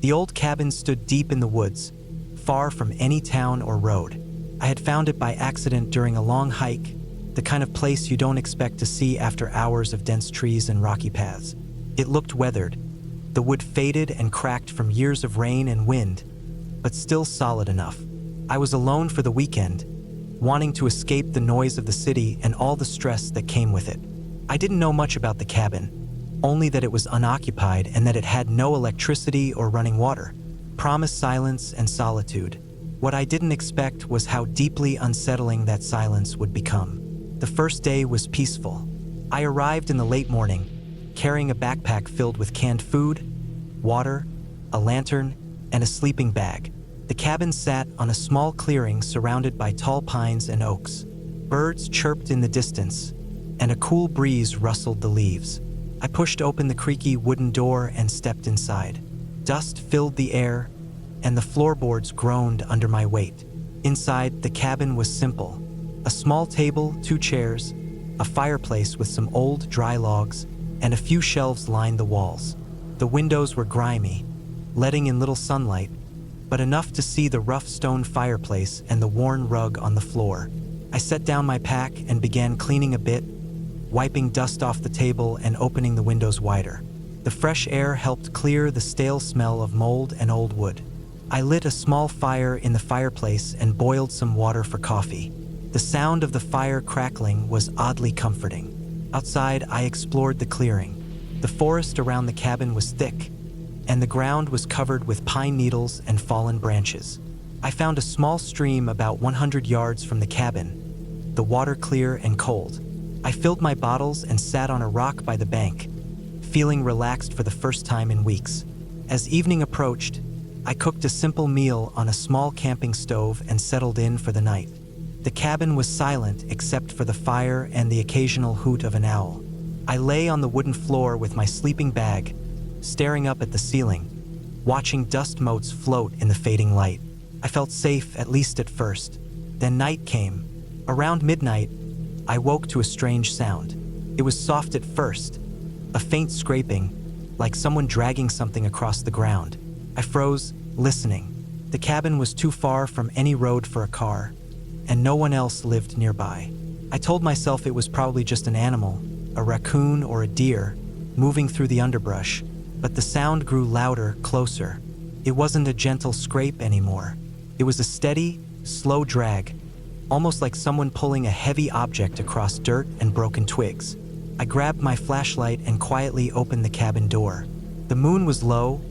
The old cabin stood deep in the woods, far from any town or road. I had found it by accident during a long hike, the kind of place you don't expect to see after hours of dense trees and rocky paths. It looked weathered, the wood faded and cracked from years of rain and wind, but still solid enough. I was alone for the weekend, wanting to escape the noise of the city and all the stress that came with it. I didn't know much about the cabin, only that it was unoccupied and that it had no electricity or running water. Promised silence and solitude. What I didn't expect was how deeply unsettling that silence would become. The first day was peaceful. I arrived in the late morning, carrying a backpack filled with canned food, water, a lantern, and a sleeping bag. The cabin sat on a small clearing surrounded by tall pines and oaks. Birds chirped in the distance, and a cool breeze rustled the leaves. I pushed open the creaky wooden door and stepped inside. Dust filled the air, and the floorboards groaned under my weight. Inside, the cabin was simple. A small table, 2 chairs, a fireplace with some old, dry logs, and a few shelves lined the walls. The windows were grimy, letting in little sunlight, but enough to see the rough stone fireplace and the worn rug on the floor. I set down my pack and began cleaning a bit, wiping dust off the table and opening the windows wider. The fresh air helped clear the stale smell of mold and old wood. I lit a small fire in the fireplace and boiled some water for coffee. The sound of the fire crackling was oddly comforting. Outside, I explored the clearing. The forest around the cabin was thick, and the ground was covered with pine needles and fallen branches. I found a small stream about 100 yards from the cabin, the water clear and cold. I filled my bottles and sat on a rock by the bank, feeling relaxed for the first time in weeks. As evening approached, I cooked a simple meal on a small camping stove and settled in for the night. The cabin was silent except for the fire and the occasional hoot of an owl. I lay on the wooden floor with my sleeping bag, staring up at the ceiling, watching dust motes float in the fading light. I felt safe, at least at first. Then night came. Around midnight, I woke to a strange sound. It was soft at first, a faint scraping, like someone dragging something across the ground. I froze, listening. The cabin was too far from any road for a car, and no one else lived nearby. I told myself it was probably just an animal, a raccoon or a deer, moving through the underbrush, but the sound grew louder, closer. It wasn't a gentle scrape anymore. It was a steady, slow drag, almost like someone pulling a heavy object across dirt and broken twigs. I grabbed my flashlight and quietly opened the cabin door. The moon was low,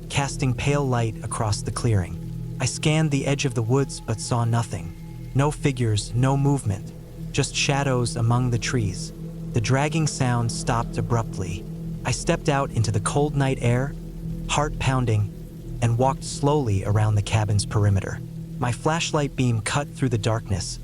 casting pale light across the clearing. I scanned the edge of the woods but saw nothing. No figures, no movement, just shadows among the trees. The dragging sound stopped abruptly. I stepped out into the cold night air, heart pounding, and walked slowly around the cabin's perimeter. My flashlight beam cut through the darkness,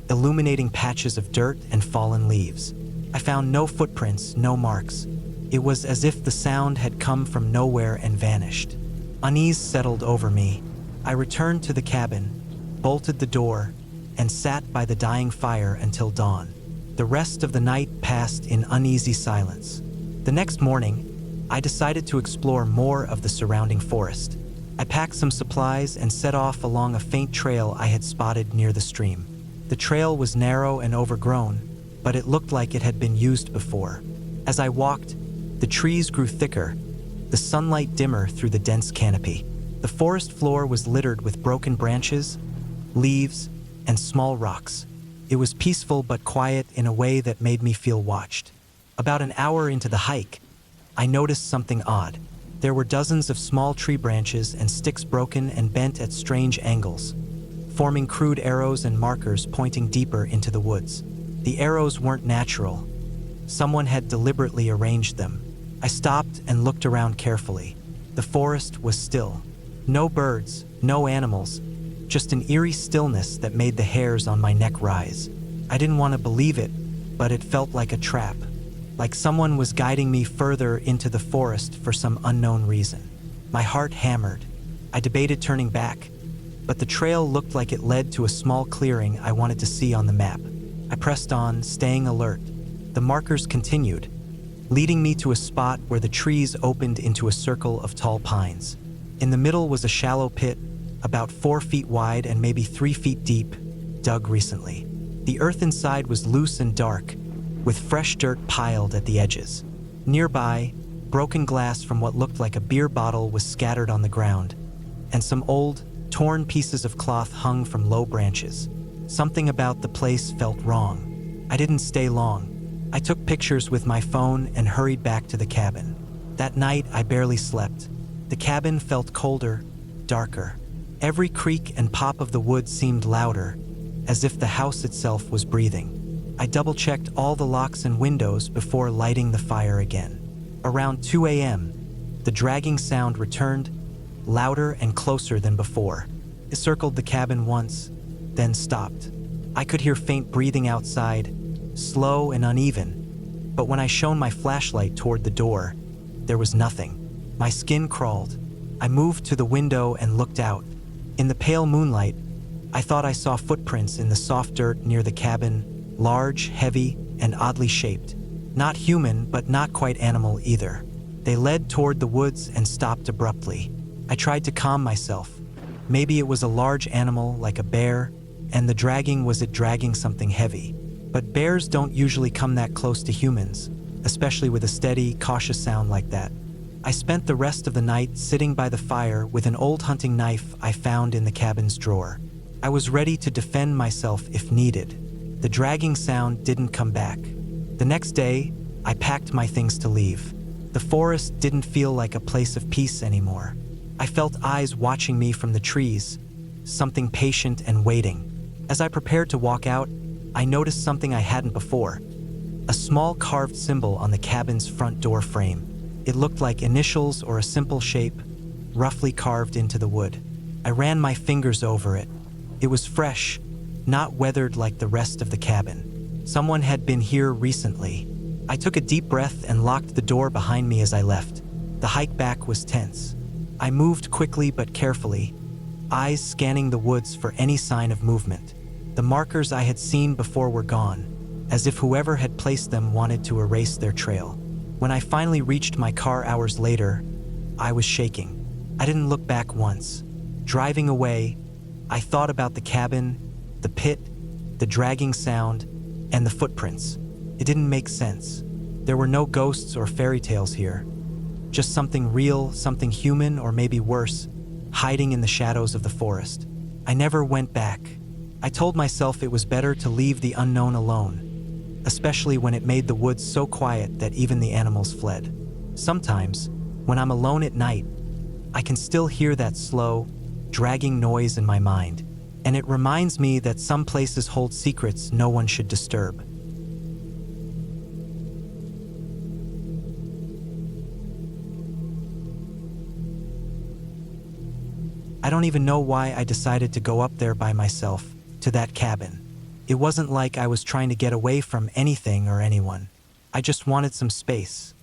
illuminating patches of dirt and fallen leaves. I found no footprints, no marks. It was as if the sound had come from nowhere and vanished. Unease settled over me. I returned to the cabin, bolted the door, and sat by the dying fire until dawn. The rest of the night passed in uneasy silence. The next morning, I decided to explore more of the surrounding forest. I packed some supplies and set off along a faint trail I had spotted near the stream. The trail was narrow and overgrown, but it looked like it had been used before. As I walked, the trees grew thicker, the sunlight dimmer through the dense canopy. The forest floor was littered with broken branches, leaves, and small rocks. It was peaceful but quiet in a way that made me feel watched. About an hour into the hike, I noticed something odd. There were dozens of small tree branches and sticks broken and bent at strange angles, forming crude arrows and markers pointing deeper into the woods. The arrows weren't natural. Someone had deliberately arranged them. I stopped and looked around carefully. The forest was still. No birds, no animals, just an eerie stillness that made the hairs on my neck rise. I didn't want to believe it, but it felt like a trap, like someone was guiding me further into the forest for some unknown reason. My heart hammered. I debated turning back, but the trail looked like it led to a small clearing I wanted to see on the map. I pressed on, staying alert. The markers continued, leading me to a spot where the trees opened into a circle of tall pines. In the middle was a shallow pit, about 4 feet wide and maybe 3 feet deep, dug recently. The earth inside was loose and dark, with fresh dirt piled at the edges. Nearby, broken glass from what looked like a beer bottle was scattered on the ground, and some old, torn pieces of cloth hung from low branches. Something about the place felt wrong. I didn't stay long. I took pictures with my phone and hurried back to the cabin. That night, I barely slept. The cabin felt colder, darker. Every creak and pop of the wood seemed louder, as if the house itself was breathing. I double-checked all the locks and windows before lighting the fire again. Around 2 a.m., the dragging sound returned, louder and closer than before. It circled the cabin once, then stopped. I could hear faint breathing outside, slow and uneven, but when I shone my flashlight toward the door, there was nothing. My skin crawled. I moved to the window and looked out. In the pale moonlight, I thought I saw footprints in the soft dirt near the cabin, large, heavy, and oddly shaped. Not human, but not quite animal either. They led toward the woods and stopped abruptly. I tried to calm myself. Maybe it was a large animal like a bear, and the dragging was it dragging something heavy. But bears don't usually come that close to humans, especially with a steady, cautious sound like that. I spent the rest of the night sitting by the fire with an old hunting knife I found in the cabin's drawer. I was ready to defend myself if needed. The dragging sound didn't come back. The next day, I packed my things to leave. The forest didn't feel like a place of peace anymore. I felt eyes watching me from the trees, something patient and waiting. As I prepared to walk out, I noticed something I hadn't before. A small carved symbol on the cabin's front door frame. It looked like initials or a simple shape, roughly carved into the wood. I ran my fingers over it. It was fresh, not weathered like the rest of the cabin. Someone had been here recently. I took a deep breath and locked the door behind me as I left. The hike back was tense. I moved quickly but carefully, eyes scanning the woods for any sign of movement. The markers I had seen before were gone, as if whoever had placed them wanted to erase their trail. When I finally reached my car hours later, I was shaking. I didn't look back once. Driving away, I thought about the cabin, the pit, the dragging sound, and the footprints. It didn't make sense. There were no ghosts or fairy tales here. Just something real, something human, or maybe worse, hiding in the shadows of the forest. I never went back. I told myself it was better to leave the unknown alone, especially when it made the woods so quiet that even the animals fled. Sometimes, when I'm alone at night, I can still hear that slow, dragging noise in my mind, and it reminds me that some places hold secrets no one should disturb. I don't even know why I decided to go up there by myself, to that cabin. It wasn't like I was trying to get away from anything or anyone. I just wanted some space.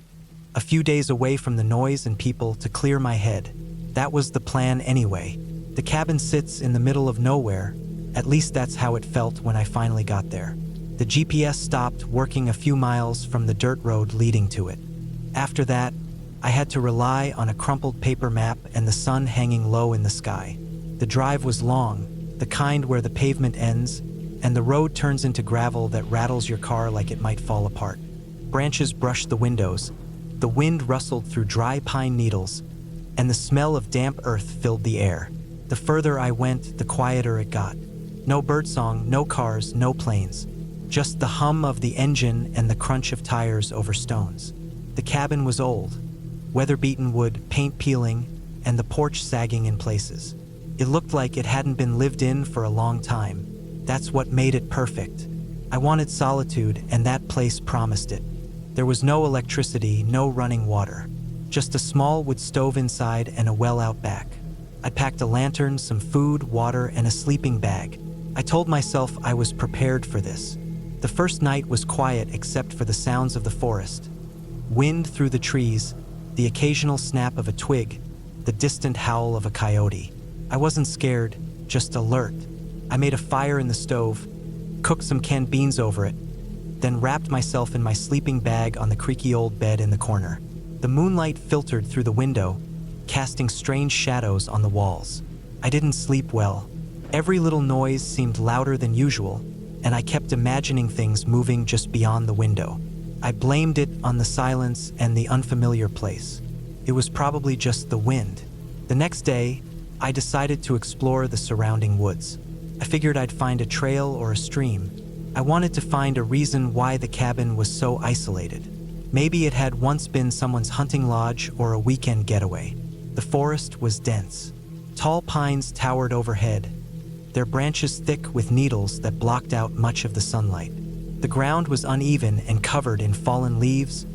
A few days away from the noise and people to clear my head. That was the plan anyway. The cabin sits in the middle of nowhere. At least that's how it felt when I finally got there. The GPS stopped working a few miles from the dirt road leading to it. After that, I had to rely on a crumpled paper map and the sun hanging low in the sky. The drive was long, the kind where the pavement ends, and the road turns into gravel that rattles your car like it might fall apart. Branches brushed the windows, the wind rustled through dry pine needles, and the smell of damp earth filled the air. The further I went, the quieter it got. No birdsong, no cars, no planes. Just the hum of the engine and the crunch of tires over stones. The cabin was old. Weather-beaten wood, paint peeling, and the porch sagging in places. It looked like it hadn't been lived in for a long time. That's what made it perfect. I wanted solitude, and that place promised it. There was no electricity, no running water. Just a small wood stove inside and a well out back. I packed a lantern, some food, water, and a sleeping bag. I told myself I was prepared for this. The first night was quiet except for the sounds of the forest. Wind through the trees, the occasional snap of a twig, the distant howl of a coyote. I wasn't scared, just alert. I made a fire in the stove, cooked some canned beans over it, then wrapped myself in my sleeping bag on the creaky old bed in the corner. The moonlight filtered through the window, casting strange shadows on the walls. I didn't sleep well. Every little noise seemed louder than usual, and I kept imagining things moving just beyond the window. I blamed it on the silence and the unfamiliar place. It was probably just the wind. The next day, I decided to explore the surrounding woods. I figured I'd find a trail or a stream. I wanted to find a reason why the cabin was so isolated. Maybe it had once been someone's hunting lodge or a weekend getaway. The forest was dense. Tall pines towered overhead, their branches thick with needles that blocked out much of the sunlight. The ground was uneven and covered in fallen leaves,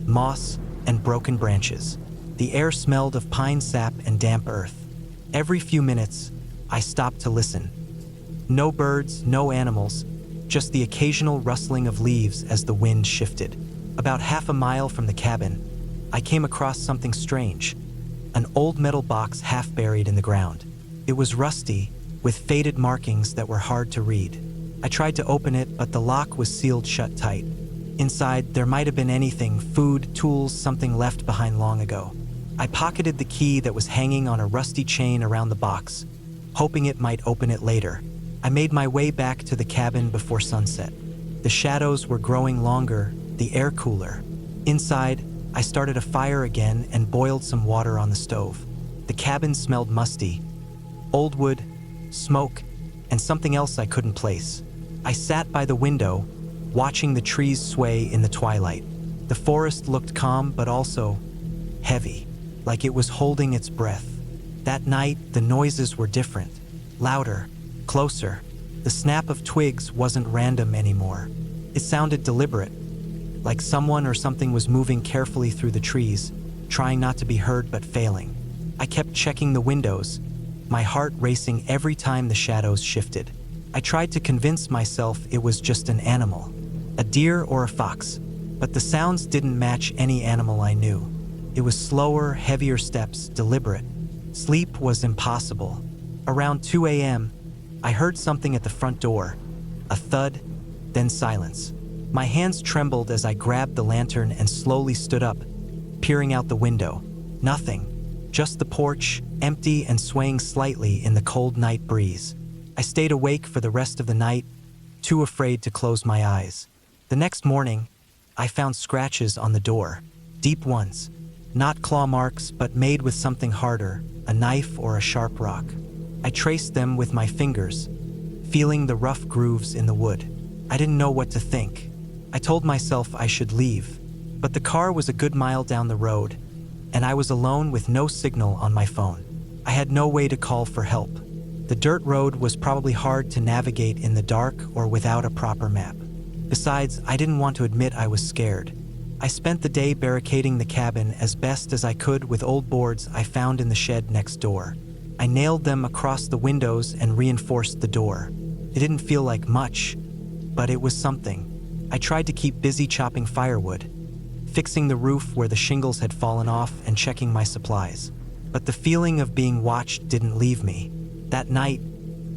moss, and broken branches. The air smelled of pine sap and damp earth. Every few minutes, I stopped to listen. No birds, no animals, just the occasional rustling of leaves as the wind shifted. About half a mile from the cabin, I came across something strange. An old metal box half buried in the ground. It was rusty, with faded markings that were hard to read. I tried to open it, but the lock was sealed shut tight. Inside, there might have been anything: food, tools, something left behind long ago. I pocketed the key that was hanging on a rusty chain around the box, hoping it might open it later. I made my way back to the cabin before sunset. The shadows were growing longer, the air cooler. Inside, I started a fire again and boiled some water on the stove. The cabin smelled musty. Old wood, smoke, and something else I couldn't place. I sat by the window, watching the trees sway in the twilight. The forest looked calm but also heavy, like it was holding its breath. That night, the noises were different, louder, closer. The snap of twigs wasn't random anymore. It sounded deliberate, like someone or something was moving carefully through the trees, trying not to be heard but failing. I kept checking the windows, my heart racing every time the shadows shifted. I tried to convince myself it was just an animal, a deer or a fox, but the sounds didn't match any animal I knew. It was slower, heavier steps, deliberate. Sleep was impossible. Around 2 a.m., I heard something at the front door, a thud, then silence. My hands trembled as I grabbed the lantern and slowly stood up, peering out the window. Nothing, just the porch, empty and swaying slightly in the cold night breeze. I stayed awake for the rest of the night, too afraid to close my eyes. The next morning, I found scratches on the door, deep ones, not claw marks but made with something harder, a knife or a sharp rock. I traced them with my fingers, feeling the rough grooves in the wood. I didn't know what to think. I told myself I should leave, but the car was a good mile down the road, and I was alone with no signal on my phone. I had no way to call for help. The dirt road was probably hard to navigate in the dark or without a proper map. Besides, I didn't want to admit I was scared. I spent the day barricading the cabin as best as I could with old boards I found in the shed next door. I nailed them across the windows and reinforced the door. It didn't feel like much, but it was something. I tried to keep busy chopping firewood, fixing the roof where the shingles had fallen off and checking my supplies. But the feeling of being watched didn't leave me. That night,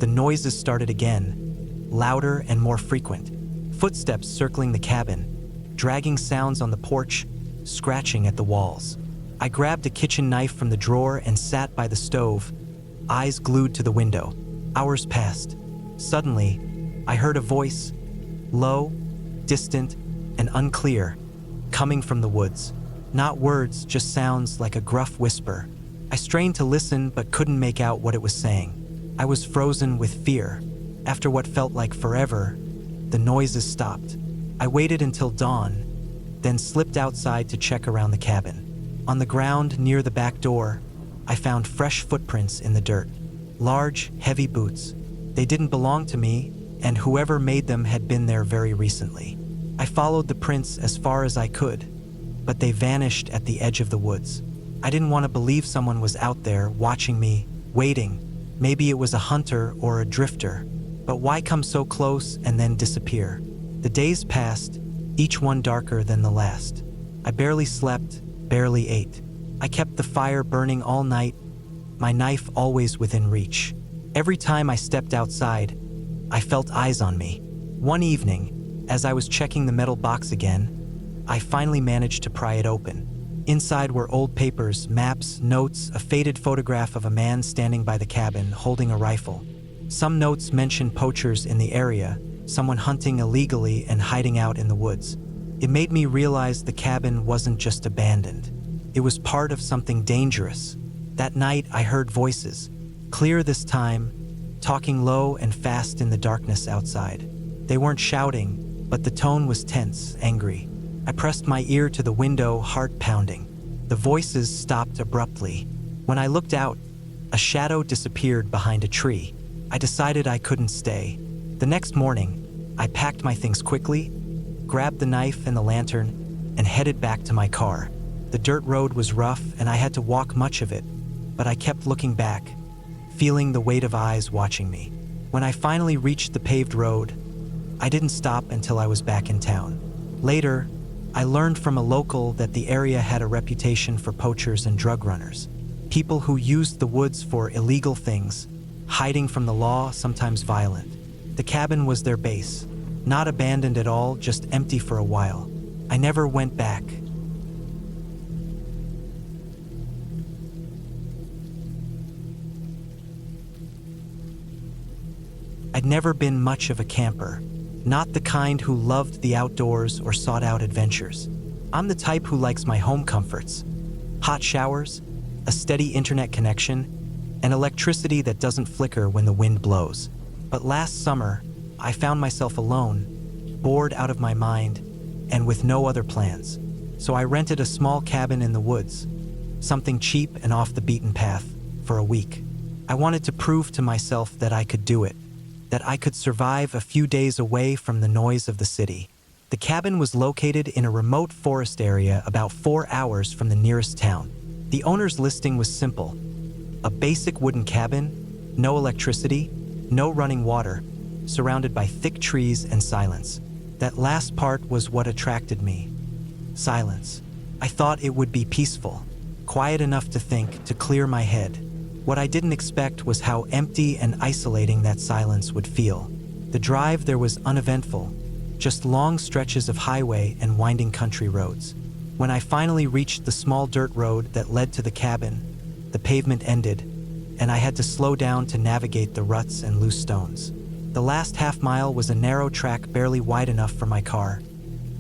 the noises started again, louder and more frequent. Footsteps circling the cabin, dragging sounds on the porch, scratching at the walls. I grabbed a kitchen knife from the drawer and sat by the stove, eyes glued to the window. Hours passed. Suddenly, I heard a voice, low, distant, and unclear, coming from the woods. Not words, just sounds like a gruff whisper. I strained to listen but couldn't make out what it was saying. I was frozen with fear. After what felt like forever, the noises stopped. I waited until dawn, then slipped outside to check around the cabin. On the ground near the back door, I found fresh footprints in the dirt. Large, heavy boots. They didn't belong to me, and whoever made them had been there very recently. I followed the prints as far as I could, but they vanished at the edge of the woods. I didn't want to believe someone was out there watching me, waiting. Maybe it was a hunter or a drifter. But why come so close and then disappear? The days passed, each one darker than the last. I barely slept, barely ate. I kept the fire burning all night, my knife always within reach. Every time I stepped outside, I felt eyes on me. One evening, as I was checking the metal box again, I finally managed to pry it open. Inside were old papers, maps, notes, a faded photograph of a man standing by the cabin holding a rifle. Some notes mentioned poachers in the area, someone hunting illegally and hiding out in the woods. It made me realize the cabin wasn't just abandoned. It was part of something dangerous. That night I heard voices, clear this time, talking low and fast in the darkness outside. They weren't shouting, but the tone was tense, angry. I pressed my ear to the window, heart pounding. The voices stopped abruptly. When I looked out, a shadow disappeared behind a tree. I decided I couldn't stay. The next morning, I packed my things quickly, grabbed the knife and the lantern, and headed back to my car. The dirt road was rough and I had to walk much of it, but I kept looking back, feeling the weight of eyes watching me. When I finally reached the paved road, I didn't stop until I was back in town. Later, I learned from a local that the area had a reputation for poachers and drug runners, people who used the woods for illegal things, hiding from the law, sometimes violent. The cabin was their base, not abandoned at all, just empty for a while. I never went back. I'd never been much of a camper, not the kind who loved the outdoors or sought out adventures. I'm the type who likes my home comforts, hot showers, a steady internet connection, and electricity that doesn't flicker when the wind blows. But last summer, I found myself alone, bored out of my mind, and with no other plans. So I rented a small cabin in the woods, something cheap and off the beaten path, for a week. I wanted to prove to myself that I could do it, that I could survive a few days away from the noise of the city. The cabin was located in a remote forest area about 4 hours from the nearest town. The owner's listing was simple: a basic wooden cabin, no electricity, no running water, surrounded by thick trees and silence. That last part was what attracted me. Silence. I thought it would be peaceful, quiet enough to think, to clear my head. What I didn't expect was how empty and isolating that silence would feel. The drive there was uneventful, just long stretches of highway and winding country roads. When I finally reached the small dirt road that led to the cabin, the pavement ended, and I had to slow down to navigate the ruts and loose stones. The last half mile was a narrow track barely wide enough for my car,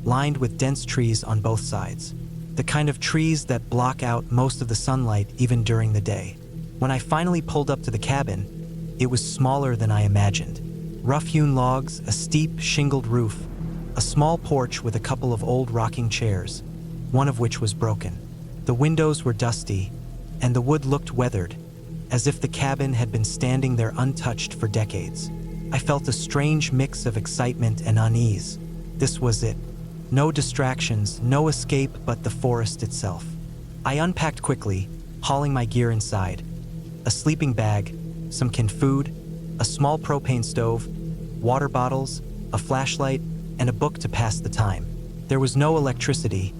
lined with dense trees on both sides, the kind of trees that block out most of the sunlight even during the day. When I finally pulled up to the cabin, it was smaller than I imagined. Rough-hewn logs, a steep, shingled roof, a small porch with a couple of old rocking chairs, one of which was broken. The windows were dusty, and the wood looked weathered, as if the cabin had been standing there untouched for decades. I felt a strange mix of excitement and unease. This was it. No distractions, no escape but the forest itself. I unpacked quickly, hauling my gear inside. A sleeping bag, some canned food, a small propane stove, water bottles, a flashlight, and a book to pass the time. There was no electricity,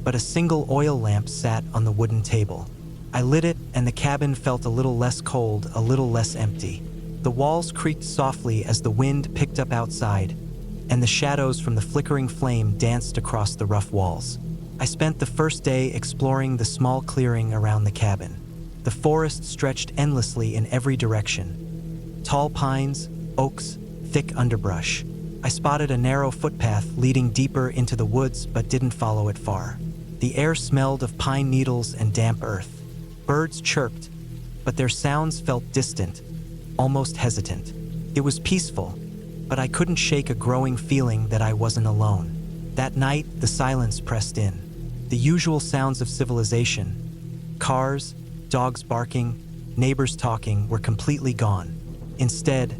but a single oil lamp sat on the wooden table. I lit it, and the cabin felt a little less cold, a little less empty. The walls creaked softly as the wind picked up outside, and the shadows from the flickering flame danced across the rough walls. I spent the first day exploring the small clearing around the cabin. The forest stretched endlessly in every direction. Tall pines, oaks, thick underbrush. I spotted a narrow footpath leading deeper into the woods but didn't follow it far. The air smelled of pine needles and damp earth. Birds chirped, but their sounds felt distant, almost hesitant. It was peaceful, but I couldn't shake a growing feeling that I wasn't alone. That night, the silence pressed in. The usual sounds of civilization, cars, dogs barking, neighbors talking, were completely gone. Instead,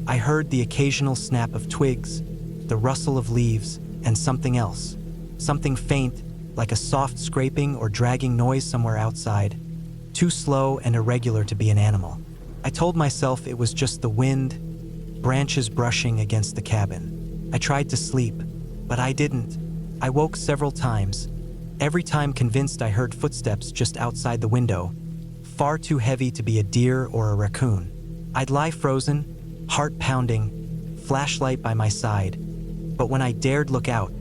I heard the occasional snap of twigs, the rustle of leaves, and something else. Something faint, like a soft scraping or dragging noise somewhere outside, too slow and irregular to be an animal. I told myself it was just the wind, branches brushing against the cabin. I tried to sleep, but I didn't. I woke several times, every time convinced I heard footsteps just outside the window, far too heavy to be a deer or a raccoon. I'd lie frozen, heart pounding, flashlight by my side, but when I dared look out,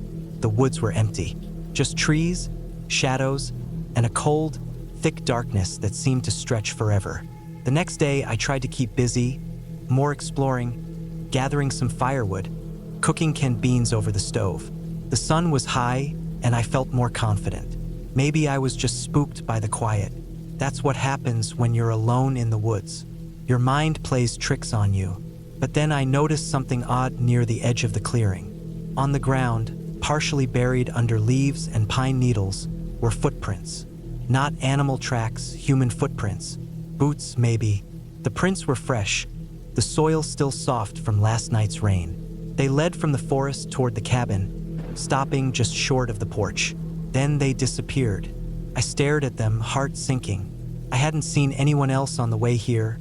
the woods were empty. Just trees, shadows, and a cold, thick darkness that seemed to stretch forever. The next day, I tried to keep busy, more exploring, gathering some firewood, cooking canned beans over the stove. The sun was high, and I felt more confident. Maybe I was just spooked by the quiet. That's what happens when you're alone in the woods. Your mind plays tricks on you. But then I noticed something odd near the edge of the clearing. On the ground, partially buried under leaves and pine needles, were footprints. Not animal tracks, human footprints. Boots, maybe. The prints were fresh, the soil still soft from last night's rain. They led from the forest toward the cabin, stopping just short of the porch. Then they disappeared. I stared at them, heart sinking. I hadn't seen anyone else on the way here,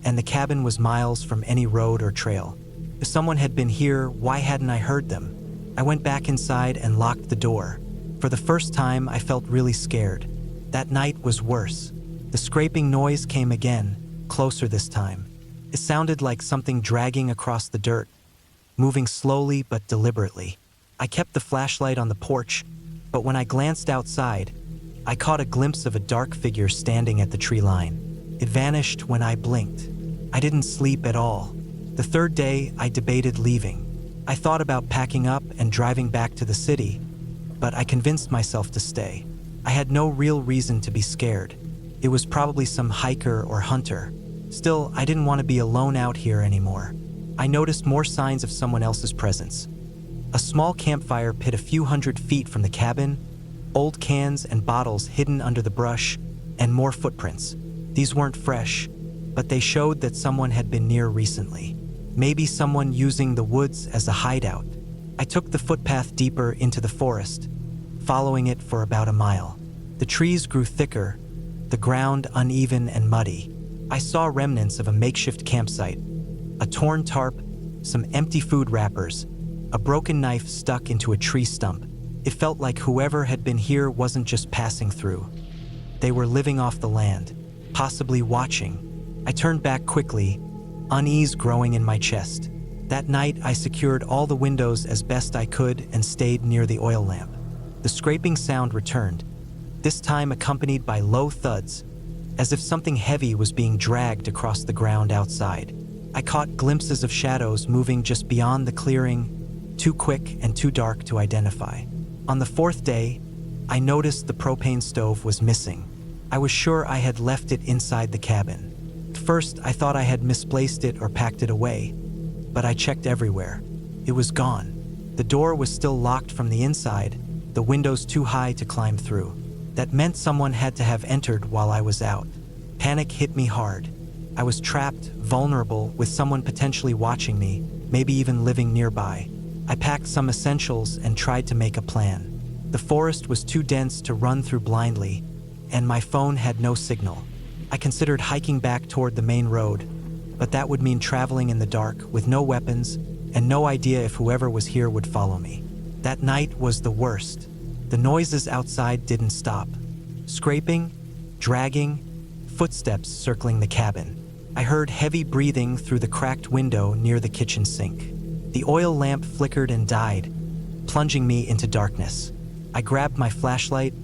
and the cabin was miles from any road or trail. If someone had been here, why hadn't I heard them? I went back inside and locked the door. For the first time, I felt really scared. That night was worse. The scraping noise came again, closer this time. It sounded like something dragging across the dirt, moving slowly but deliberately. I kept the flashlight on the porch, but when I glanced outside, I caught a glimpse of a dark figure standing at the tree line. It vanished when I blinked. I didn't sleep at all. The third day, I debated leaving. I thought about packing up and driving back to the city, but I convinced myself to stay. I had no real reason to be scared. It was probably some hiker or hunter. Still, I didn't want to be alone out here anymore. I noticed more signs of someone else's presence. A small campfire pit a few hundred feet from the cabin, old cans and bottles hidden under the brush, and more footprints. These weren't fresh, but they showed that someone had been near recently. Maybe someone using the woods as a hideout. I took the footpath deeper into the forest, following it for about a mile. The trees grew thicker, the ground uneven and muddy. I saw remnants of a makeshift campsite, a torn tarp, some empty food wrappers, a broken knife stuck into a tree stump. It felt like whoever had been here wasn't just passing through. They were living off the land, possibly watching. I turned back quickly, unease growing in my chest. That night, I secured all the windows as best I could and stayed near the oil lamp. The scraping sound returned, this time accompanied by low thuds, as if something heavy was being dragged across the ground outside. I caught glimpses of shadows moving just beyond the clearing, too quick and too dark to identify. On the fourth day, I noticed the propane stove was missing. I was sure I had left it inside the cabin. At first, I thought I had misplaced it or packed it away, but I checked everywhere. It was gone. The door was still locked from the inside, the windows too high to climb through. That meant someone had to have entered while I was out. Panic hit me hard. I was trapped, vulnerable, with someone potentially watching me, maybe even living nearby. I packed some essentials and tried to make a plan. The forest was too dense to run through blindly, and my phone had no signal. I considered hiking back toward the main road, but that would mean traveling in the dark with no weapons and no idea if whoever was here would follow me. That night was the worst. The noises outside didn't stop. Scraping, dragging, footsteps circling the cabin. I heard heavy breathing through the cracked window near the kitchen sink. The oil lamp flickered and died, plunging me into darkness. I grabbed my flashlight,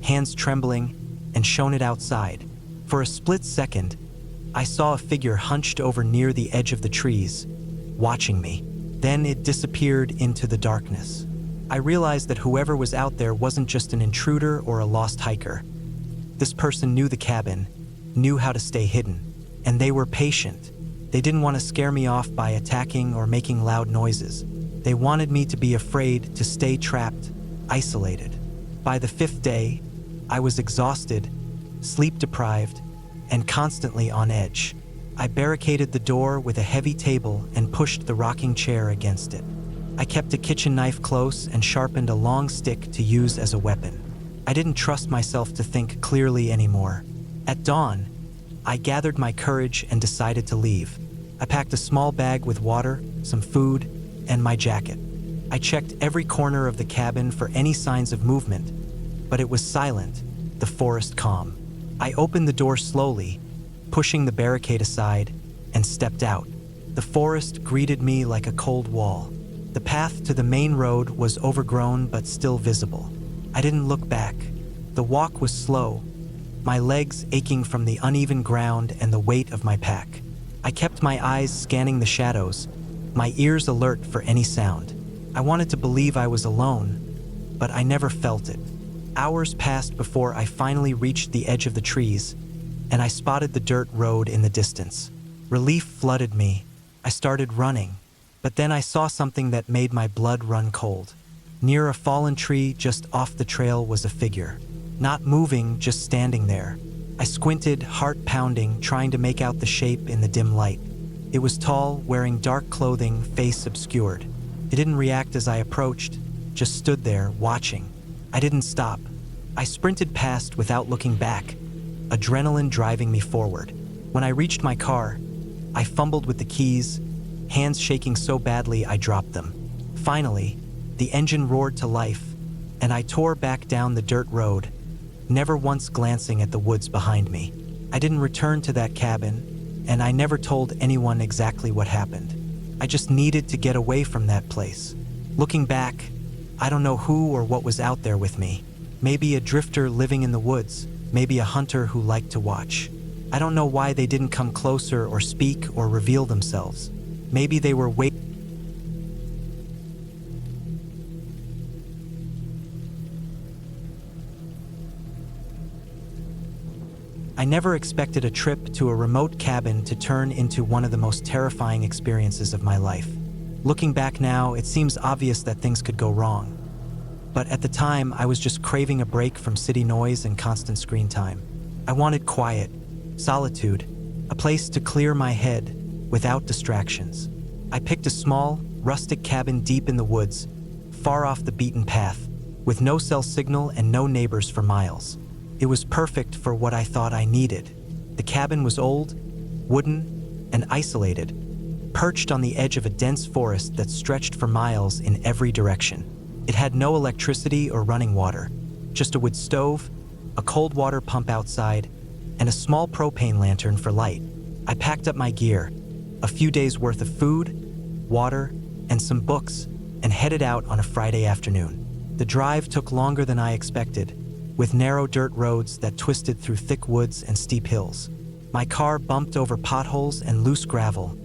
hands trembling, and shone it outside. For a split second, I saw a figure hunched over near the edge of the trees, watching me. Then it disappeared into the darkness. I realized that whoever was out there wasn't just an intruder or a lost hiker. This person knew the cabin, knew how to stay hidden, and they were patient. They didn't want to scare me off by attacking or making loud noises. They wanted me to be afraid, to stay trapped, isolated. By the fifth day, I was exhausted, sleep-deprived, and constantly on edge. I barricaded the door with a heavy table and pushed the rocking chair against it. I kept a kitchen knife close and sharpened a long stick to use as a weapon. I didn't trust myself to think clearly anymore. At dawn, I gathered my courage and decided to leave. I packed a small bag with water, some food, and my jacket. I checked every corner of the cabin for any signs of movement, but it was silent, the forest calm. I opened the door slowly, pushing the barricade aside, and stepped out. The forest greeted me like a cold wall. The path to the main road was overgrown but still visible. I didn't look back. The walk was slow, my legs aching from the uneven ground and the weight of my pack. I kept my eyes scanning the shadows, my ears alert for any sound. I wanted to believe I was alone, but I never felt it. Hours passed before I finally reached the edge of the trees, and I spotted the dirt road in the distance. Relief flooded me. I started running, but then I saw something that made my blood run cold. Near a fallen tree just off the trail was a figure. Not moving, just standing there. I squinted, heart pounding, trying to make out the shape in the dim light. It was tall, wearing dark clothing, face obscured. It didn't react as I approached, just stood there, watching. I didn't stop. I sprinted past without looking back, adrenaline driving me forward. When I reached my car, I fumbled with the keys, hands shaking so badly I dropped them. Finally, the engine roared to life, and I tore back down the dirt road, never once glancing at the woods behind me. I didn't return to that cabin, and I never told anyone exactly what happened. I just needed to get away from that place. Looking back, I don't know who or what was out there with me. Maybe a drifter living in the woods, maybe a hunter who liked to watch. I don't know why they didn't come closer or speak or reveal themselves. Maybe they were waiting. I never expected a trip to a remote cabin to turn into one of the most terrifying experiences of my life. Looking back now, it seems obvious that things could go wrong. But at the time, I was just craving a break from city noise and constant screen time. I wanted quiet, solitude, a place to clear my head without distractions. I picked a small, rustic cabin deep in the woods, far off the beaten path, with no cell signal and no neighbors for miles. It was perfect for what I thought I needed. The cabin was old, wooden, and isolated, perched on the edge of a dense forest that stretched for miles in every direction. It had no electricity or running water, just a wood stove, a cold water pump outside, and a small propane lantern for light. I packed up my gear, a few days worth of food, water, and some books, and headed out on a Friday afternoon. The drive took longer than I expected, with narrow dirt roads that twisted through thick woods and steep hills. My car bumped over potholes and loose gravel,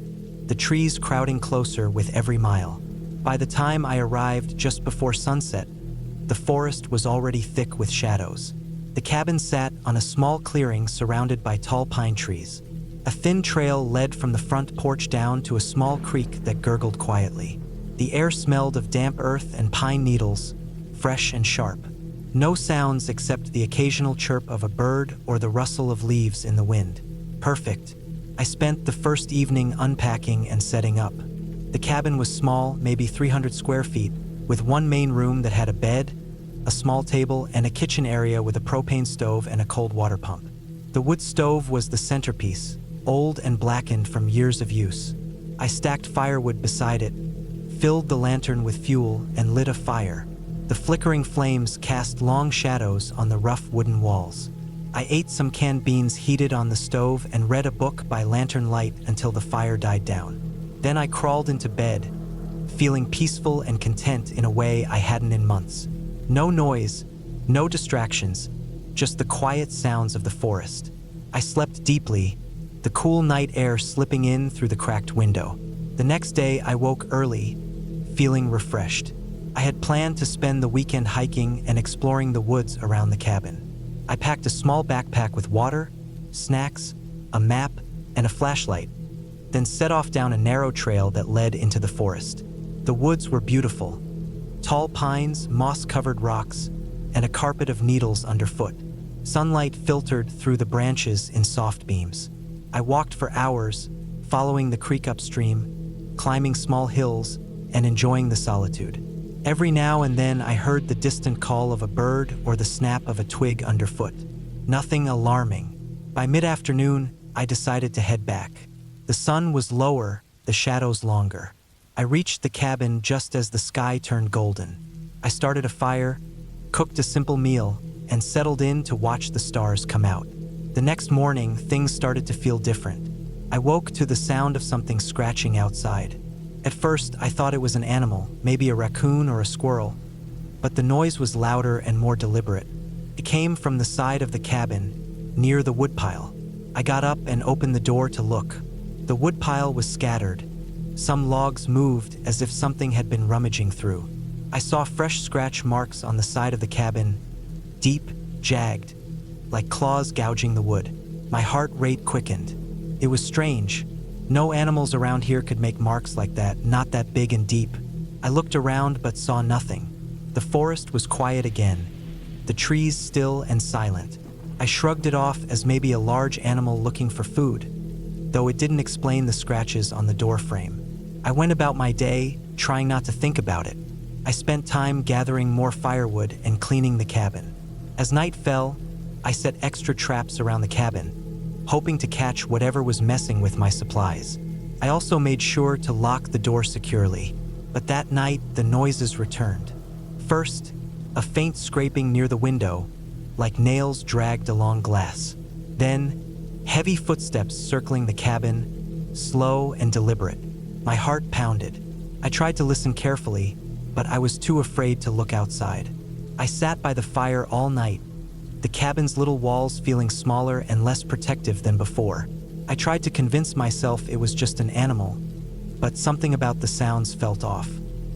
the trees crowding closer with every mile. By the time I arrived just before sunset, the forest was already thick with shadows. The cabin sat on a small clearing surrounded by tall pine trees. A thin trail led from the front porch down to a small creek that gurgled quietly. The air smelled of damp earth and pine needles, fresh and sharp. No sounds except the occasional chirp of a bird or the rustle of leaves in the wind. Perfect. I spent the first evening unpacking and setting up. The cabin was small, maybe 300 square feet, with one main room that had a bed, a small table, and a kitchen area with a propane stove and a cold water pump. The wood stove was the centerpiece, old and blackened from years of use. I stacked firewood beside it, filled the lantern with fuel, and lit a fire. The flickering flames cast long shadows on the rough wooden walls. I ate some canned beans heated on the stove and read a book by lantern light until the fire died down. Then I crawled into bed, feeling peaceful and content in a way I hadn't in months. No noise, no distractions, just the quiet sounds of the forest. I slept deeply, the cool night air slipping in through the cracked window. The next day I woke early, feeling refreshed. I had planned to spend the weekend hiking and exploring the woods around the cabin. I packed a small backpack with water, snacks, a map, and a flashlight, then set off down a narrow trail that led into the forest. The woods were beautiful. Tall pines, moss-covered rocks, and a carpet of needles underfoot. Sunlight filtered through the branches in soft beams. I walked for hours, following the creek upstream, climbing small hills, and enjoying the solitude. Every now and then I heard the distant call of a bird or the snap of a twig underfoot. Nothing alarming. By mid-afternoon, I decided to head back. The sun was lower, the shadows longer. I reached the cabin just as the sky turned golden. I started a fire, cooked a simple meal, and settled in to watch the stars come out. The next morning, things started to feel different. I woke to the sound of something scratching outside. At first, I thought it was an animal, maybe a raccoon or a squirrel, but the noise was louder and more deliberate. It came from the side of the cabin, near the woodpile. I got up and opened the door to look. The woodpile was scattered. Some logs moved as if something had been rummaging through. I saw fresh scratch marks on the side of the cabin, deep, jagged, like claws gouging the wood. My heart rate quickened. It was strange. No animals around here could make marks like that, not that big and deep. I looked around but saw nothing. The forest was quiet again, the trees still and silent. I shrugged it off as maybe a large animal looking for food, though it didn't explain the scratches on the door frame. I went about my day, trying not to think about it. I spent time gathering more firewood and cleaning the cabin. As night fell, I set extra traps around the cabin, hoping to catch whatever was messing with my supplies. I also made sure to lock the door securely, but that night the noises returned. First, a faint scraping near the window, like nails dragged along glass. Then, heavy footsteps circling the cabin, slow and deliberate. My heart pounded. I tried to listen carefully, but I was too afraid to look outside. I sat by the fire all night, the cabin's little walls feeling smaller and less protective than before. I tried to convince myself it was just an animal, but something about the sounds felt off.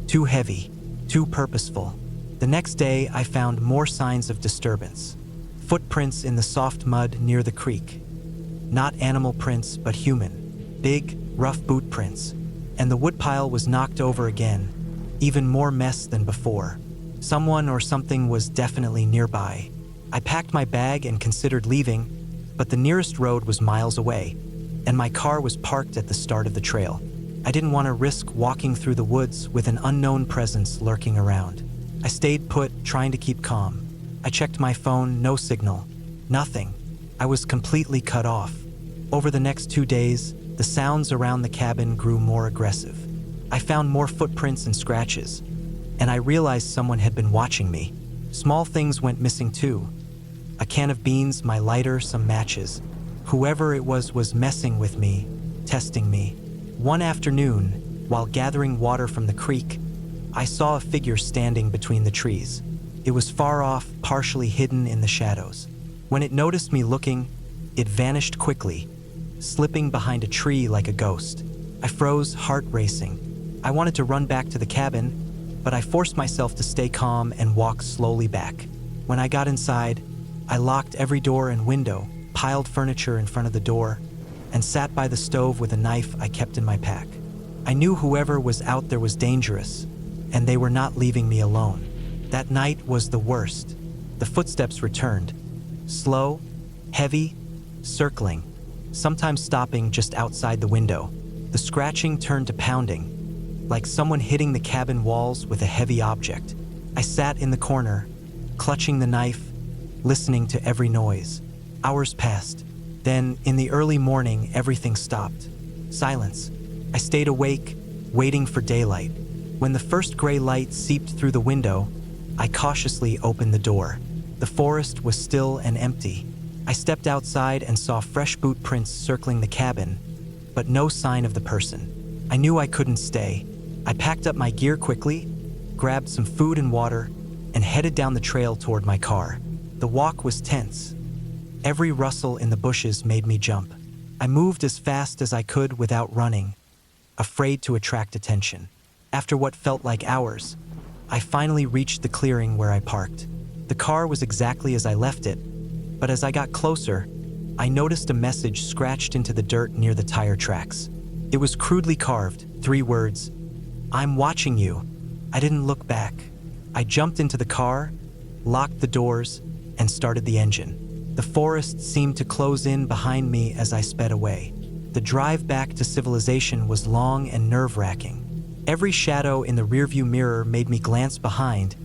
Too heavy, too purposeful. The next day, I found more signs of disturbance. Footprints in the soft mud near the creek. Not animal prints, but human. Big, rough boot prints. And the woodpile was knocked over again. Even more mess than before. Someone or something was definitely nearby. I packed my bag and considered leaving, but the nearest road was miles away, and my car was parked at the start of the trail. I didn't want to risk walking through the woods with an unknown presence lurking around. I stayed put, trying to keep calm. I checked my phone, no signal. Nothing. I was completely cut off. Over the next 2 days, the sounds around the cabin grew more aggressive. I found more footprints and scratches, and I realized someone had been watching me. Small things went missing too. A can of beans, my lighter, some matches. Whoever it was messing with me, testing me. One afternoon, while gathering water from the creek, I saw a figure standing between the trees. It was far off, partially hidden in the shadows. When it noticed me looking, it vanished quickly, slipping behind a tree like a ghost. I froze, heart racing. I wanted to run back to the cabin, but I forced myself to stay calm and walk slowly back. When I got inside, I locked every door and window, piled furniture in front of the door, and sat by the stove with a knife I kept in my pack. I knew whoever was out there was dangerous, and they were not leaving me alone. That night was the worst. The footsteps returned. Slow, heavy, circling, sometimes stopping just outside the window. The scratching turned to pounding, like someone hitting the cabin walls with a heavy object. I sat in the corner, clutching the knife, listening to every noise. Hours passed. Then, in the early morning, everything stopped. Silence. I stayed awake, waiting for daylight. When the first gray light seeped through the window, I cautiously opened the door. The forest was still and empty. I stepped outside and saw fresh boot prints circling the cabin, but no sign of the person. I knew I couldn't stay. I packed up my gear quickly, grabbed some food and water, and headed down the trail toward my car. The walk was tense. Every rustle in the bushes made me jump. I moved as fast as I could without running, afraid to attract attention. After what felt like hours, I finally reached the clearing where I parked. The car was exactly as I left it, but as I got closer, I noticed a message scratched into the dirt near the tire tracks. It was crudely carved, 3 words, "I'm watching you." I didn't look back. I jumped into the car, locked the doors, and started the engine. The forest seemed to close in behind me as I sped away. The drive back to civilization was long and nerve-wracking. Every shadow in the rearview mirror made me glance behind,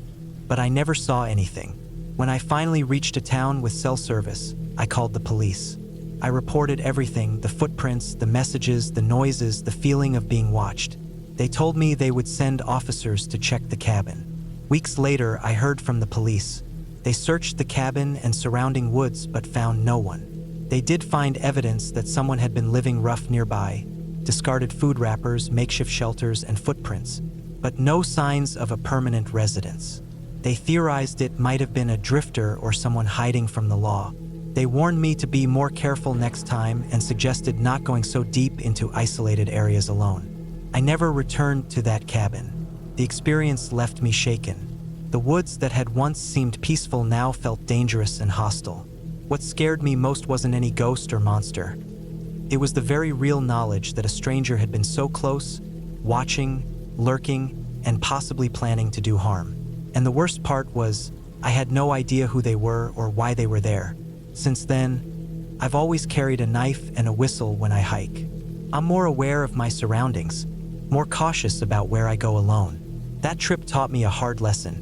but I never saw anything. When I finally reached a town with cell service, I called the police. I reported everything, the footprints, the messages, the noises, the feeling of being watched. They told me they would send officers to check the cabin. Weeks later, I heard from the police. They searched the cabin and surrounding woods but found no one. They did find evidence that someone had been living rough nearby, discarded food wrappers, makeshift shelters, and footprints, but no signs of a permanent residence. They theorized it might have been a drifter or someone hiding from the law. They warned me to be more careful next time and suggested not going so deep into isolated areas alone. I never returned to that cabin. The experience left me shaken. The woods that had once seemed peaceful now felt dangerous and hostile. What scared me most wasn't any ghost or monster. It was the very real knowledge that a stranger had been so close, watching, lurking, and possibly planning to do harm. And the worst part was, I had no idea who they were or why they were there. Since then, I've always carried a knife and a whistle when I hike. I'm more aware of my surroundings, more cautious about where I go alone. That trip taught me a hard lesson.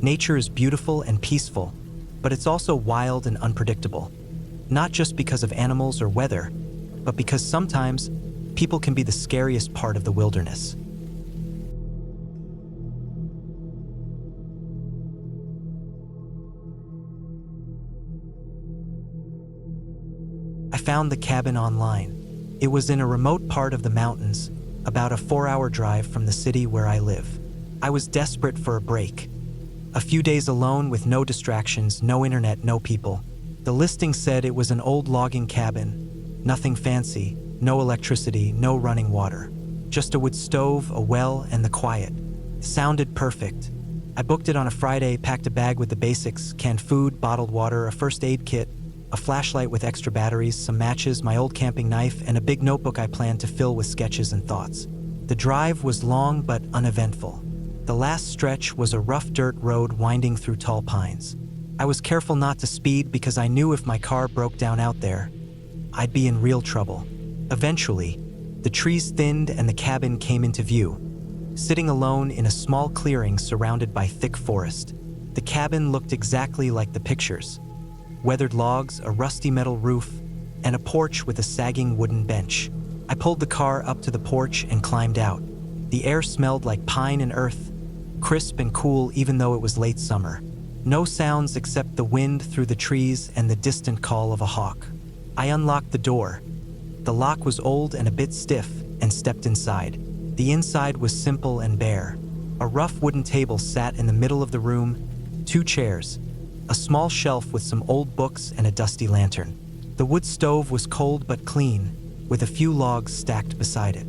Nature is beautiful and peaceful, but it's also wild and unpredictable. Not just because of animals or weather, but because sometimes people can be the scariest part of the wilderness. I found the cabin online. It was in a remote part of the mountains, about a 4-hour drive from the city where I live. I was desperate for a break. A few days alone with no distractions, no internet, no people. The listing said it was an old logging cabin, nothing fancy, no electricity, no running water. Just a wood stove, a well, and the quiet. Sounded perfect. I booked it on a Friday, packed a bag with the basics, canned food, bottled water, a first aid kit, a flashlight with extra batteries, some matches, my old camping knife, and a big notebook I planned to fill with sketches and thoughts. The drive was long but uneventful. The last stretch was a rough dirt road winding through tall pines. I was careful not to speed because I knew if my car broke down out there, I'd be in real trouble. Eventually, the trees thinned and the cabin came into view. Sitting alone in a small clearing surrounded by thick forest. The cabin looked exactly like the pictures. Weathered logs, a rusty metal roof, and a porch with a sagging wooden bench. I pulled the car up to the porch and climbed out. The air smelled like pine and earth, crisp and cool even though it was late summer. No sounds except the wind through the trees and the distant call of a hawk. I unlocked the door. The lock was old and a bit stiff, and stepped inside. The inside was simple and bare. A rough wooden table sat in the middle of the room, 2 chairs, a small shelf with some old books and a dusty lantern. The wood stove was cold but clean, with a few logs stacked beside it.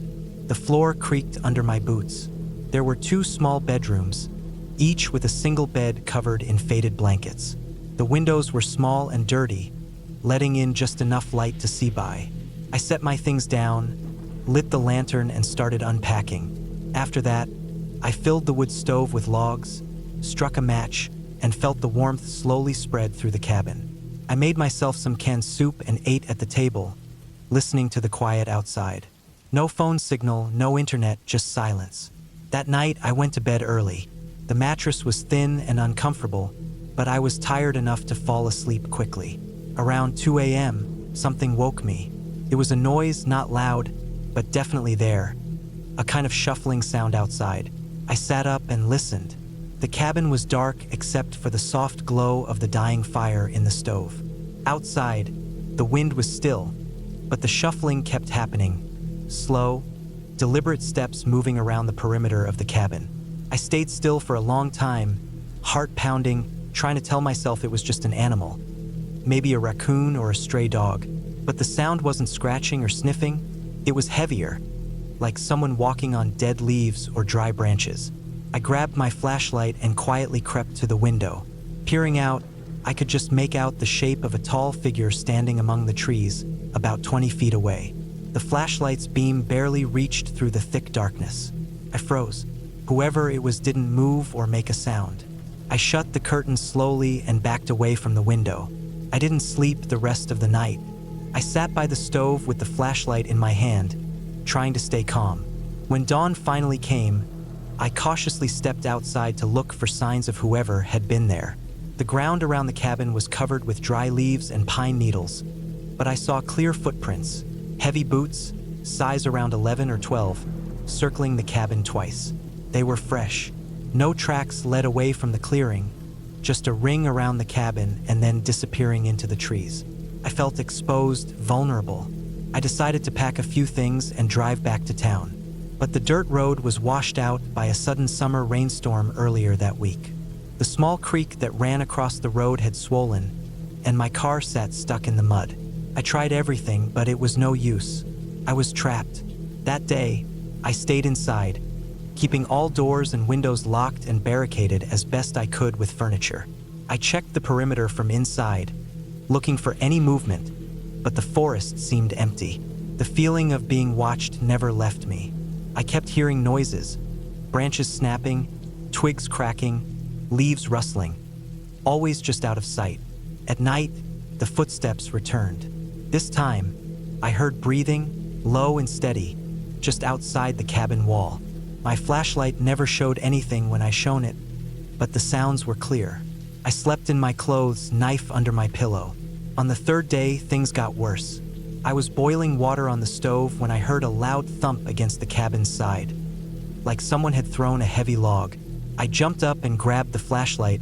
The floor creaked under my boots. There were 2 small bedrooms, each with a single bed covered in faded blankets. The windows were small and dirty, letting in just enough light to see by. I set my things down, lit the lantern, and started unpacking. After that, I filled the wood stove with logs, struck a match, and felt the warmth slowly spread through the cabin. I made myself some canned soup and ate at the table, listening to the quiet outside. No phone signal, no internet, just silence. That night, I went to bed early. The mattress was thin and uncomfortable, but I was tired enough to fall asleep quickly. Around 2 a.m., something woke me. It was a noise, not loud, but definitely there. A kind of shuffling sound outside. I sat up and listened. The cabin was dark except for the soft glow of the dying fire in the stove. Outside, the wind was still, but the shuffling kept happening. Slow, deliberate steps moving around the perimeter of the cabin. I stayed still for a long time, heart pounding, trying to tell myself it was just an animal. Maybe a raccoon or a stray dog. But the sound wasn't scratching or sniffing. It was heavier, like someone walking on dead leaves or dry branches. I grabbed my flashlight and quietly crept to the window. Peering out, I could just make out the shape of a tall figure standing among the trees, about 20 feet away. The flashlight's beam barely reached through the thick darkness. I froze. Whoever it was didn't move or make a sound. I shut the curtain slowly and backed away from the window. I didn't sleep the rest of the night. I sat by the stove with the flashlight in my hand, trying to stay calm. When dawn finally came, I cautiously stepped outside to look for signs of whoever had been there. The ground around the cabin was covered with dry leaves and pine needles, but I saw clear footprints, heavy boots, size around 11 or 12, circling the cabin twice. They were fresh. No tracks led away from the clearing, just a ring around the cabin and then disappearing into the trees. I felt exposed, vulnerable. I decided to pack a few things and drive back to town. But the dirt road was washed out by a sudden summer rainstorm earlier that week. The small creek that ran across the road had swollen, and my car sat stuck in the mud. I tried everything, but it was no use. I was trapped. That day, I stayed inside, keeping all doors and windows locked and barricaded as best I could with furniture. I checked the perimeter from inside, looking for any movement, but the forest seemed empty. The feeling of being watched never left me. I kept hearing noises, branches snapping, twigs cracking, leaves rustling, always just out of sight. At night, the footsteps returned. This time, I heard breathing, low and steady, just outside the cabin wall. My flashlight never showed anything when I shone it, but the sounds were clear. I slept in my clothes, knife under my pillow. On the third day, things got worse. I was boiling water on the stove when I heard a loud thump against the cabin's side, like someone had thrown a heavy log. I jumped up and grabbed the flashlight,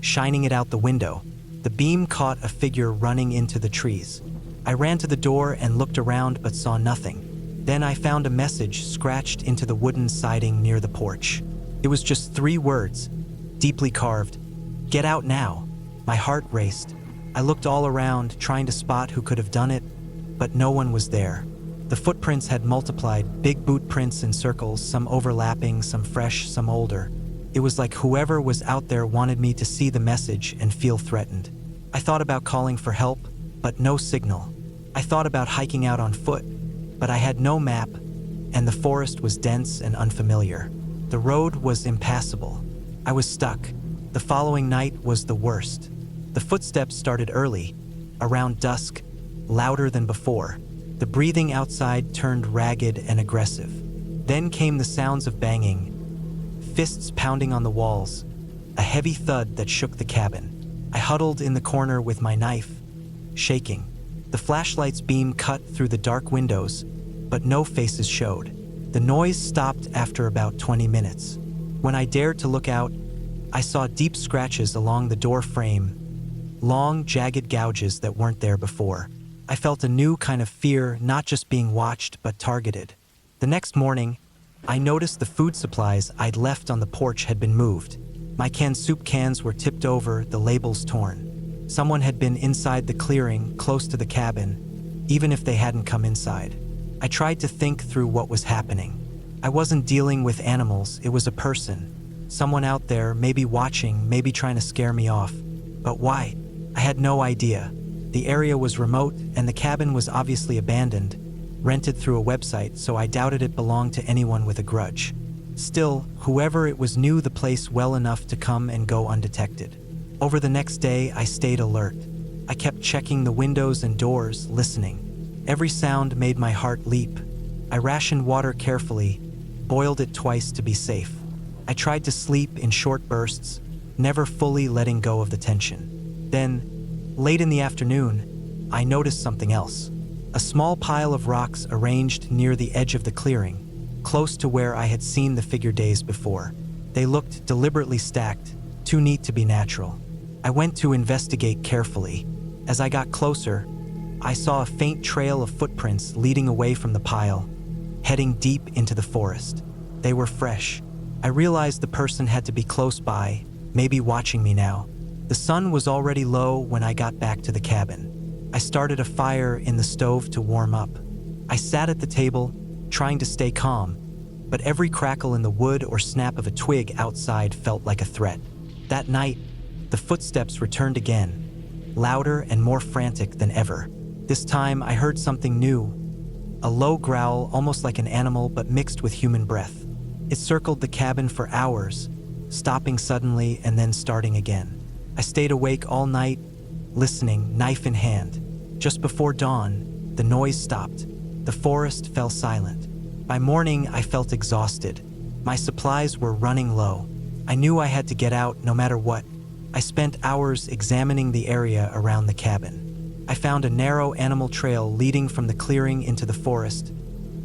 shining it out the window. The beam caught a figure running into the trees. I ran to the door and looked around but saw nothing. Then I found a message scratched into the wooden siding near the porch. It was just 3 words, deeply carved. "Get out now." My heart raced. I looked all around, trying to spot who could have done it, but no one was there. The footprints had multiplied, big boot prints in circles, some overlapping, some fresh, some older. It was like whoever was out there wanted me to see the message and feel threatened. I thought about calling for help, but no signal. I thought about hiking out on foot, but I had no map, and the forest was dense and unfamiliar. The road was impassable. I was stuck. The following night was the worst. The footsteps started early, around dusk, louder than before. The breathing outside turned ragged and aggressive. Then came the sounds of banging, fists pounding on the walls, a heavy thud that shook the cabin. I huddled in the corner with my knife, shaking. The flashlight's beam cut through the dark windows, but no faces showed. The noise stopped after about 20 minutes. When I dared to look out, I saw deep scratches along the door frame, long, jagged gouges that weren't there before. I felt a new kind of fear, not just being watched, but targeted. The next morning, I noticed the food supplies I'd left on the porch had been moved. My canned soup cans were tipped over, the labels torn. Someone had been inside the clearing, close to the cabin, even if they hadn't come inside. I tried to think through what was happening. I wasn't dealing with animals, it was a person. Someone out there, maybe watching, maybe trying to scare me off. But why? I had no idea. The area was remote, and the cabin was obviously abandoned, rented through a website, so I doubted it belonged to anyone with a grudge. Still, whoever it was knew the place well enough to come and go undetected. Over the next day, I stayed alert. I kept checking the windows and doors, listening. Every sound made my heart leap. I rationed water carefully, boiled it twice to be safe. I tried to sleep in short bursts, never fully letting go of the tension. Then, late in the afternoon, I noticed something else. A small pile of rocks arranged near the edge of the clearing, close to where I had seen the figure days before. They looked deliberately stacked, too neat to be natural. I went to investigate carefully. As I got closer, I saw a faint trail of footprints leading away from the pile, heading deep into the forest. They were fresh. I realized the person had to be close by, maybe watching me now. The sun was already low when I got back to the cabin. I started a fire in the stove to warm up. I sat at the table, trying to stay calm, but every crackle in the wood or snap of a twig outside felt like a threat. That night, the footsteps returned again, louder and more frantic than ever. This time, I heard something new, a low growl, almost like an animal but mixed with human breath. It circled the cabin for hours, stopping suddenly and then starting again. I stayed awake all night, listening, knife in hand. Just before dawn, the noise stopped. The forest fell silent. By morning, I felt exhausted. My supplies were running low. I knew I had to get out no matter what. I spent hours examining the area around the cabin. I found a narrow animal trail leading from the clearing into the forest,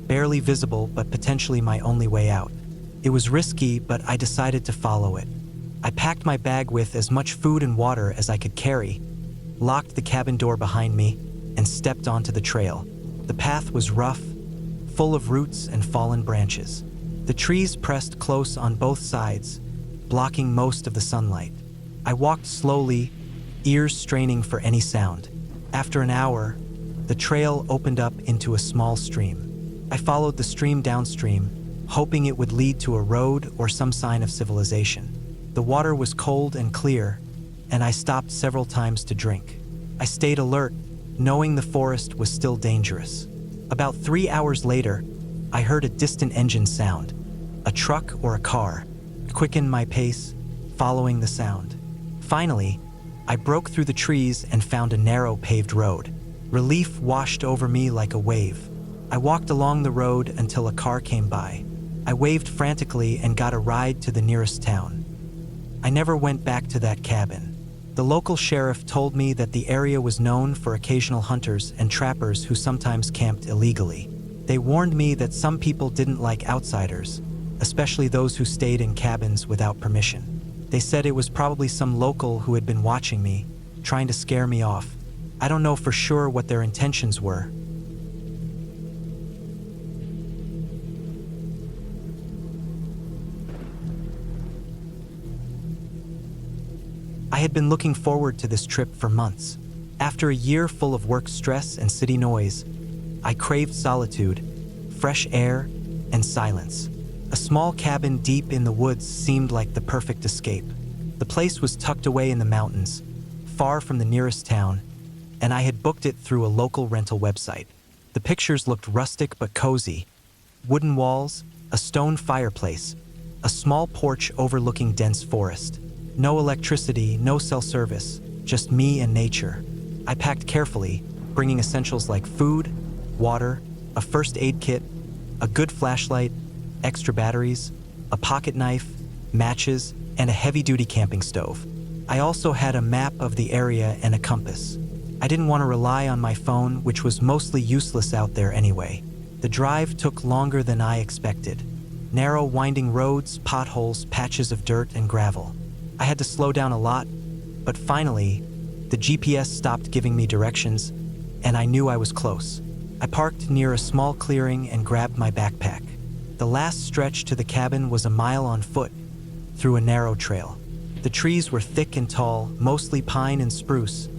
barely visible but potentially my only way out. It was risky, but I decided to follow it. I packed my bag with as much food and water as I could carry, locked the cabin door behind me, and stepped onto the trail. The path was rough, full of roots and fallen branches. The trees pressed close on both sides, blocking most of the sunlight. I walked slowly, ears straining for any sound. After an hour, the trail opened up into a small stream. I followed the stream downstream, hoping it would lead to a road or some sign of civilization. The water was cold and clear, and I stopped several times to drink. I stayed alert, knowing the forest was still dangerous. About 3 hours later, I heard a distant engine sound, a truck or a car. I quickened my pace, following the sound. Finally, I broke through the trees and found a narrow paved road. Relief washed over me like a wave. I walked along the road until a car came by. I waved frantically and got a ride to the nearest town. I never went back to that cabin. The local sheriff told me that the area was known for occasional hunters and trappers who sometimes camped illegally. They warned me that some people didn't like outsiders, especially those who stayed in cabins without permission. They said it was probably some local who had been watching me, trying to scare me off. I don't know for sure what their intentions were. I had been looking forward to this trip for months. After a year full of work stress and city noise, I craved solitude, fresh air, and silence. A small cabin deep in the woods seemed like the perfect escape. The place was tucked away in the mountains, far from the nearest town, and I had booked it through a local rental website. The pictures looked rustic but cozy. Wooden walls, a stone fireplace, a small porch overlooking dense forest. No electricity, no cell service, just me and nature. I packed carefully, bringing essentials like food, water, a first aid kit, a good flashlight, extra batteries, a pocket knife, matches, and a heavy-duty camping stove. I also had a map of the area and a compass. I didn't want to rely on my phone, which was mostly useless out there anyway. The drive took longer than I expected. Narrow, winding roads, potholes, patches of dirt and gravel. I had to slow down a lot, but finally, the GPS stopped giving me directions, and I knew I was close. I parked near a small clearing and grabbed my backpack. The last stretch to the cabin was a mile on foot, through a narrow trail. The trees were thick and tall, mostly pine and spruce,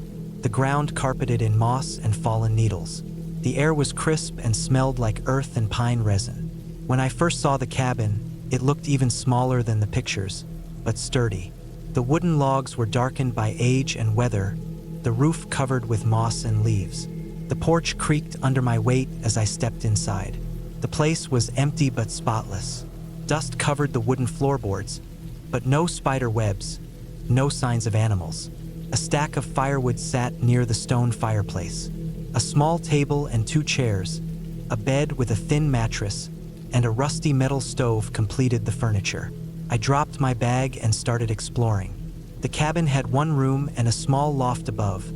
the ground carpeted in moss and fallen needles. The air was crisp and smelled like earth and pine resin. When I first saw the cabin, it looked even smaller than the pictures, but sturdy. The wooden logs were darkened by age and weather, the roof covered with moss and leaves. The porch creaked under my weight as I stepped inside. The place was empty but spotless. Dust covered the wooden floorboards, but no spider webs, no signs of animals. A stack of firewood sat near the stone fireplace. A small table and 2 chairs, a bed with a thin mattress, and a rusty metal stove completed the furniture. I dropped my bag and started exploring. The cabin had 1 room and a small loft above,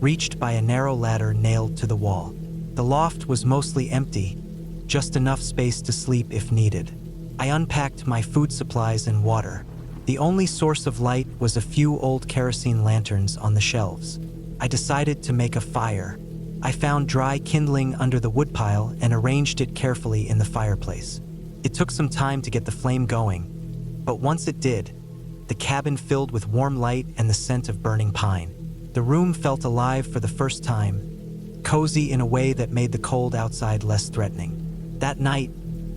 reached by a narrow ladder nailed to the wall. The loft was mostly empty, just enough space to sleep if needed. I unpacked my food supplies and water. The only source of light was a few old kerosene lanterns on the shelves. I decided to make a fire. I found dry kindling under the woodpile and arranged it carefully in the fireplace. It took some time to get the flame going, but once it did, the cabin filled with warm light and the scent of burning pine. The room felt alive for the first time, cozy in a way that made the cold outside less threatening. That night,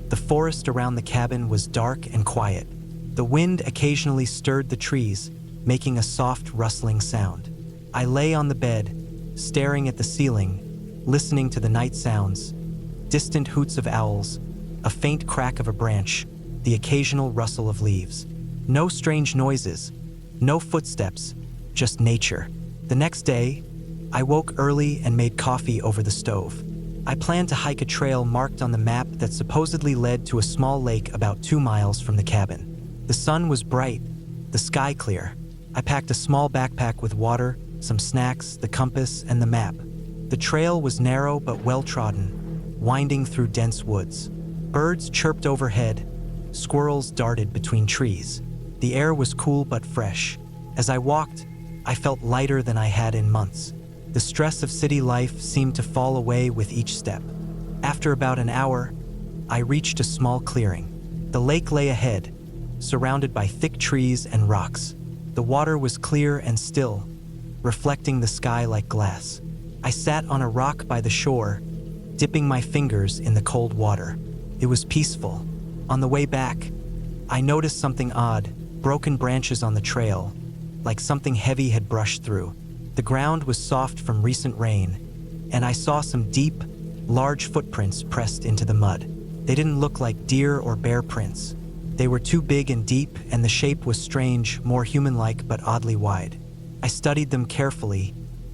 the forest around the cabin was dark and quiet. The wind occasionally stirred the trees, making a soft rustling sound. I lay on the bed, staring at the ceiling, listening to the night sounds, distant hoots of owls, a faint crack of a branch, the occasional rustle of leaves. No strange noises, no footsteps, just nature. The next day, I woke early and made coffee over the stove. I planned to hike a trail marked on the map that supposedly led to a small lake about 2 miles from the cabin. The sun was bright, the sky clear. I packed a small backpack with water, some snacks, the compass, and the map. The trail was narrow but well-trodden, winding through dense woods. Birds chirped overhead, squirrels darted between trees. The air was cool but fresh. As I walked, I felt lighter than I had in months. The stress of city life seemed to fall away with each step. After about an hour, I reached a small clearing. The lake lay ahead, surrounded by thick trees and rocks. The The water was clear and still, reflecting the sky like glass. I sat on a rock by the shore, dipping my fingers in the cold water. It was peaceful. On the way back, I noticed something odd, broken branches on the trail, like something heavy had brushed through. The ground was soft from recent rain, and I saw some deep, large footprints pressed into the mud. They didn't look like deer or bear prints. They were too big and deep, and the shape was strange, more human-like but oddly wide. I studied them carefully,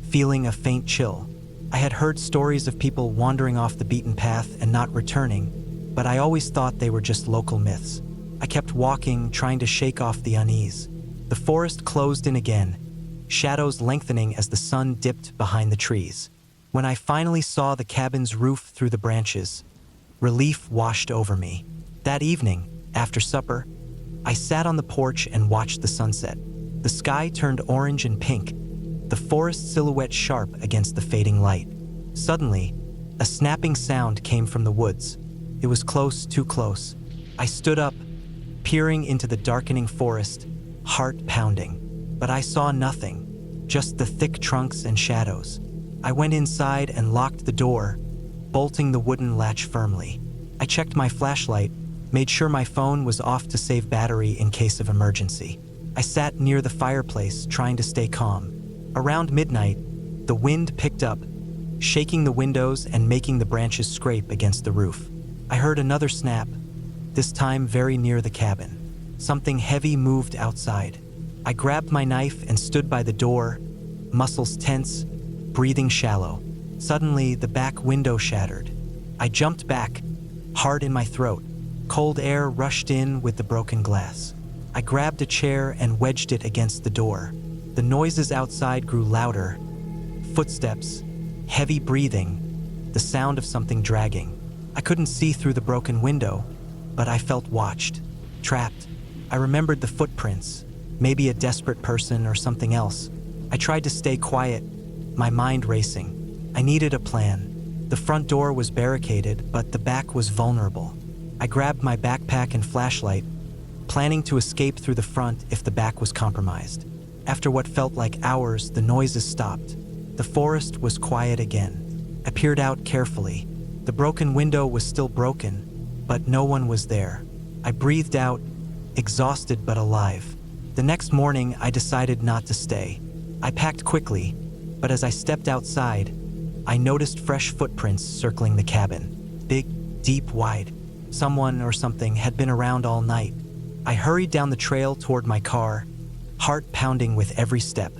feeling a faint chill. I had heard stories of people wandering off the beaten path and not returning, but I always thought they were just local myths. I kept walking, trying to shake off the unease. The forest closed in again, shadows lengthening as the sun dipped behind the trees. When I finally saw the cabin's roof through the branches, relief washed over me. That evening, after supper, I sat on the porch and watched the sunset. The sky turned orange and pink, the forest silhouette sharp against the fading light. Suddenly, a snapping sound came from the woods. It was close, too close. I stood up, peering into the darkening forest, heart pounding. But I saw nothing, just the thick trunks and shadows. I went inside and locked the door, bolting the wooden latch firmly. I checked my flashlight, made sure my phone was off to save battery in case of emergency. I sat near the fireplace, trying to stay calm. Around midnight, the wind picked up, shaking the windows and making the branches scrape against the roof. I heard another snap, this time very near the cabin. Something heavy moved outside. I grabbed my knife and stood by the door, muscles tense, breathing shallow. Suddenly, the back window shattered. I jumped back, heart in my throat. Cold air rushed in with the broken glass. I grabbed a chair and wedged it against the door. The noises outside grew louder. Footsteps, heavy breathing, the sound of something dragging. I couldn't see through the broken window, but I felt watched, trapped. I remembered the footprints, maybe a desperate person or something else. I tried to stay quiet, my mind racing. I needed a plan. The front door was barricaded, but the back was vulnerable. I grabbed my backpack and flashlight, planning to escape through the front if the back was compromised. After what felt like hours, the noises stopped. The forest was quiet again. I peered out carefully. The broken window was still broken, but no one was there. I breathed out, exhausted but alive. The next morning, I decided not to stay. I packed quickly, but as I stepped outside, I noticed fresh footprints circling the cabin. Big, deep, wide. Someone or something had been around all night. I hurried down the trail toward my car, heart pounding with every step.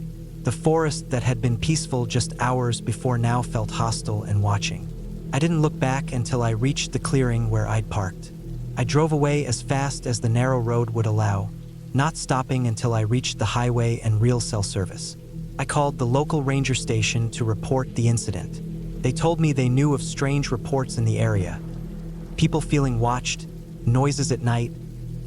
The forest that had been peaceful just hours before now felt hostile and watching. I didn't look back until I reached the clearing where I'd parked. I drove away as fast as the narrow road would allow, not stopping until I reached the highway and real cell service. I called the local ranger station to report the incident. They told me they knew of strange reports in the area. People feeling watched, noises at night,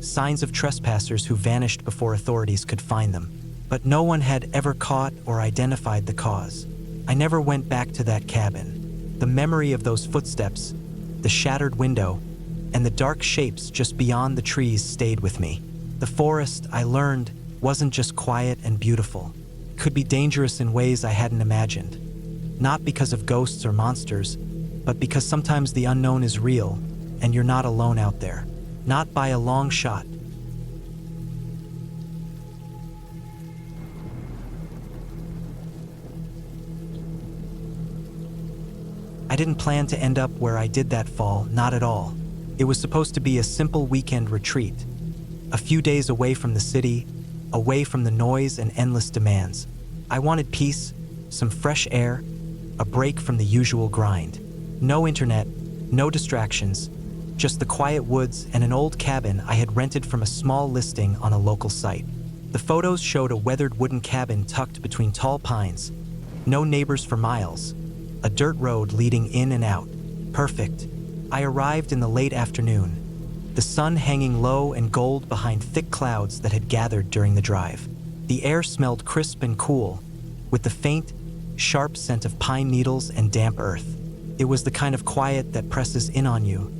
signs of trespassers who vanished before authorities could find them. But no one had ever caught or identified the cause. I never went back to that cabin. The memory of those footsteps, the shattered window, and the dark shapes just beyond the trees stayed with me. The forest, I learned, wasn't just quiet and beautiful. It could be dangerous in ways I hadn't imagined. Not because of ghosts or monsters, but because sometimes the unknown is real, and you're not alone out there. Not by a long shot. I didn't plan to end up where I did that fall, not at all. It was supposed to be a simple weekend retreat. A few days away from the city, away from the noise and endless demands. I wanted peace, some fresh air, a break from the usual grind. No internet, no distractions, just the quiet woods and an old cabin I had rented from a small listing on a local site. The photos showed a weathered wooden cabin tucked between tall pines, no neighbors for miles, a dirt road leading in and out. Perfect. I arrived in the late afternoon, the sun hanging low and gold behind thick clouds that had gathered during the drive. The air smelled crisp and cool, with the faint, sharp scent of pine needles and damp earth. It was the kind of quiet that presses in on you,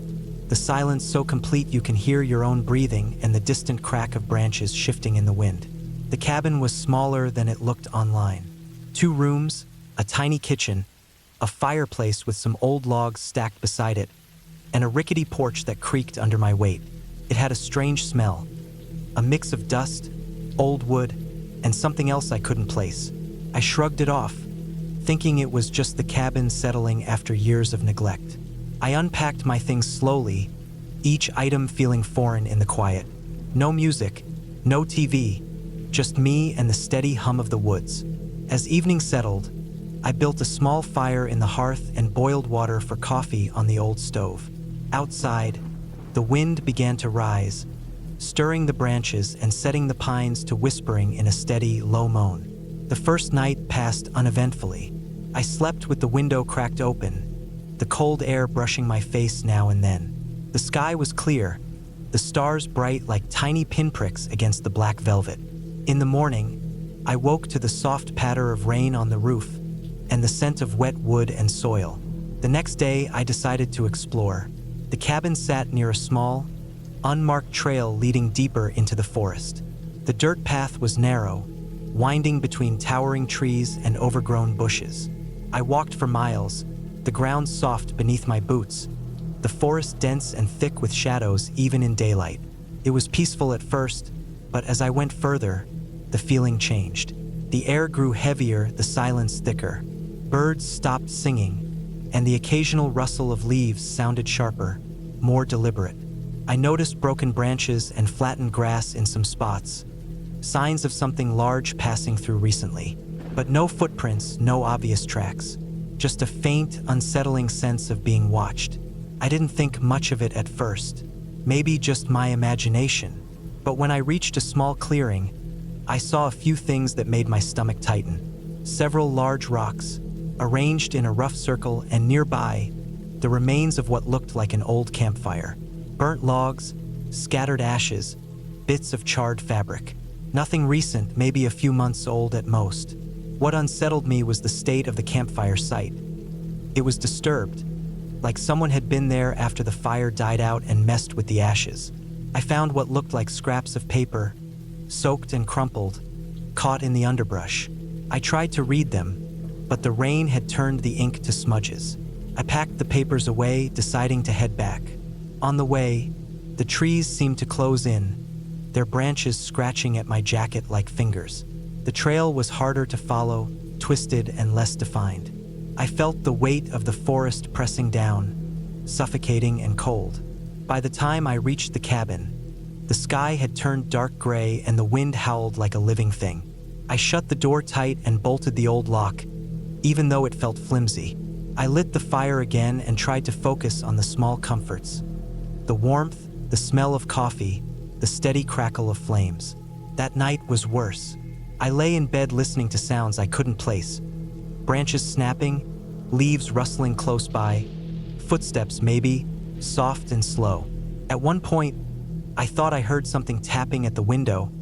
the silence so complete you can hear your own breathing and the distant crack of branches shifting in the wind. The cabin was smaller than it looked online. 2 rooms, a tiny kitchen, a fireplace with some old logs stacked beside it, and a rickety porch that creaked under my weight. It had a strange smell, a mix of dust, old wood, and something else I couldn't place. I shrugged it off, thinking it was just the cabin settling after years of neglect. I unpacked my things slowly, each item feeling foreign in the quiet. No music, no TV, just me and the steady hum of the woods. As evening settled, I built a small fire in the hearth and boiled water for coffee on the old stove. Outside, the wind began to rise, stirring the branches and setting the pines to whispering in a steady, low moan. The first night passed uneventfully. I slept with the window cracked open, the cold air brushing my face now and then. The sky was clear, the stars bright like tiny pinpricks against the black velvet. In the morning, I woke to the soft patter of rain on the roof and the scent of wet wood and soil. The next day, I decided to explore. The cabin sat near a small, unmarked trail leading deeper into the forest. The dirt path was narrow, winding between towering trees and overgrown bushes. I walked for miles, the ground soft beneath my boots, the forest dense and thick with shadows even in daylight. It was peaceful at first, but as I went further, the feeling changed. The air grew heavier, the silence thicker. Birds stopped singing, and the occasional rustle of leaves sounded sharper, more deliberate. I noticed broken branches and flattened grass in some spots, signs of something large passing through recently. But no footprints, no obvious tracks, just a faint, unsettling sense of being watched. I didn't think much of it at first, maybe just my imagination. But when I reached a small clearing, I saw a few things that made my stomach tighten. Several large rocks, arranged in a rough circle, and nearby, the remains of what looked like an old campfire. Burnt logs, scattered ashes, bits of charred fabric. Nothing recent, maybe a few months old at most. What unsettled me was the state of the campfire site. It was disturbed, like someone had been there after the fire died out and messed with the ashes. I found what looked like scraps of paper, soaked and crumpled, caught in the underbrush. I tried to read them, but the rain had turned the ink to smudges. I packed the papers away, deciding to head back. On the way, the trees seemed to close in, their branches scratching at my jacket like fingers. The trail was harder to follow, twisted and less defined. I felt the weight of the forest pressing down, suffocating and cold. By the time I reached the cabin, the sky had turned dark gray and the wind howled like a living thing. I shut the door tight and bolted the old lock, even though it felt flimsy. I lit the fire again and tried to focus on the small comforts. The warmth, the smell of coffee, the steady crackle of flames. That night was worse. I lay in bed listening to sounds I couldn't place. Branches snapping, leaves rustling close by, footsteps maybe, soft and slow. At one point, I thought I heard something tapping at the window,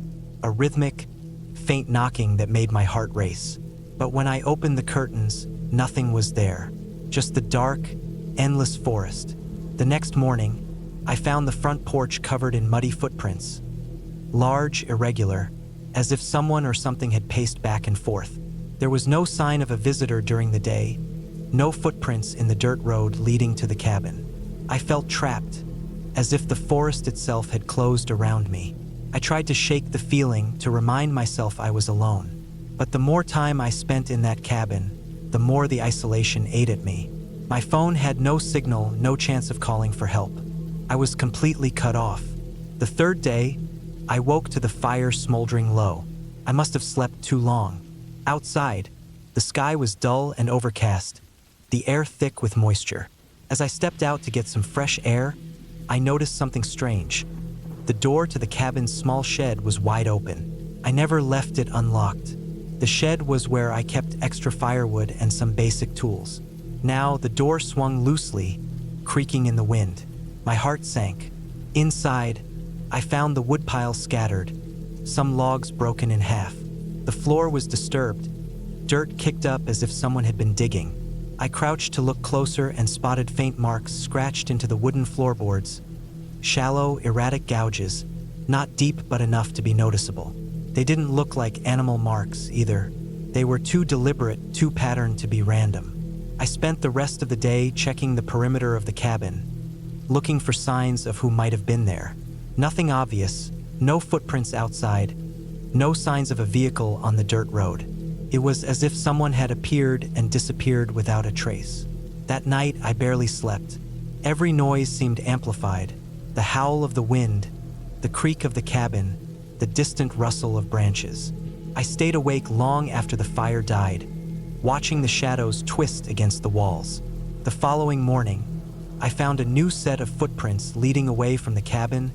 a rhythmic, faint knocking that made my heart race. But when I opened the curtains, nothing was there, just the dark, endless forest. The next morning, I found the front porch covered in muddy footprints, large, irregular, as if someone or something had paced back and forth. There was no sign of a visitor during the day, no footprints in the dirt road leading to the cabin. I felt trapped, as if the forest itself had closed around me. I tried to shake the feeling, to remind myself I was alone. But the more time I spent in that cabin, the more the isolation ate at me. My phone had no signal, no chance of calling for help. I was completely cut off. The third day, I woke to the fire smoldering low. I must have slept too long. Outside, the sky was dull and overcast, the air thick with moisture. As I stepped out to get some fresh air, I noticed something strange. The door to the cabin's small shed was wide open. I never left it unlocked. The shed was where I kept extra firewood and some basic tools. Now the door swung loosely, creaking in the wind. My heart sank. Inside, I found the woodpile scattered, some logs broken in half. The floor was disturbed, dirt kicked up as if someone had been digging. I crouched to look closer and spotted faint marks scratched into the wooden floorboards, shallow, erratic gouges, not deep but enough to be noticeable. They didn't look like animal marks either. They were too deliberate, too patterned to be random. I spent the rest of the day checking the perimeter of the cabin, looking for signs of who might have been there. Nothing obvious, no footprints outside, no signs of a vehicle on the dirt road. It was as if someone had appeared and disappeared without a trace. That night, I barely slept. Every noise seemed amplified. The howl of the wind, the creak of the cabin, the distant rustle of branches. I stayed awake long after the fire died, watching the shadows twist against the walls. The following morning, I found a new set of footprints leading away from the cabin,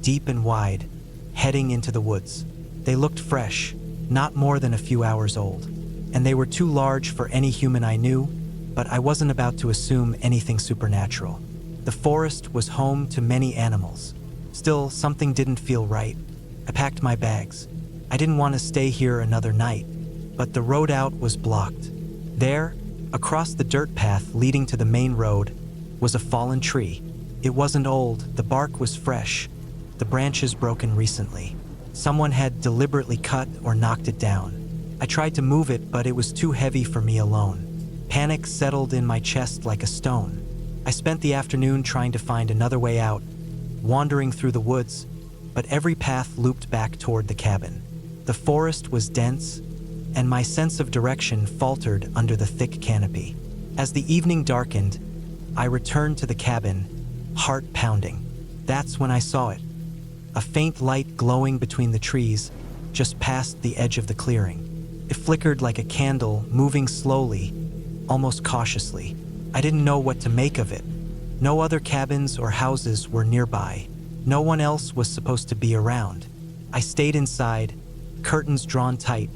deep and wide, heading into the woods. They looked fresh, not more than a few hours old, and they were too large for any human I knew, but I wasn't about to assume anything supernatural. The forest was home to many animals. Still, something didn't feel right. I packed my bags. I didn't want to stay here another night, but the road out was blocked. There, across the dirt path leading to the main road, was a fallen tree. It wasn't old, the bark was fresh, the branches broken recently. Someone had deliberately cut or knocked it down. I tried to move it, but it was too heavy for me alone. Panic settled in my chest like a stone. I spent the afternoon trying to find another way out, wandering through the woods, but every path looped back toward the cabin. The forest was dense, and my sense of direction faltered under the thick canopy. As the evening darkened, I returned to the cabin, heart pounding. That's when I saw it. A faint light glowing between the trees, just past the edge of the clearing. It flickered like a candle, moving slowly, almost cautiously. I didn't know what to make of it. No other cabins or houses were nearby. No one else was supposed to be around. I stayed inside, curtains drawn tight,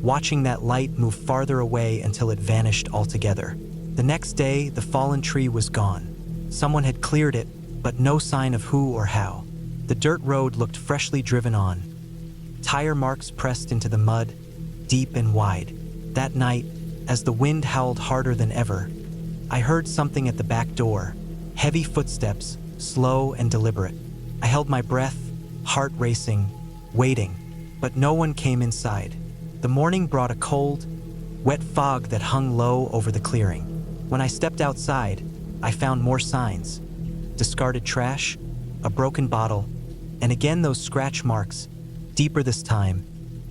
watching that light move farther away until it vanished altogether. The next day, the fallen tree was gone. Someone had cleared it, but no sign of who or how. The dirt road looked freshly driven on. Tire marks pressed into the mud, deep and wide. That night, as the wind howled harder than ever, I heard something at the back door. Heavy footsteps, slow and deliberate. I held my breath, heart racing, waiting, but no one came inside. The morning brought a cold, wet fog that hung low over the clearing. When I stepped outside, I found more signs. Discarded trash, a broken bottle, and again those scratch marks, deeper this time,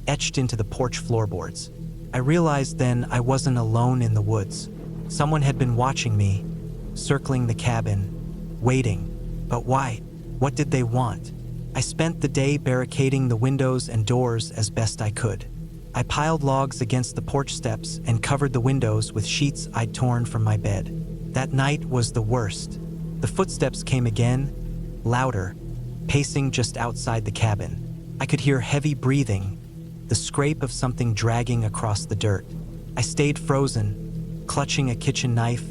etched into the porch floorboards. I realized then I wasn't alone in the woods. Someone had been watching me, circling the cabin, waiting. But why? What did they want? I spent the day barricading the windows and doors as best I could. I piled logs against the porch steps and covered the windows with sheets I'd torn from my bed. That night was the worst. The footsteps came again, louder, pacing just outside the cabin. I could hear heavy breathing, the scrape of something dragging across the dirt. I stayed frozen, clutching a kitchen knife,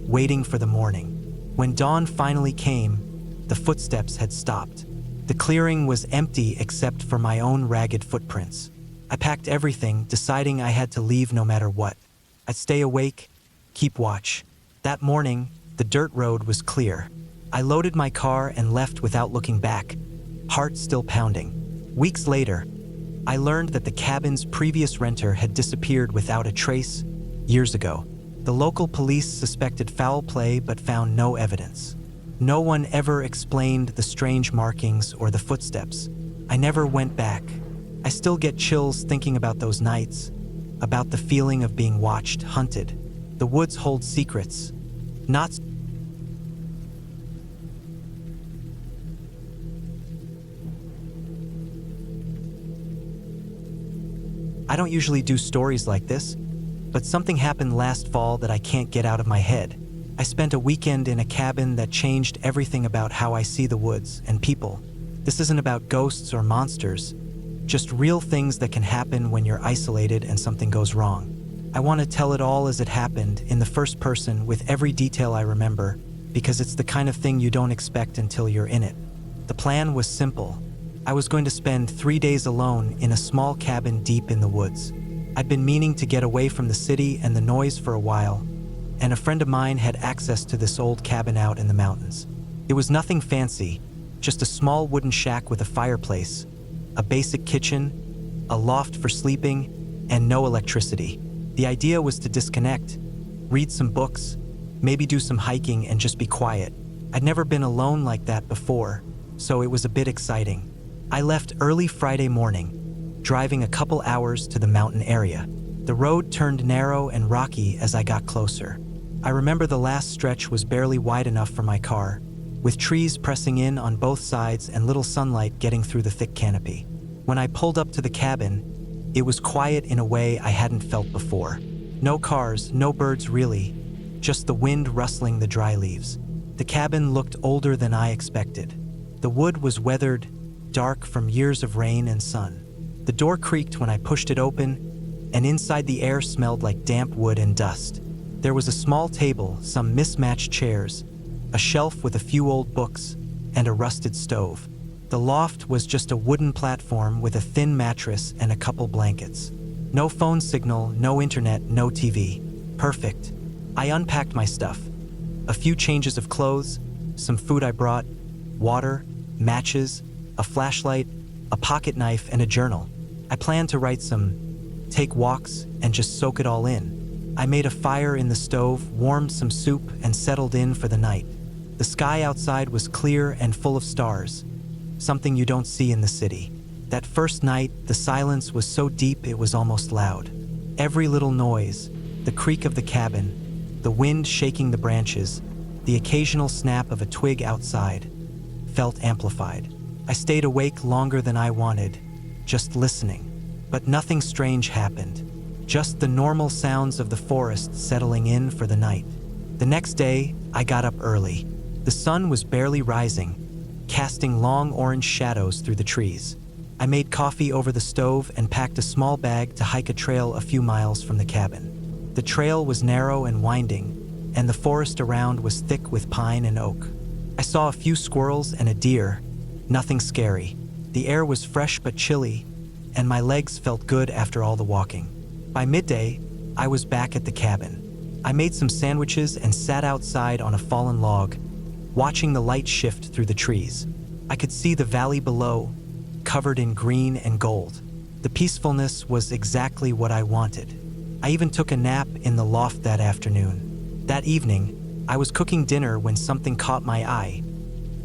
waiting for the morning. When dawn finally came, the footsteps had stopped. The clearing was empty except for my own ragged footprints. I packed everything, deciding I had to leave no matter what. I'd stay awake, keep watch. That morning, the dirt road was clear. I loaded my car and left without looking back, heart still pounding. Weeks later, I learned that the cabin's previous renter had disappeared without a trace years ago. The local police suspected foul play but found no evidence. No one ever explained the strange markings or the footsteps. I never went back. I still get chills thinking about those nights, about the feeling of being watched, hunted. The woods hold secrets, not I don't usually do stories like this, but something happened last fall that I can't get out of my head. I spent a weekend in a cabin that changed everything about how I see the woods and people. This isn't about ghosts or monsters, just real things that can happen when you're isolated and something goes wrong. I want to tell it all as it happened, in the first person, with every detail I remember, because it's the kind of thing you don't expect until you're in it. The plan was simple. I was going to spend 3 days alone in a small cabin deep in the woods. I'd been meaning to get away from the city and the noise for a while, and a friend of mine had access to this old cabin out in the mountains. It was nothing fancy, just a small wooden shack with a fireplace, a basic kitchen, a loft for sleeping, and no electricity. The idea was to disconnect, read some books, maybe do some hiking and just be quiet. I'd never been alone like that before, so it was a bit exciting. I left early Friday morning, driving a couple hours to the mountain area. The road turned narrow and rocky as I got closer. I remember the last stretch was barely wide enough for my car, with trees pressing in on both sides and little sunlight getting through the thick canopy. When I pulled up to the cabin, it was quiet in a way I hadn't felt before. No cars, no birds really, just the wind rustling the dry leaves. The cabin looked older than I expected. The wood was weathered, dark from years of rain and sun. The door creaked when I pushed it open, and inside the air smelled like damp wood and dust. There was a small table, some mismatched chairs, a shelf with a few old books, and a rusted stove. The loft was just a wooden platform with a thin mattress and a couple blankets. No phone signal, no internet, no TV. Perfect. I unpacked my stuff. A few changes of clothes, some food I brought, water, matches, a flashlight, a pocket knife, and a journal. I planned to write take walks, and just soak it all in. I made a fire in the stove, warmed some soup, and settled in for the night. The sky outside was clear and full of stars, something you don't see in the city. That first night, the silence was so deep it was almost loud. Every little noise, the creak of the cabin, the wind shaking the branches, the occasional snap of a twig outside, felt amplified. I stayed awake longer than I wanted, just listening. But nothing strange happened, just the normal sounds of the forest settling in for the night. The next day, I got up early. The sun was barely rising, casting long orange shadows through the trees. I made coffee over the stove and packed a small bag to hike a trail a few miles from the cabin. The trail was narrow and winding, and the forest around was thick with pine and oak. I saw a few squirrels and a deer, nothing scary. The air was fresh but chilly, and my legs felt good after all the walking. By midday, I was back at the cabin. I made some sandwiches and sat outside on a fallen log, watching the light shift through the trees. I could see the valley below, covered in green and gold. The peacefulness was exactly what I wanted. I even took a nap in the loft that afternoon. That evening, I was cooking dinner when something caught my eye,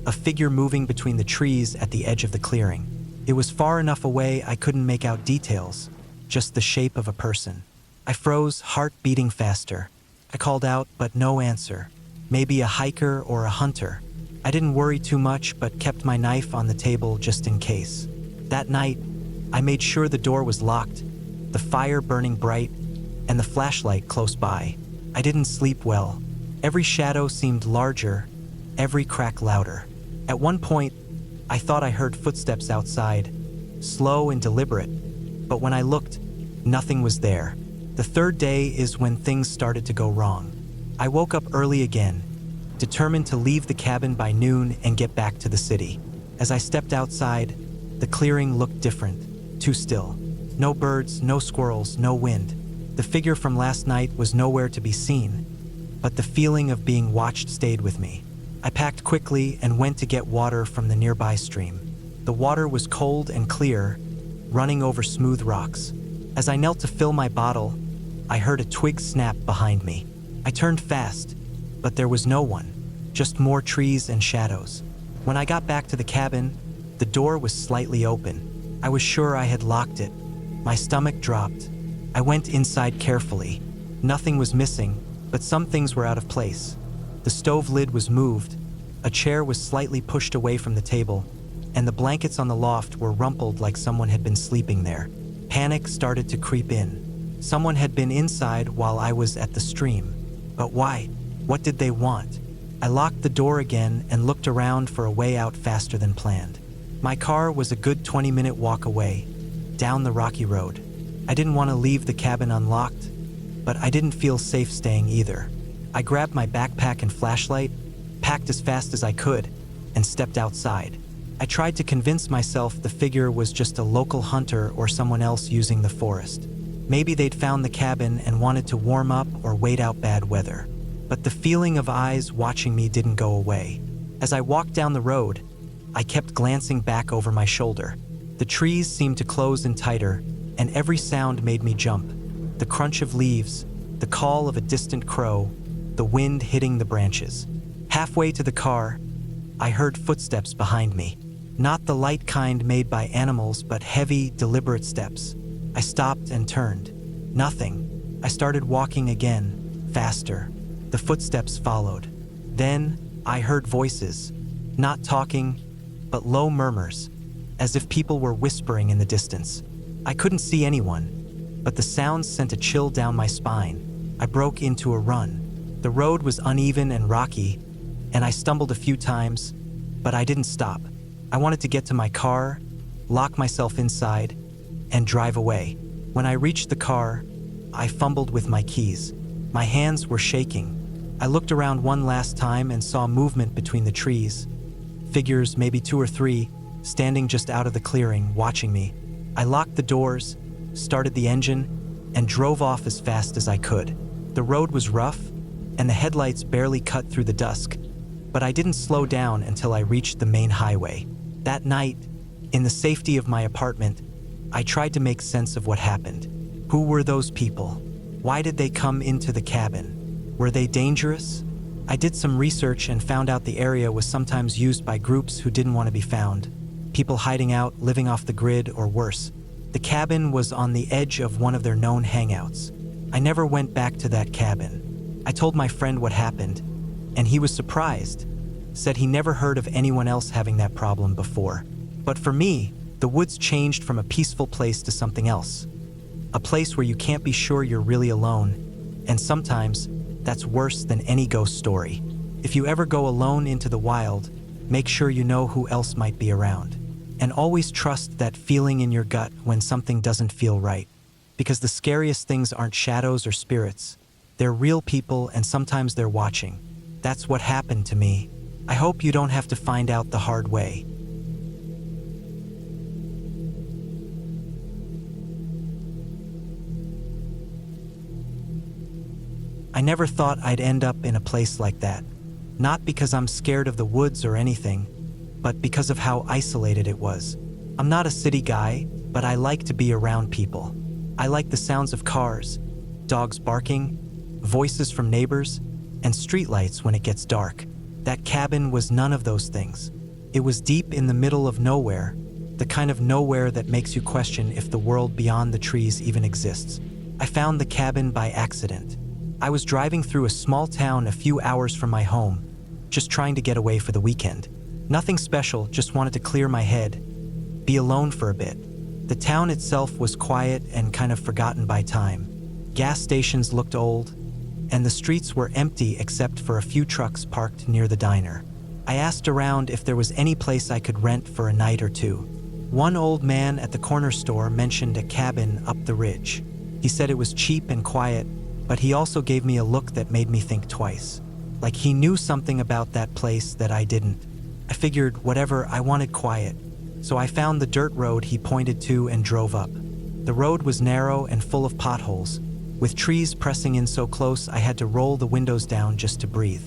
a figure moving between the trees at the edge of the clearing. It was far enough away I couldn't make out details, just the shape of a person. I froze, heart beating faster. I called out, but no answer. Maybe a hiker or a hunter. I didn't worry too much, but kept my knife on the table just in case. That night, I made sure the door was locked, the fire burning bright, and the flashlight close by. I didn't sleep well. Every shadow seemed larger, every crack louder. At one point, I thought I heard footsteps outside, slow and deliberate, but when I looked, nothing was there. The third day is when things started to go wrong. I woke up early again, determined to leave the cabin by noon and get back to the city. As I stepped outside, the clearing looked different, too still. No birds, no squirrels, no wind. The figure from last night was nowhere to be seen, but the feeling of being watched stayed with me. I packed quickly and went to get water from the nearby stream. The water was cold and clear, running over smooth rocks. As I knelt to fill my bottle, I heard a twig snap behind me. I turned fast, but there was no one, just more trees and shadows. When I got back to the cabin, the door was slightly open. I was sure I had locked it. My stomach dropped. I went inside carefully. Nothing was missing, but some things were out of place. The stove lid was moved, a chair was slightly pushed away from the table, and the blankets on the loft were rumpled like someone had been sleeping there. Panic started to creep in. Someone had been inside while I was at the stream. But why? What did they want? I locked the door again and looked around for a way out faster than planned. My car was a good 20-minute walk away, down the rocky road. I didn't want to leave the cabin unlocked, but I didn't feel safe staying either. I grabbed my backpack and flashlight, packed as fast as I could, and stepped outside. I tried to convince myself the figure was just a local hunter or someone else using the forest. Maybe they'd found the cabin and wanted to warm up or wait out bad weather. But the feeling of eyes watching me didn't go away. As I walked down the road, I kept glancing back over my shoulder. The trees seemed to close in tighter, and every sound made me jump. The crunch of leaves, the call of a distant crow, the wind hitting the branches. Halfway to the car, I heard footsteps behind me. Not the light kind made by animals, but heavy, deliberate steps. I stopped and turned. Nothing. I started walking again, faster. The footsteps followed. Then I heard voices, not talking, but low murmurs, as if people were whispering in the distance. I couldn't see anyone, but the sounds sent a chill down my spine. I broke into a run. The road was uneven and rocky, and I stumbled a few times, but I didn't stop. I wanted to get to my car, lock myself inside, and drive away. When I reached the car, I fumbled with my keys. My hands were shaking. I looked around one last time and saw movement between the trees. Figures, maybe 2 or 3, standing just out of the clearing, watching me. I locked the doors, started the engine, and drove off as fast as I could. The road was rough, and the headlights barely cut through the dusk, but I didn't slow down until I reached the main highway. That night, in the safety of my apartment, I tried to make sense of what happened. Who were those people? Why did they come into the cabin? Were they dangerous? I did some research and found out the area was sometimes used by groups who didn't want to be found. People hiding out, living off the grid, or worse. The cabin was on the edge of one of their known hangouts. I never went back to that cabin. I told my friend what happened, and he was surprised. Said he never heard of anyone else having that problem before. But for me, the woods changed from a peaceful place to something else. A place where you can't be sure you're really alone, and sometimes that's worse than any ghost story. If you ever go alone into the wild, make sure you know who else might be around. And always trust that feeling in your gut when something doesn't feel right. Because the scariest things aren't shadows or spirits. They're real people, and sometimes they're watching. That's what happened to me. I hope you don't have to find out the hard way. I never thought I'd end up in a place like that. Not because I'm scared of the woods or anything, but because of how isolated it was. I'm not a city guy, but I like to be around people. I like the sounds of cars, dogs barking, voices from neighbors, and streetlights when it gets dark. That cabin was none of those things. It was deep in the middle of nowhere, the kind of nowhere that makes you question if the world beyond the trees even exists. I found the cabin by accident. I was driving through a small town a few hours from my home, just trying to get away for the weekend. Nothing special, just wanted to clear my head, be alone for a bit. The town itself was quiet and kind of forgotten by time. Gas stations looked old, and the streets were empty except for a few trucks parked near the diner. I asked around if there was any place I could rent for a night or two. One old man at the corner store mentioned a cabin up the ridge. He said it was cheap and quiet, but he also gave me a look that made me think twice. Like he knew something about that place that I didn't. I figured whatever, I wanted quiet. So I found the dirt road he pointed to and drove up. The road was narrow and full of potholes, with trees pressing in so close I had to roll the windows down just to breathe.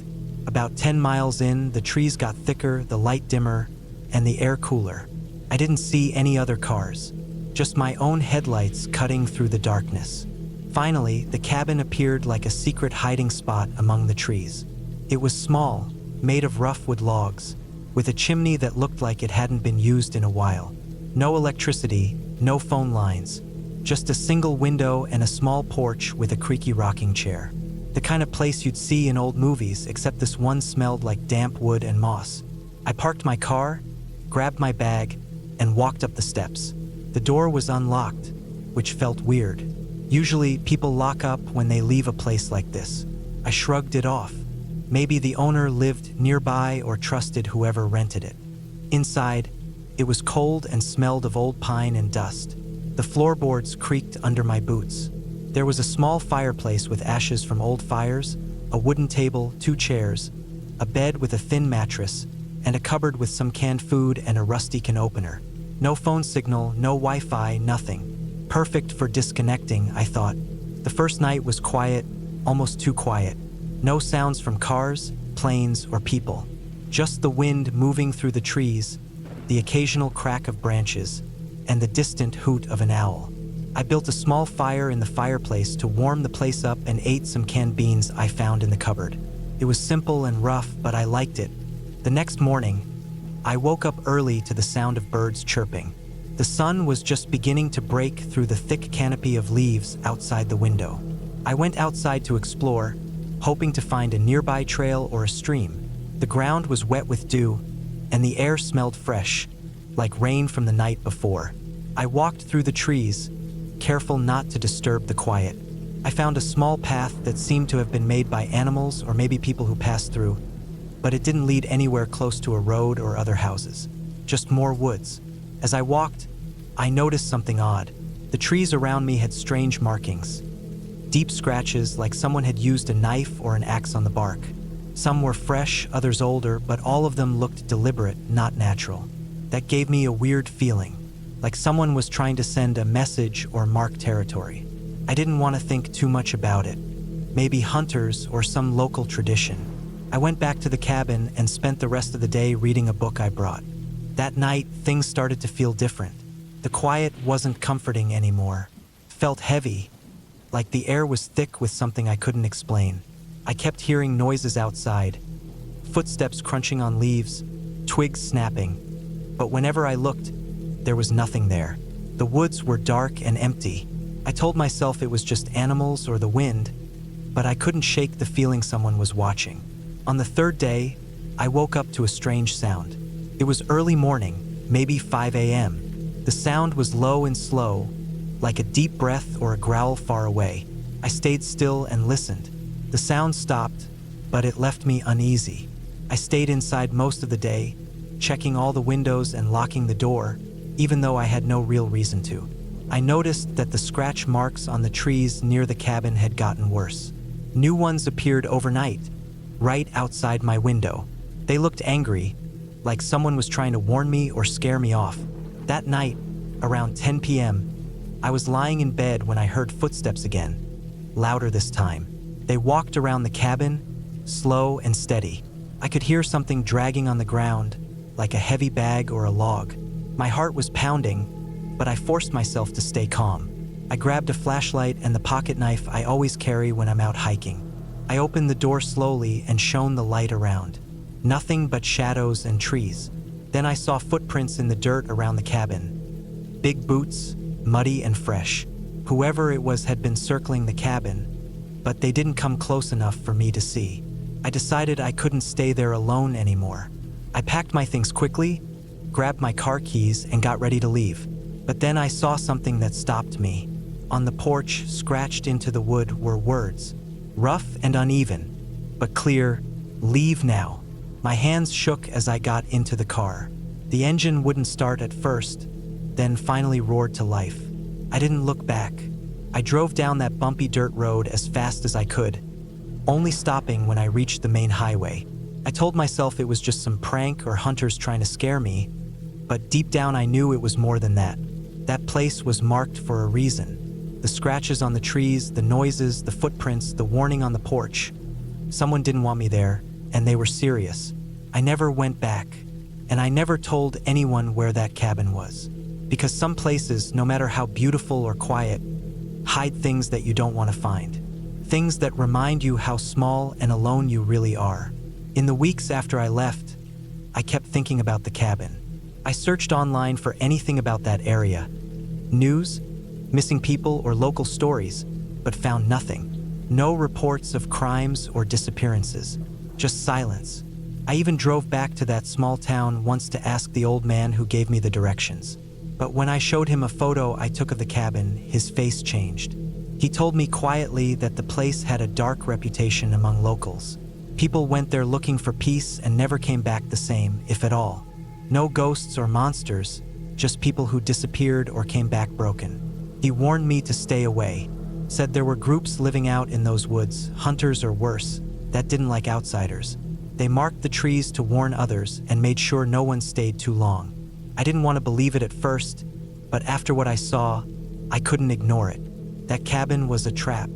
About 10 miles in, the trees got thicker, the light dimmer, and the air cooler. I didn't see any other cars, just my own headlights cutting through the darkness. Finally, the cabin appeared like a secret hiding spot among the trees. It was small, made of rough wood logs, with a chimney that looked like it hadn't been used in a while. No electricity, no phone lines, just a single window and a small porch with a creaky rocking chair. The kind of place you'd see in old movies, except this one smelled like damp wood and moss. I parked my car, grabbed my bag, and walked up the steps. The door was unlocked, which felt weird. Usually, people lock up when they leave a place like this. I shrugged it off. Maybe the owner lived nearby or trusted whoever rented it. Inside, it was cold and smelled of old pine and dust. The floorboards creaked under my boots. There was a small fireplace with ashes from old fires, a wooden table, 2 chairs, a bed with a thin mattress, and a cupboard with some canned food and a rusty can opener. No phone signal, no Wi-Fi, nothing. Perfect for disconnecting, I thought. The first night was quiet, almost too quiet. No sounds from cars, planes, or people. Just the wind moving through the trees, the occasional crack of branches, and the distant hoot of an owl. I built a small fire in the fireplace to warm the place up and ate some canned beans I found in the cupboard. It was simple and rough, but I liked it. The next morning, I woke up early to the sound of birds chirping. The sun was just beginning to break through the thick canopy of leaves outside the window. I went outside to explore, hoping to find a nearby trail or a stream. The ground was wet with dew, and the air smelled fresh, like rain from the night before. I walked through the trees, careful not to disturb the quiet. I found a small path that seemed to have been made by animals or maybe people who passed through, but it didn't lead anywhere close to a road or other houses, just more woods. As I walked, I noticed something odd. The trees around me had strange markings, deep scratches like someone had used a knife or an axe on the bark. Some were fresh, others older, but all of them looked deliberate, not natural. That gave me a weird feeling, like someone was trying to send a message or mark territory. I didn't want to think too much about it. Maybe hunters or some local tradition. I went back to the cabin and spent the rest of the day reading a book I brought. That night, things started to feel different. The quiet wasn't comforting anymore. It felt heavy, like the air was thick with something I couldn't explain. I kept hearing noises outside, footsteps crunching on leaves, twigs snapping. But whenever I looked, there was nothing there. The woods were dark and empty. I told myself it was just animals or the wind, but I couldn't shake the feeling someone was watching. On the third day, I woke up to a strange sound. It was early morning, maybe 5 a.m. The sound was low and slow, like a deep breath or a growl far away. I stayed still and listened. The sound stopped, but it left me uneasy. I stayed inside most of the day, checking all the windows and locking the door, even though I had no real reason to. I noticed that the scratch marks on the trees near the cabin had gotten worse. New ones appeared overnight, right outside my window. They looked angry, like someone was trying to warn me or scare me off. That night, around 10 p.m., I was lying in bed when I heard footsteps again, louder this time. They walked around the cabin, slow and steady. I could hear something dragging on the ground, like a heavy bag or a log. My heart was pounding, but I forced myself to stay calm. I grabbed a flashlight and the pocket knife I always carry when I'm out hiking. I opened the door slowly and shone the light around. Nothing but shadows and trees. Then I saw footprints in the dirt around the cabin. Big boots, muddy and fresh. Whoever it was had been circling the cabin, but they didn't come close enough for me to see. I decided I couldn't stay there alone anymore. I packed my things quickly, grabbed my car keys, and got ready to leave. But then I saw something that stopped me. On the porch, scratched into the wood, were words, rough and uneven, but clear, "Leave now." My hands shook as I got into the car. The engine wouldn't start at first, then finally roared to life. I didn't look back. I drove down that bumpy dirt road as fast as I could, only stopping when I reached the main highway. I told myself it was just some prank or hunters trying to scare me, but deep down I knew it was more than that. That place was marked for a reason. The scratches on the trees, the noises, the footprints, the warning on the porch. Someone didn't want me there, and they were serious. I never went back, and I never told anyone where that cabin was. Because some places, no matter how beautiful or quiet, hide things that you don't want to find. Things that remind you how small and alone you really are. In the weeks after I left, I kept thinking about the cabin. I searched online for anything about that area. News, missing people, or local stories, but found nothing. No reports of crimes or disappearances, just silence. I even drove back to that small town once to ask the old man who gave me the directions. But when I showed him a photo I took of the cabin, his face changed. He told me quietly that the place had a dark reputation among locals. People went there looking for peace and never came back the same, if at all. No ghosts or monsters, just people who disappeared or came back broken. He warned me to stay away, said there were groups living out in those woods, hunters or worse, that didn't like outsiders. They marked the trees to warn others and made sure no one stayed too long. I didn't want to believe it at first, but after what I saw, I couldn't ignore it. That cabin was a trap,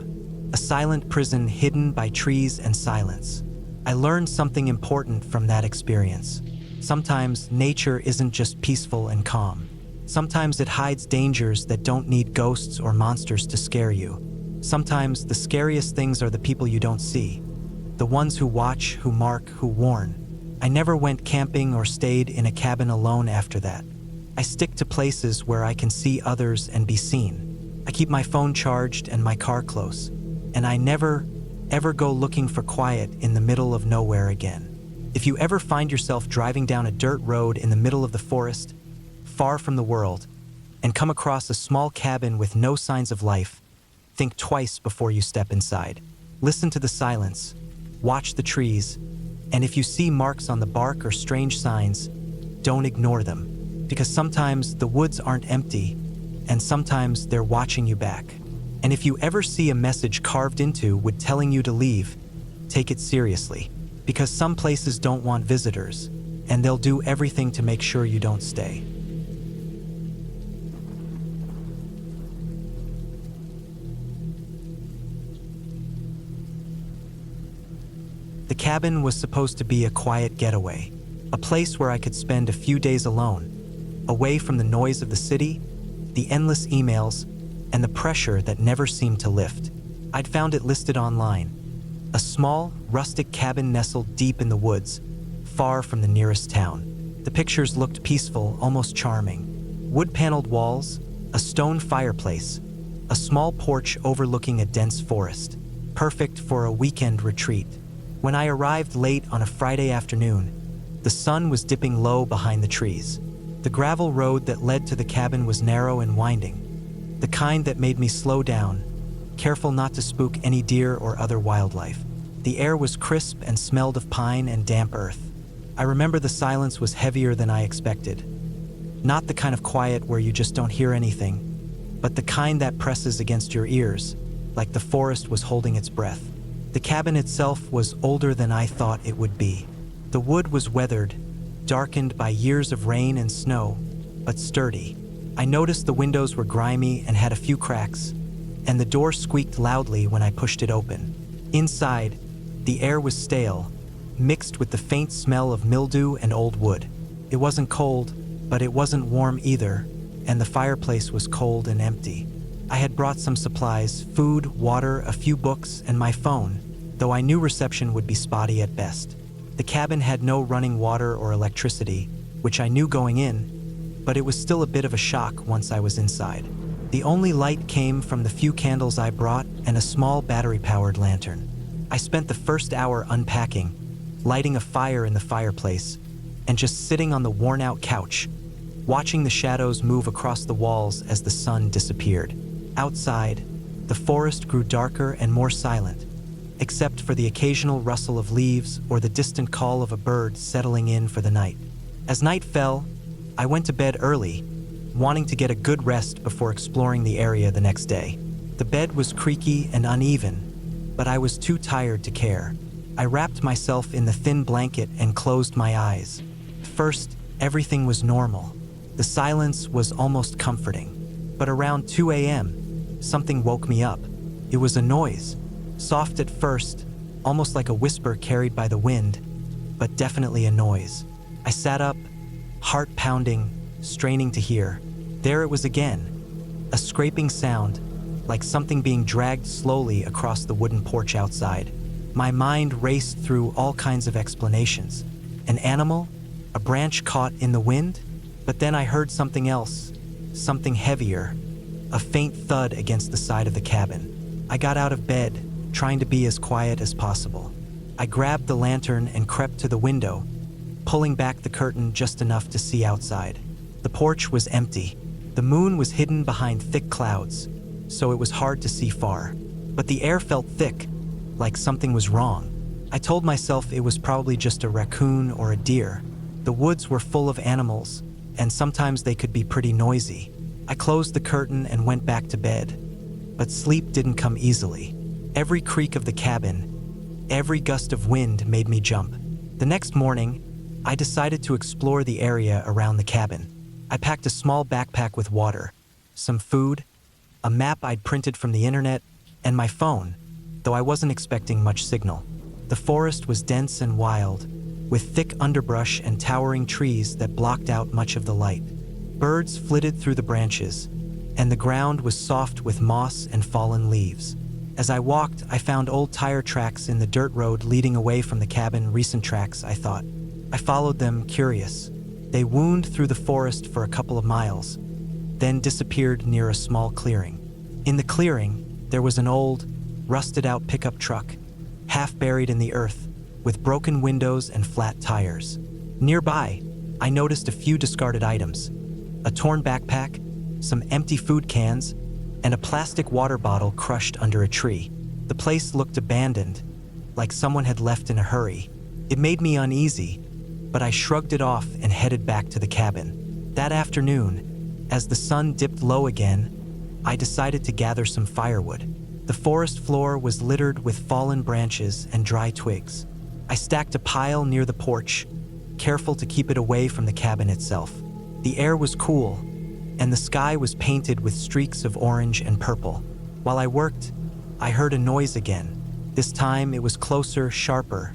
a silent prison hidden by trees and silence. I learned something important from that experience. Sometimes nature isn't just peaceful and calm. Sometimes it hides dangers that don't need ghosts or monsters to scare you. Sometimes the scariest things are the people you don't see. The ones who watch, who mark, who warn. I never went camping or stayed in a cabin alone after that. I stick to places where I can see others and be seen. I keep my phone charged and my car close. And I never, ever go looking for quiet in the middle of nowhere again. If you ever find yourself driving down a dirt road in the middle of the forest, far from the world, and come across a small cabin with no signs of life, think twice before you step inside. Listen to the silence, watch the trees, and if you see marks on the bark or strange signs, don't ignore them. Because sometimes the woods aren't empty, and sometimes they're watching you back. And if you ever see a message carved into wood telling you to leave, take it seriously. Because some places don't want visitors, and they'll do everything to make sure you don't stay. The cabin was supposed to be a quiet getaway, a place where I could spend a few days alone, away from the noise of the city, the endless emails, and the pressure that never seemed to lift. I'd found it listed online. A small, rustic cabin nestled deep in the woods, far from the nearest town. The pictures looked peaceful, almost charming. Wood-paneled walls, a stone fireplace, a small porch overlooking a dense forest. Perfect for a weekend retreat. When I arrived late on a Friday afternoon, the sun was dipping low behind the trees. The gravel road that led to the cabin was narrow and winding, the kind that made me slow down, careful not to spook any deer or other wildlife. The air was crisp and smelled of pine and damp earth. I remember the silence was heavier than I expected. Not the kind of quiet where you just don't hear anything, but the kind that presses against your ears, like the forest was holding its breath. The cabin itself was older than I thought it would be. The wood was weathered, darkened by years of rain and snow, but sturdy. I noticed the windows were grimy and had a few cracks, and the door squeaked loudly when I pushed it open. Inside, the air was stale, mixed with the faint smell of mildew and old wood. It wasn't cold, but it wasn't warm either, and the fireplace was cold and empty. I had brought some supplies, food, water, a few books, and my phone, though I knew reception would be spotty at best. The cabin had no running water or electricity, which I knew going in, but it was still a bit of a shock once I was inside. The only light came from the few candles I brought and a small battery-powered lantern. I spent the first hour unpacking, lighting a fire in the fireplace, and just sitting on the worn-out couch, watching the shadows move across the walls as the sun disappeared. Outside, the forest grew darker and more silent, except for the occasional rustle of leaves or the distant call of a bird settling in for the night. As night fell, I went to bed early, wanting to get a good rest before exploring the area the next day. The bed was creaky and uneven, but I was too tired to care. I wrapped myself in the thin blanket and closed my eyes. First, everything was normal. The silence was almost comforting. But around 2 a.m., something woke me up. It was a noise, soft at first, almost like a whisper carried by the wind, but definitely a noise. I sat up, heart pounding, straining to hear. There it was again, a scraping sound, like something being dragged slowly across the wooden porch outside. My mind raced through all kinds of explanations. An animal? A branch caught in the wind? But then I heard something else, something heavier, a faint thud against the side of the cabin. I got out of bed, trying to be as quiet as possible. I grabbed the lantern and crept to the window, pulling back the curtain just enough to see outside. The porch was empty. The moon was hidden behind thick clouds, so it was hard to see far. But the air felt thick, like something was wrong. I told myself it was probably just a raccoon or a deer. The woods were full of animals, and sometimes they could be pretty noisy. I closed the curtain and went back to bed, but sleep didn't come easily. Every creak of the cabin, every gust of wind made me jump. The next morning, I decided to explore the area around the cabin. I packed a small backpack with water, some food, a map I'd printed from the internet, and my phone, though I wasn't expecting much signal. The forest was dense and wild, with thick underbrush and towering trees that blocked out much of the light. Birds flitted through the branches, and the ground was soft with moss and fallen leaves. As I walked, I found old tire tracks in the dirt road leading away from the cabin. Recent tracks, I thought. I followed them, curious. They wound through the forest for a couple of miles, then disappeared near a small clearing. In the clearing, there was an old, rusted-out pickup truck, half buried in the earth, with broken windows and flat tires. Nearby, I noticed a few discarded items: a torn backpack, some empty food cans, and a plastic water bottle crushed under a tree. The place looked abandoned, like someone had left in a hurry. It made me uneasy, but I shrugged it off and headed back to the cabin. That afternoon, as the sun dipped low again, I decided to gather some firewood. The forest floor was littered with fallen branches and dry twigs. I stacked a pile near the porch, careful to keep it away from the cabin itself. The air was cool, and the sky was painted with streaks of orange and purple. While I worked, I heard a noise again. This time it was closer, sharper,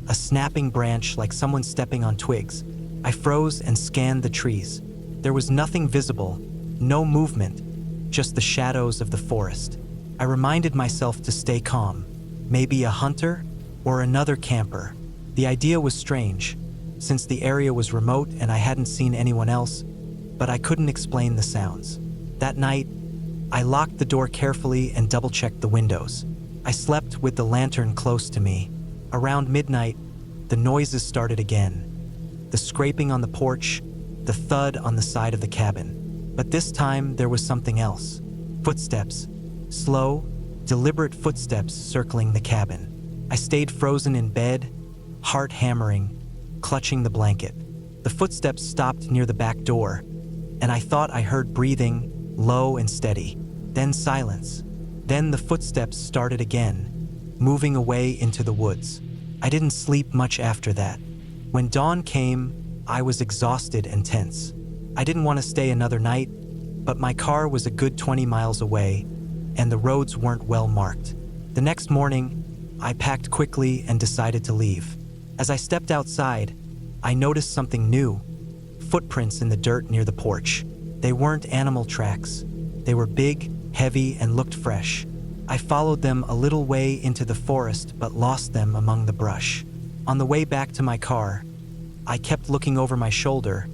a snapping branch like someone stepping on twigs. I froze and scanned the trees. There was nothing visible, no movement, just the shadows of the forest. I reminded myself to stay calm. Maybe a hunter or another camper. The idea was strange, since the area was remote and I hadn't seen anyone else, but I couldn't explain the sounds. That night, I locked the door carefully and double-checked the windows. I slept with the lantern close to me. Around midnight, the noises started again. The scraping on the porch, the thud on the side of the cabin. But this time, there was something else. Footsteps. Slow, deliberate footsteps circling the cabin. I stayed frozen in bed, heart hammering, clutching the blanket. The footsteps stopped near the back door, and I thought I heard breathing, low and steady. Then silence. Then the footsteps started again, moving away into the woods. I didn't sleep much after that. When dawn came, I was exhausted and tense. I didn't want to stay another night, but my car was a good 20 miles away, and the roads weren't well marked. The next morning, I packed quickly and decided to leave. As I stepped outside, I noticed something new. Footprints in the dirt near the porch. They weren't animal tracks. They were big, heavy, and looked fresh. I followed them a little way into the forest but lost them among the brush. On the way back to my car, I kept looking over my shoulder,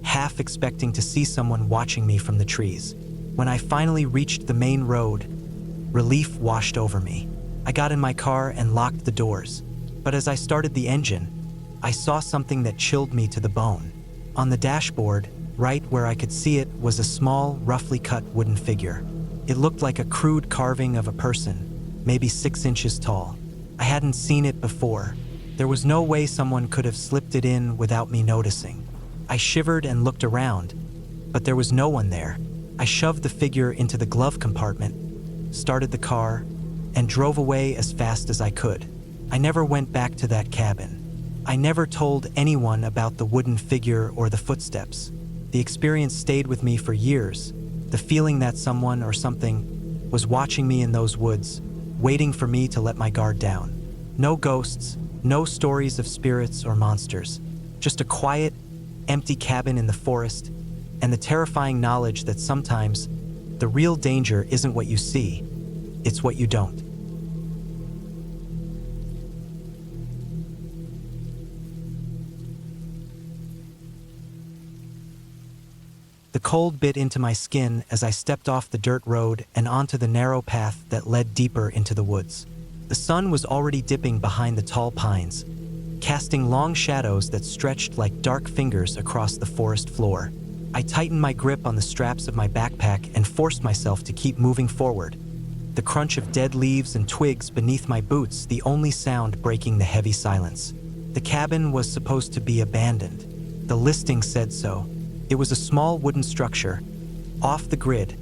half expecting to see someone watching me from the trees. When I finally reached the main road, relief washed over me. I got in my car and locked the doors. But as I started the engine, I saw something that chilled me to the bone. On the dashboard, right where I could see it, was a small, roughly cut wooden figure. It looked like a crude carving of a person, maybe 6 inches tall. I hadn't seen it before. There was no way someone could have slipped it in without me noticing. I shivered and looked around, but there was no one there. I shoved the figure into the glove compartment, started the car, and drove away as fast as I could. I never went back to that cabin. I never told anyone about the wooden figure or the footsteps. The experience stayed with me for years, the feeling that someone or something was watching me in those woods, waiting for me to let my guard down. No ghosts, no stories of spirits or monsters, just a quiet, empty cabin in the forest, and the terrifying knowledge that sometimes the real danger isn't what you see, it's what you don't. The cold bit into my skin as I stepped off the dirt road and onto the narrow path that led deeper into the woods. The sun was already dipping behind the tall pines, casting long shadows that stretched like dark fingers across the forest floor. I tightened my grip on the straps of my backpack and forced myself to keep moving forward. The crunch of dead leaves and twigs beneath my boots, the only sound breaking the heavy silence. The cabin was supposed to be abandoned. The listing said so. It was a small wooden structure, off the grid,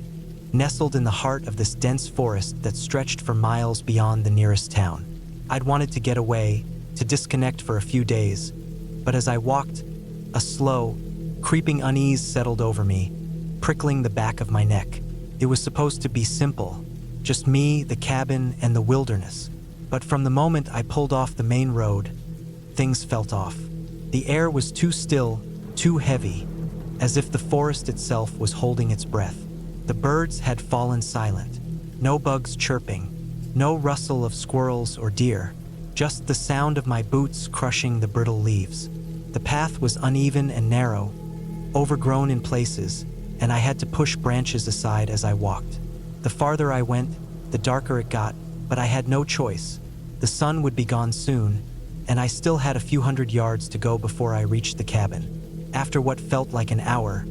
nestled in the heart of this dense forest that stretched for miles beyond the nearest town. I'd wanted to get away, to disconnect for a few days, but as I walked, a slow, creeping unease settled over me, prickling the back of my neck. It was supposed to be simple, just me, the cabin, and the wilderness. But from the moment I pulled off the main road, things felt off. The air was too still, too heavy, as if the forest itself was holding its breath. The birds had fallen silent. No bugs chirping, no rustle of squirrels or deer, just the sound of my boots crushing the brittle leaves. The path was uneven and narrow, overgrown in places, and I had to push branches aside as I walked. The farther I went, the darker it got, but I had no choice. The sun would be gone soon, and I still had a few hundred yards to go before I reached the cabin. After what felt like an hour,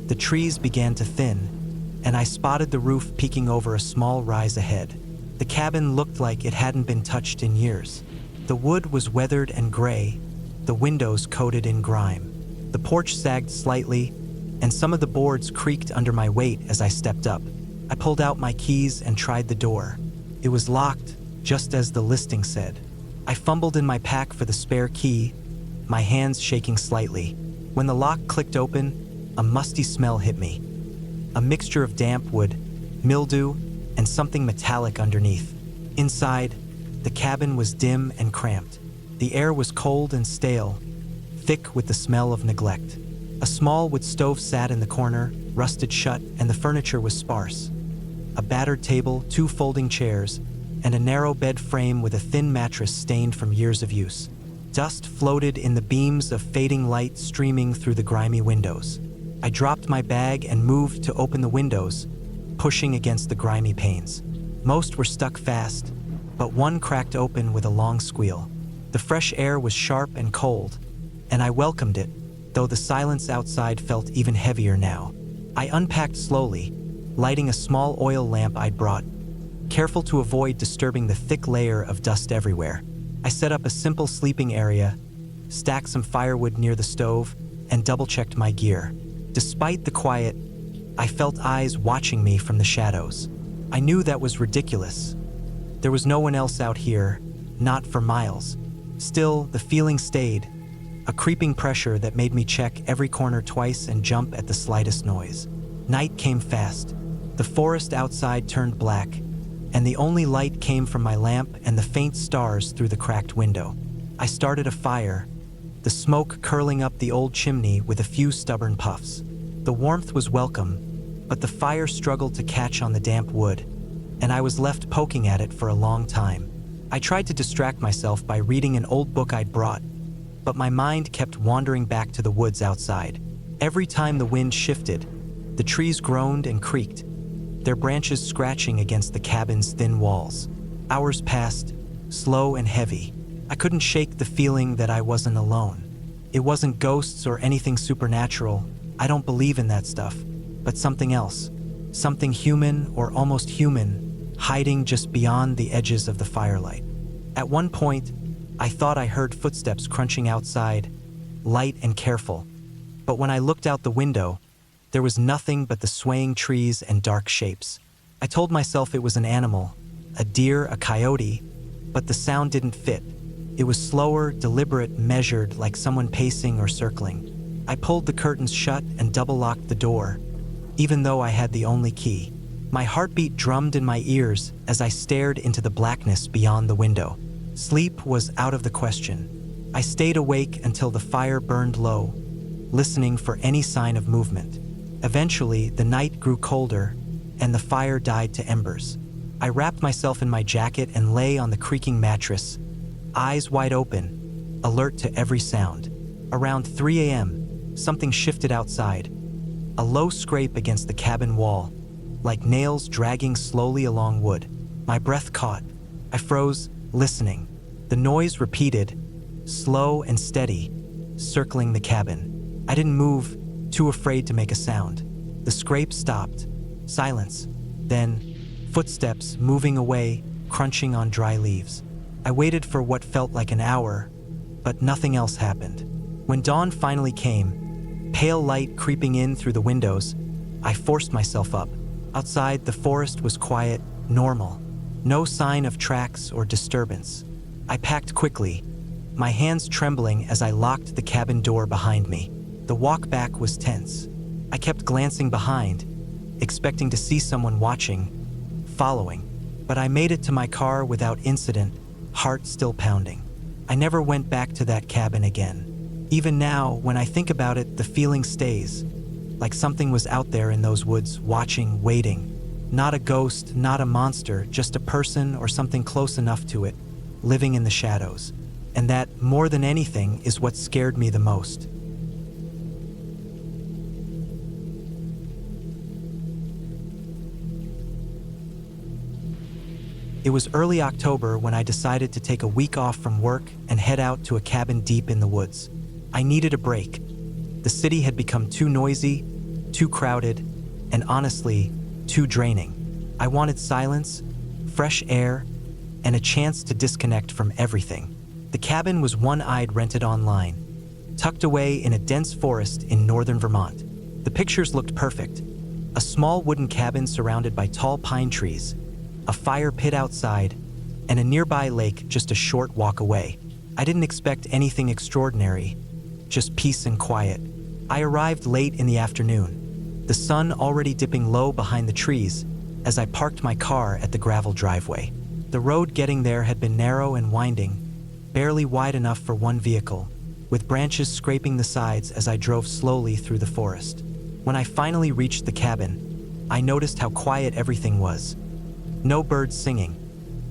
the trees began to thin, and I spotted the roof peeking over a small rise ahead. The cabin looked like it hadn't been touched in years. The wood was weathered and gray, the windows coated in grime. The porch sagged slightly, and some of the boards creaked under my weight as I stepped up. I pulled out my keys and tried the door. It was locked, just as the listing said. I fumbled in my pack for the spare key, my hands shaking slightly. When the lock clicked open, a musty smell hit me. A mixture of damp wood, mildew, and something metallic underneath. Inside, the cabin was dim and cramped. The air was cold and stale, thick with the smell of neglect. A small wood stove sat in the corner, rusted shut, and the furniture was sparse. A battered table, 2 folding chairs, and a narrow bed frame with a thin mattress stained from years of use. Dust floated in the beams of fading light streaming through the grimy windows. I dropped my bag and moved to open the windows, pushing against the grimy panes. Most were stuck fast, but one cracked open with a long squeal. The fresh air was sharp and cold, and I welcomed it, though the silence outside felt even heavier now. I unpacked slowly, lighting a small oil lamp I'd brought, careful to avoid disturbing the thick layer of dust everywhere. I set up a simple sleeping area, stacked some firewood near the stove, and double-checked my gear. Despite the quiet, I felt eyes watching me from the shadows. I knew that was ridiculous. There was no one else out here, not for miles. Still, the feeling stayed, a creeping pressure that made me check every corner twice and jump at the slightest noise. Night came fast. The forest outside turned black, and the only light came from my lamp and the faint stars through the cracked window. I started a fire, the smoke curling up the old chimney with a few stubborn puffs. The warmth was welcome, but the fire struggled to catch on the damp wood, and I was left poking at it for a long time. I tried to distract myself by reading an old book I'd brought, but my mind kept wandering back to the woods outside. Every time the wind shifted, the trees groaned and creaked, their branches scratching against the cabin's thin walls. Hours passed, slow and heavy. I couldn't shake the feeling that I wasn't alone. It wasn't ghosts or anything supernatural. I don't believe in that stuff, but something else. Something human or almost human, hiding just beyond the edges of the firelight. At one point, I thought I heard footsteps crunching outside, light and careful. But when I looked out the window, there was nothing but the swaying trees and dark shapes. I told myself it was an animal, a deer, a coyote, but the sound didn't fit. It was slower, deliberate, measured, like someone pacing or circling. I pulled the curtains shut and double-locked the door, even though I had the only key. My heartbeat drummed in my ears as I stared into the blackness beyond the window. Sleep was out of the question. I stayed awake until the fire burned low, listening for any sign of movement. Eventually, the night grew colder, and the fire died to embers. I wrapped myself in my jacket and lay on the creaking mattress, eyes wide open, alert to every sound. Around 3 a.m., something shifted outside. A low scrape against the cabin wall, like nails dragging slowly along wood. My breath caught. I froze, listening. The noise repeated, slow and steady, circling the cabin. I didn't move, too afraid to make a sound. The scrape stopped. Silence. Then, footsteps moving away, crunching on dry leaves. I waited for what felt like an hour, but nothing else happened. When dawn finally came, pale light creeping in through the windows, I forced myself up. Outside, the forest was quiet, normal. No sign of tracks or disturbance. I packed quickly, my hands trembling as I locked the cabin door behind me. The walk back was tense. I kept glancing behind, expecting to see someone watching, following. But I made it to my car without incident, heart still pounding. I never went back to that cabin again. Even now, when I think about it, the feeling stays. like something was out there in those woods, watching, waiting. Not a ghost, not a monster, just a person or something close enough to it, living in the shadows. And that, more than anything, is what scared me the most. It was early October when I decided to take a week off from work and head out to a cabin deep in the woods. I needed a break. The city had become too noisy, too crowded, and honestly, too draining. I wanted silence, fresh air, and a chance to disconnect from everything. The cabin was one I'd rented online, tucked away in a dense forest in northern Vermont. The pictures looked perfect. A small wooden cabin surrounded by tall pine trees, a fire pit outside, and a nearby lake just a short walk away. I didn't expect anything extraordinary, just peace and quiet. I arrived late in the afternoon, the sun already dipping low behind the trees as I parked my car at the gravel driveway. The road getting there had been narrow and winding, barely wide enough for one vehicle, with branches scraping the sides as I drove slowly through the forest. When I finally reached the cabin, I noticed how quiet everything was. No birds singing,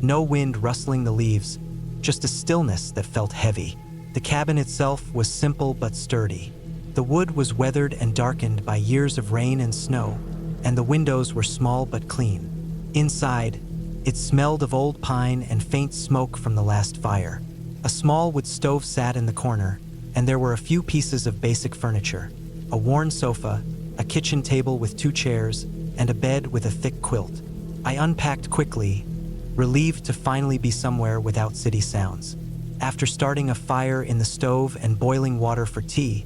no wind rustling the leaves, just a stillness that felt heavy. The cabin itself was simple but sturdy. The wood was weathered and darkened by years of rain and snow, and the windows were small but clean. Inside, it smelled of old pine and faint smoke from the last fire. A small wood stove sat in the corner, and there were a few pieces of basic furniture: a worn sofa, a kitchen table with 2 chairs, and a bed with a thick quilt. I unpacked quickly, relieved to finally be somewhere without city sounds. After starting a fire in the stove and boiling water for tea,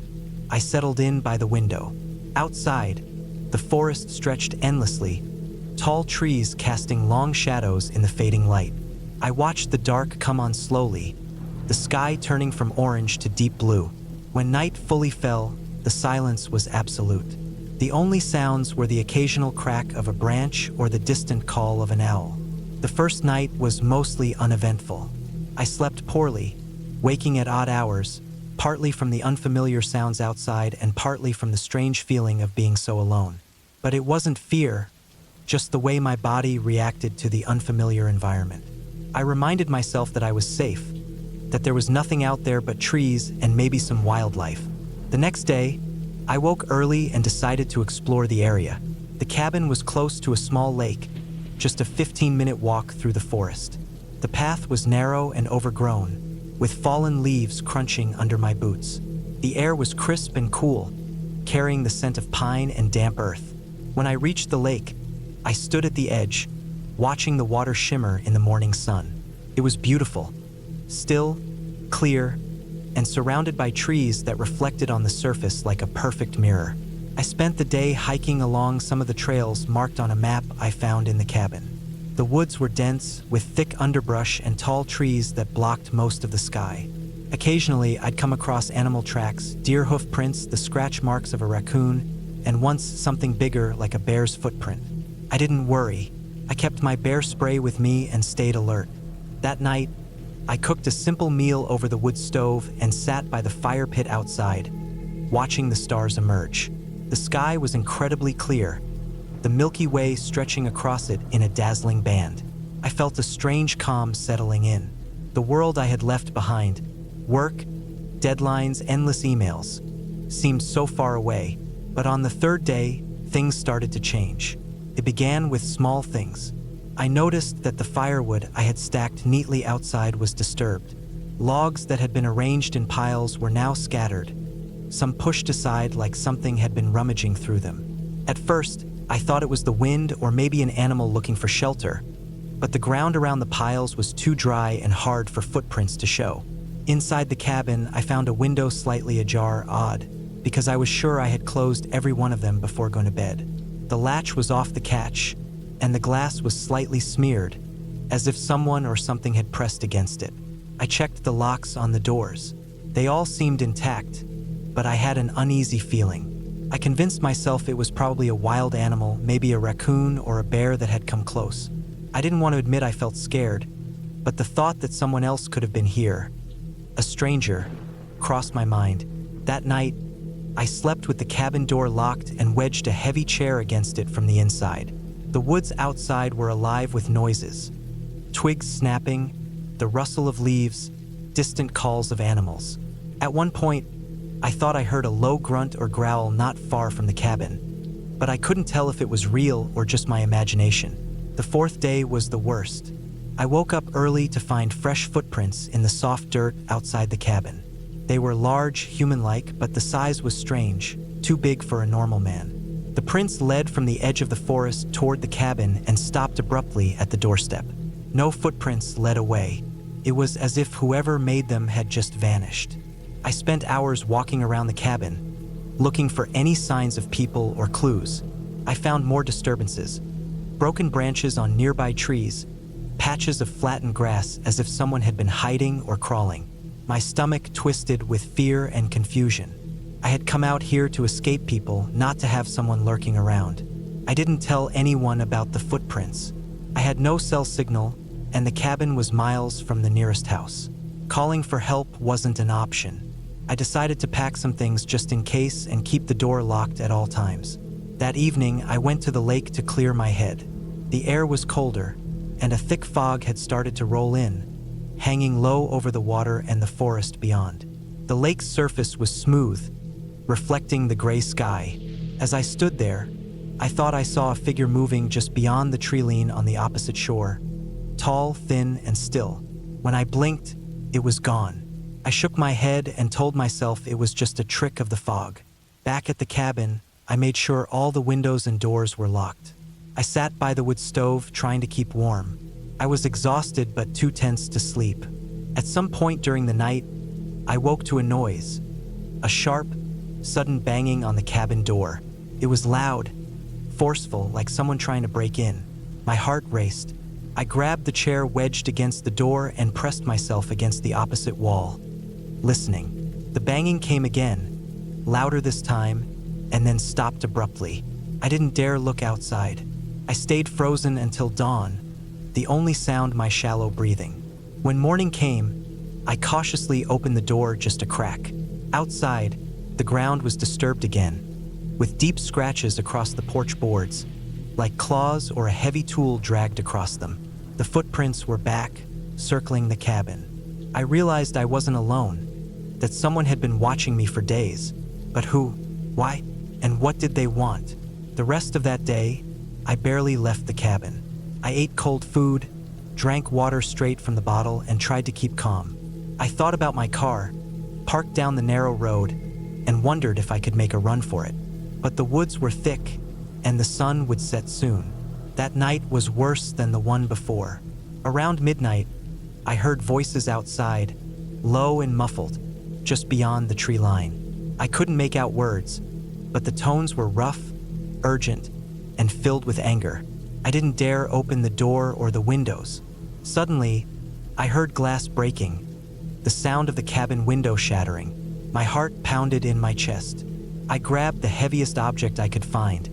I settled in by the window. Outside, the forest stretched endlessly, tall trees casting long shadows in the fading light. I watched the dark come on slowly, the sky turning from orange to deep blue. When night fully fell, the silence was absolute. The only sounds were the occasional crack of a branch or the distant call of an owl. The first night was mostly uneventful. I slept poorly, waking at odd hours, partly from the unfamiliar sounds outside and partly from the strange feeling of being so alone. But it wasn't fear, just the way my body reacted to the unfamiliar environment. I reminded myself that I was safe, that there was nothing out there but trees and maybe some wildlife. The next day, I woke early and decided to explore the area. The cabin was close to a small lake, just a 15-minute walk through the forest. The path was narrow and overgrown, with fallen leaves crunching under my boots. The air was crisp and cool, carrying the scent of pine and damp earth. When I reached the lake, I stood at the edge, watching the water shimmer in the morning sun. It was beautiful, still, clear, and surrounded by trees that reflected on the surface like a perfect mirror. I spent the day hiking along some of the trails marked on a map I found in the cabin. The woods were dense, with thick underbrush and tall trees that blocked most of the sky. Occasionally, I'd come across animal tracks, deer hoof prints, the scratch marks of a raccoon, and once something bigger like a bear's footprint. I didn't worry. I kept my bear spray with me and stayed alert. That night, I cooked a simple meal over the wood stove and sat by the fire pit outside, watching the stars emerge. The sky was incredibly clear, the Milky Way stretching across it in a dazzling band. I felt a strange calm settling in. The world I had left behind, work, deadlines, endless emails, seemed so far away. But on the third day, things started to change. It began with small things. I noticed that the firewood I had stacked neatly outside was disturbed. Logs that had been arranged in piles were now scattered, some pushed aside like something had been rummaging through them. At first, I thought it was the wind or maybe an animal looking for shelter, but the ground around the piles was too dry and hard for footprints to show. Inside the cabin, I found a window slightly ajar, odd, because I was sure I had closed every one of them before going to bed. The latch was off the catch, and the glass was slightly smeared, as if someone or something had pressed against it. I checked the locks on the doors. They all seemed intact, but I had an uneasy feeling. I convinced myself it was probably a wild animal, maybe a raccoon or a bear that had come close. I didn't want to admit I felt scared, but the thought that someone else could have been here, a stranger, crossed my mind. That night, I slept with the cabin door locked and wedged a heavy chair against it from the inside. The woods outside were alive with noises. Twigs snapping, the rustle of leaves, distant calls of animals. At one point, I thought I heard a low grunt or growl not far from the cabin, but I couldn't tell if it was real or just my imagination. The fourth day was the worst. I woke up early to find fresh footprints in the soft dirt outside the cabin. They were large, human-like, but the size was strange, too big for a normal man. The prints led from the edge of the forest toward the cabin and stopped abruptly at the doorstep. No footprints led away. It was as if whoever made them had just vanished. I spent hours walking around the cabin, looking for any signs of people or clues. I found more disturbances. Broken branches on nearby trees, patches of flattened grass as if someone had been hiding or crawling. My stomach twisted with fear and confusion. I had come out here to escape people, not to have someone lurking around. I didn't tell anyone about the footprints. I had no cell signal, and the cabin was miles from the nearest house. Calling for help wasn't an option. I decided to pack some things just in case and keep the door locked at all times. That evening, I went to the lake to clear my head. The air was colder, and a thick fog had started to roll in, hanging low over the water and the forest beyond. The lake's surface was smooth, reflecting the gray sky. As I stood there, I thought I saw a figure moving just beyond the tree line on the opposite shore. Tall, thin, and still. When I blinked, it was gone. I shook my head and told myself it was just a trick of the fog. Back at the cabin, I made sure all the windows and doors were locked. I sat by the wood stove trying to keep warm. I was exhausted but too tense to sleep. At some point during the night, I woke to a noise. A sharp, sudden banging on the cabin door. It was loud, forceful, like someone trying to break in. My heart raced. I grabbed the chair wedged against the door and pressed myself against the opposite wall, listening. The banging came again, louder this time, and then stopped abruptly. I didn't dare look outside. I stayed frozen until dawn, the only sound my shallow breathing. When morning came, I cautiously opened the door just a crack. Outside, the ground was disturbed again, with deep scratches across the porch boards, like claws or a heavy tool dragged across them. The footprints were back, circling the cabin. I realized I wasn't alone, that someone had been watching me for days. But who, why, and what did they want? The rest of that day, I barely left the cabin. I ate cold food, drank water straight from the bottle, and tried to keep calm. I thought about my car, parked down the narrow road, and wondered if I could make a run for it. But the woods were thick, and the sun would set soon. That night was worse than the one before. Around midnight, I heard voices outside, low and muffled, just beyond the tree line. I couldn't make out words, but the tones were rough, urgent, and filled with anger. I didn't dare open the door or the windows. Suddenly, I heard glass breaking, the sound of the cabin window shattering. My heart pounded in my chest. I grabbed the heaviest object I could find,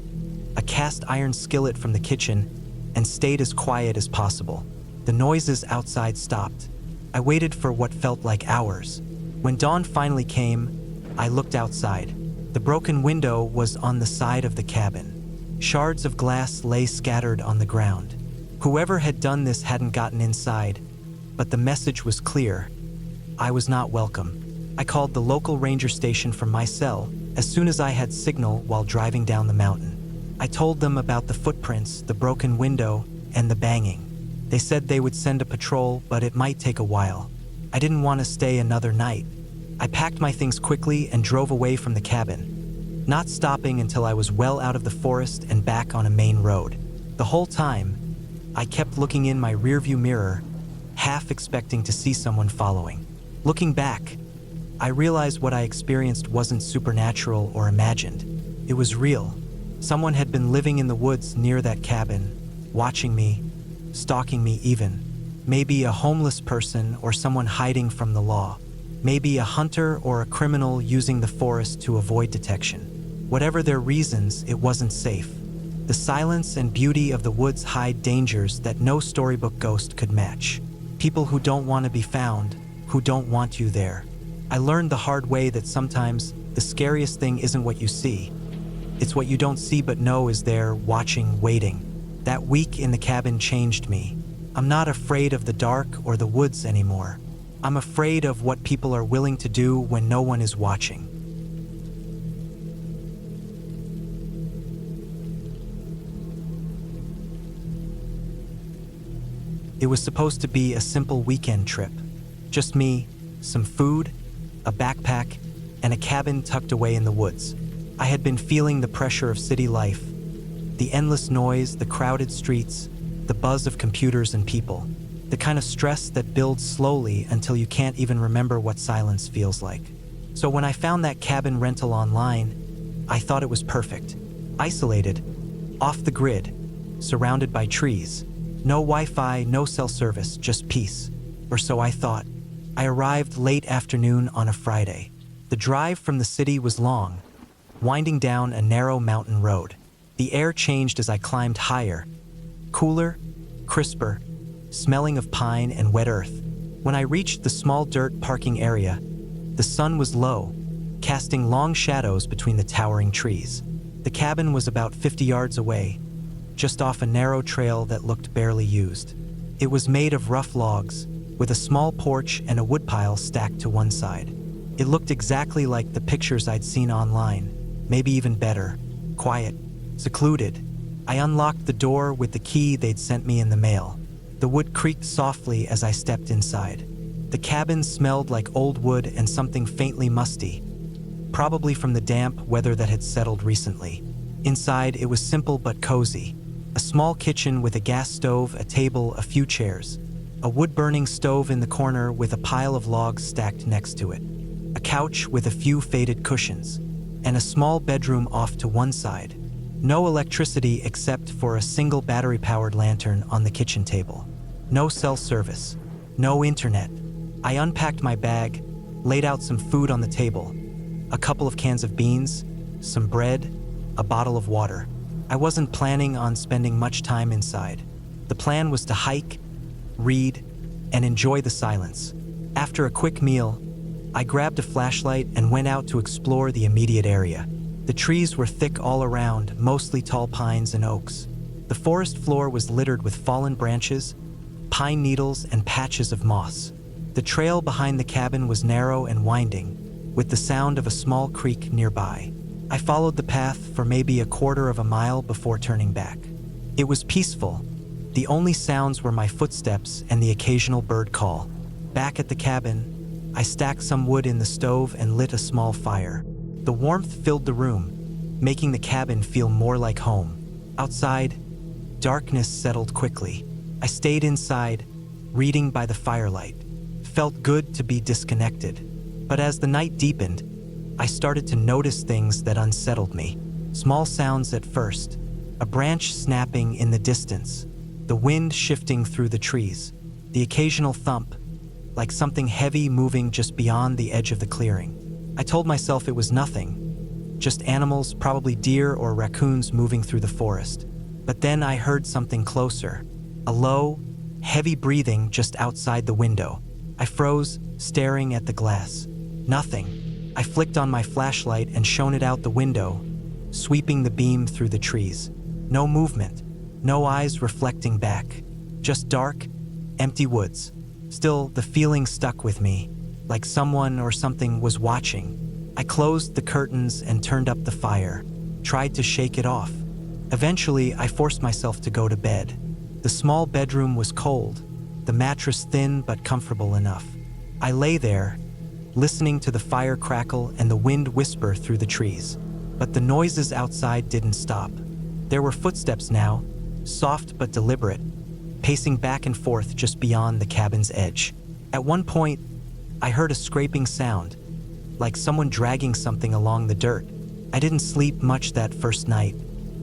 a cast iron skillet from the kitchen, and stayed as quiet as possible. The noises outside stopped. I waited for what felt like hours. When dawn finally came, I looked outside. The broken window was on the side of the cabin. Shards of glass lay scattered on the ground. Whoever had done this hadn't gotten inside, but the message was clear. I was not welcome. I called the local ranger station from my cell as soon as I had signal while driving down the mountain. I told them about the footprints, the broken window, and the banging. They said they would send a patrol, but it might take a while. I didn't want to stay another night. I packed my things quickly and drove away from the cabin, not stopping until I was well out of the forest and back on a main road. The whole time, I kept looking in my rearview mirror, half expecting to see someone following. Looking back, I realized what I experienced wasn't supernatural or imagined. It was real. Someone had been living in the woods near that cabin, watching me, stalking me even. Maybe a homeless person or someone hiding from the law. Maybe a hunter or a criminal using the forest to avoid detection. Whatever their reasons, it wasn't safe. The silence and beauty of the woods hide dangers that no storybook ghost could match. People who don't want to be found, who don't want you there. I learned the hard way that sometimes The scariest thing isn't what you see. It's what you don't see but know is there, watching, waiting. That week in the cabin changed me. I'm not afraid of the dark or the woods anymore. I'm afraid of what people are willing to do when no one is watching. It was supposed to be a simple weekend trip. Just me, some food, a backpack, and a cabin tucked away in the woods. I had been feeling the pressure of city life, the endless noise, the crowded streets, the buzz of computers and people, the kind of stress that builds slowly until you can't even remember what silence feels like. So when I found that cabin rental online, I thought it was perfect. Isolated, off the grid, surrounded by trees. No Wi-Fi, no cell service, just peace. Or so I thought. I arrived late afternoon on a Friday. The drive from the city was long, winding down a narrow mountain road. The air changed as I climbed higher. Cooler, crisper, smelling of pine and wet earth. When I reached the small dirt parking area, the sun was low, casting long shadows between the towering trees. The cabin was about 50 yards away, just off a narrow trail that looked barely used. It was made of rough logs, with a small porch and a woodpile stacked to one side. It looked exactly like the pictures I'd seen online, maybe even better. Quiet, secluded. I unlocked the door with the key they'd sent me in the mail. The wood creaked softly as I stepped inside. The cabin smelled like old wood and something faintly musty, probably from the damp weather that had settled recently. Inside, it was simple but cozy. A small kitchen with a gas stove, a table, a few chairs. A wood-burning stove in the corner with a pile of logs stacked next to it. A couch with a few faded cushions. And a small bedroom off to one side. No electricity except for a single battery-powered lantern on the kitchen table. No cell service. No internet. I unpacked my bag, laid out some food on the table. A couple of cans of beans, some bread, a bottle of water. I wasn't planning on spending much time inside. The plan was to hike, read, and enjoy the silence. After a quick meal, I grabbed a flashlight and went out to explore the immediate area. The trees were thick all around, mostly tall pines and oaks. The forest floor was littered with fallen branches, pine needles, and patches of moss. The trail behind the cabin was narrow and winding, with the sound of a small creek nearby. I followed the path for maybe a quarter of a mile before turning back. It was peaceful. The only sounds were my footsteps and the occasional bird call. Back at the cabin, I stacked some wood in the stove and lit a small fire. The warmth filled the room, making the cabin feel more like home. Outside, darkness settled quickly. I stayed inside, reading by the firelight. Felt good to be disconnected. But as the night deepened, I started to notice things that unsettled me. Small sounds at first. A branch snapping in the distance. The wind shifting through the trees. The occasional thump, like something heavy moving just beyond the edge of the clearing. I told myself it was nothing. Just animals, probably deer or raccoons moving through the forest. But then I heard something closer. A low, heavy breathing just outside the window. I froze, staring at the glass. Nothing. I flicked on my flashlight and shone it out the window, sweeping the beam through the trees. No movement, no eyes reflecting back. Just dark, empty woods. Still, the feeling stuck with me, like someone or something was watching. I closed the curtains and turned up the fire, tried to shake it off. Eventually, I forced myself to go to bed. The small bedroom was cold, the mattress thin but comfortable enough. I lay there, listening to the fire crackle and the wind whisper through the trees. But the noises outside didn't stop. There were footsteps now, soft but deliberate, pacing back and forth just beyond the cabin's edge. At one point, I heard a scraping sound, like someone dragging something along the dirt. I didn't sleep much that first night.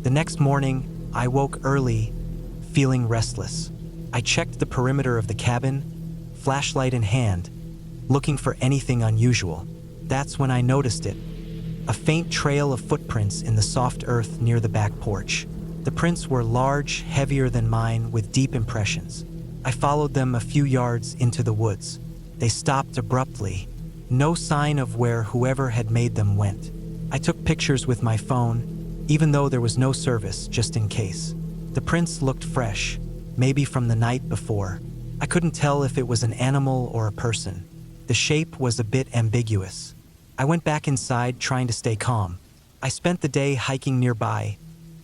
The next morning, I woke early, feeling restless. I checked the perimeter of the cabin, flashlight in hand, looking for anything unusual. That's when I noticed it. A faint trail of footprints in the soft earth near the back porch. The prints were large, heavier than mine, with deep impressions. I followed them a few yards into the woods. They stopped abruptly, No sign of where whoever had made them went. I took pictures with my phone, even though there was no service, just in case. The prints looked fresh, maybe from the night before. I couldn't tell if it was an animal or a person. The shape was a bit ambiguous. I went back inside trying to stay calm. I spent the day hiking nearby,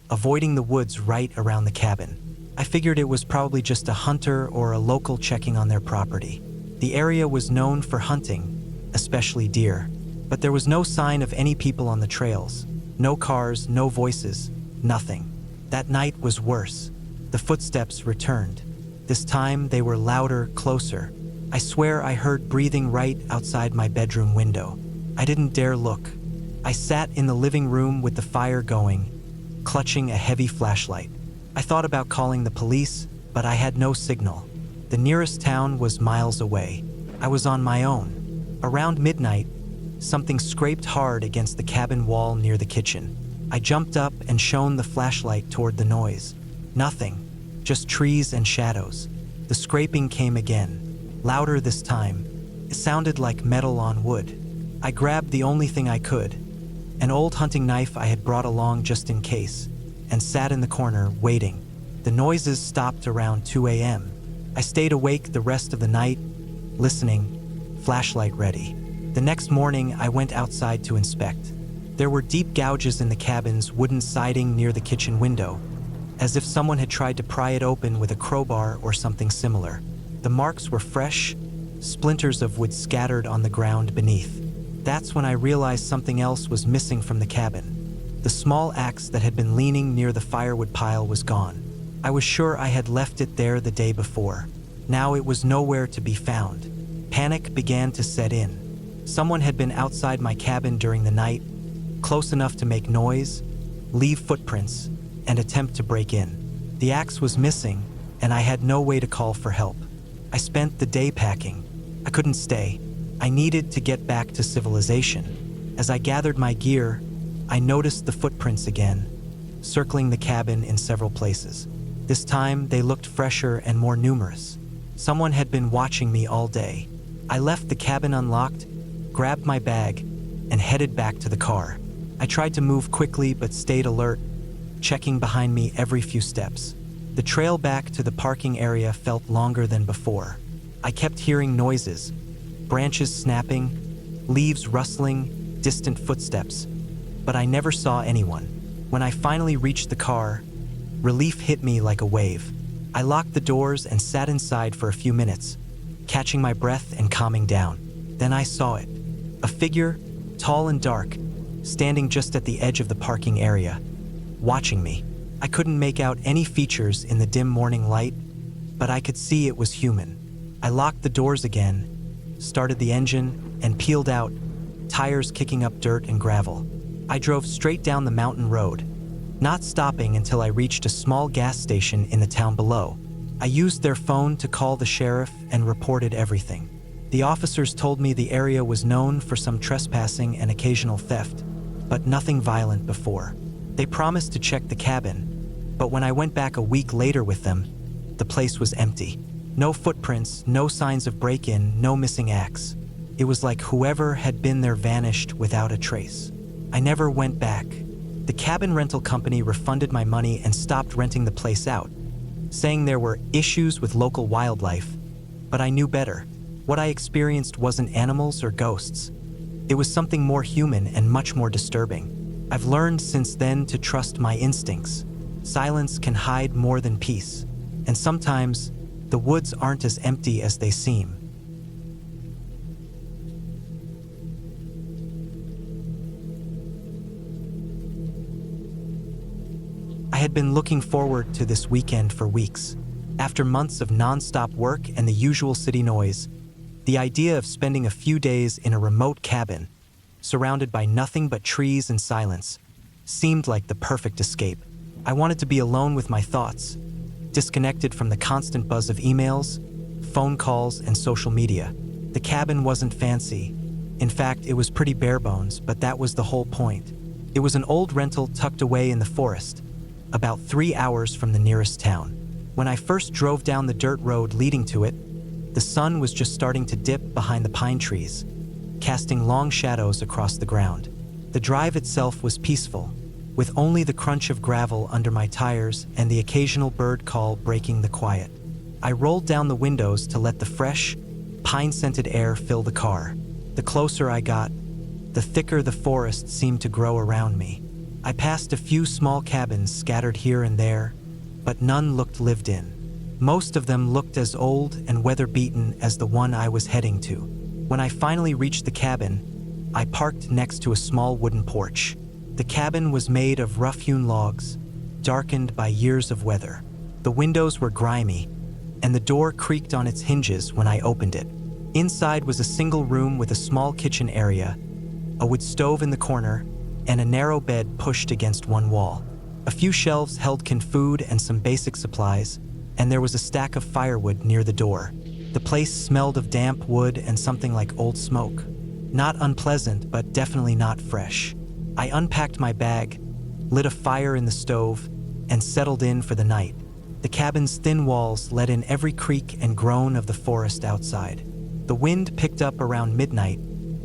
avoiding the woods right around the cabin. I figured it was probably just a hunter or a local checking on their property. The area was known for hunting, especially deer, but there was no sign of any people on the trails. No cars, no voices, nothing. That night was worse. The footsteps returned. This time they were louder, closer. I swear I heard breathing right outside my bedroom window. I didn't dare look. I sat in the living room with the fire going, clutching a heavy flashlight. I thought about calling the police, but I had no signal. The nearest town was miles away. I was on my own. Around midnight, something scraped hard against the cabin wall near the kitchen. I jumped up and shone the flashlight toward the noise. Nothing, just trees and shadows. The scraping came again, louder this time. It sounded like metal on wood. I grabbed the only thing I could, an old hunting knife I had brought along just in case, and sat in the corner, waiting. The noises stopped around 2 a.m. I stayed awake the rest of the night, listening, flashlight ready. The next morning, I went outside to inspect. There were deep gouges in the cabin's wooden siding near the kitchen window, as if someone had tried to pry it open with a crowbar or something similar. The marks were fresh, splinters of wood scattered on the ground beneath. That's when I realized something else was missing from the cabin. The small axe that had been leaning near the firewood pile was gone. I was sure I had left it there the day before. Now it was nowhere to be found. Panic began to set in. Someone had been outside my cabin during the night, close enough to make noise, leave footprints, and attempt to break in. The axe was missing, and I had no way to call for help. I spent the day packing. I couldn't stay. I needed to get back to civilization. As I gathered my gear, I noticed the footprints again, circling the cabin in several places. This time, they looked fresher and more numerous. Someone had been watching me all day. I left the cabin unlocked, grabbed my bag, and headed back to the car. I tried to move quickly but stayed alert, checking behind me every few steps. The trail back to the parking area felt longer than before. I kept hearing noises, branches snapping, leaves rustling, distant footsteps, but I never saw anyone. When I finally reached the car, relief hit me like a wave. I locked the doors and sat inside for a few minutes, catching my breath and calming down. Then I saw it. A figure, tall and dark, standing just at the edge of the parking area, watching me. I couldn't make out any features in the dim morning light, but I could see it was human. I locked the doors again, started the engine, and peeled out, tires kicking up dirt and gravel. I drove straight down the mountain road, not stopping until I reached a small gas station in the town below. I used their phone to call the sheriff and reported everything. The officers told me the area was known for some trespassing and occasional theft, but nothing violent before. They promised to check the cabin, but when I went back a week later with them, the place was empty. No footprints, no signs of break-in, no missing axe. It was like whoever had been there vanished without a trace. I never went back. The cabin rental company refunded my money and stopped renting the place out, saying there were issues with local wildlife, but I knew better. What I experienced wasn't animals or ghosts. It was something more human and much more disturbing. I've learned since then to trust my instincts. Silence can hide more than peace, and sometimes the woods aren't as empty as they seem. I had been looking forward to this weekend for weeks. After months of non-stop work and the usual city noise, the idea of spending a few days in a remote cabin, surrounded by nothing but trees and silence, seemed like the perfect escape. I wanted to be alone with my thoughts, disconnected from the constant buzz of emails, phone calls, and social media. The cabin wasn't fancy. In fact, it was pretty bare bones, but that was the whole point. It was an old rental tucked away in the forest, about 3 hours from the nearest town. When I first drove down the dirt road leading to it, the sun was just starting to dip behind the pine trees. casting long shadows across the ground. The drive itself was peaceful, with only the crunch of gravel under my tires and the occasional bird call breaking the quiet. I rolled down the windows to let the fresh, pine-scented air fill the car. The closer I got, the thicker the forest seemed to grow around me. I passed a few small cabins scattered here and there, but none looked lived in. Most of them looked as old and weather-beaten as the one I was heading to. When I finally reached the cabin, I parked next to a small wooden porch. The cabin was made of rough-hewn logs, darkened by years of weather. The windows were grimy, and the door creaked on its hinges when I opened it. Inside was a single room with a small kitchen area, a wood stove in the corner, and a narrow bed pushed against one wall. A few shelves held canned food and some basic supplies, and there was a stack of firewood near the door. The place smelled of damp wood and something like old smoke. Not unpleasant, but definitely not fresh. I unpacked my bag, lit a fire in the stove, and settled in for the night. The cabin's thin walls let in every creak and groan of the forest outside. The wind picked up around midnight,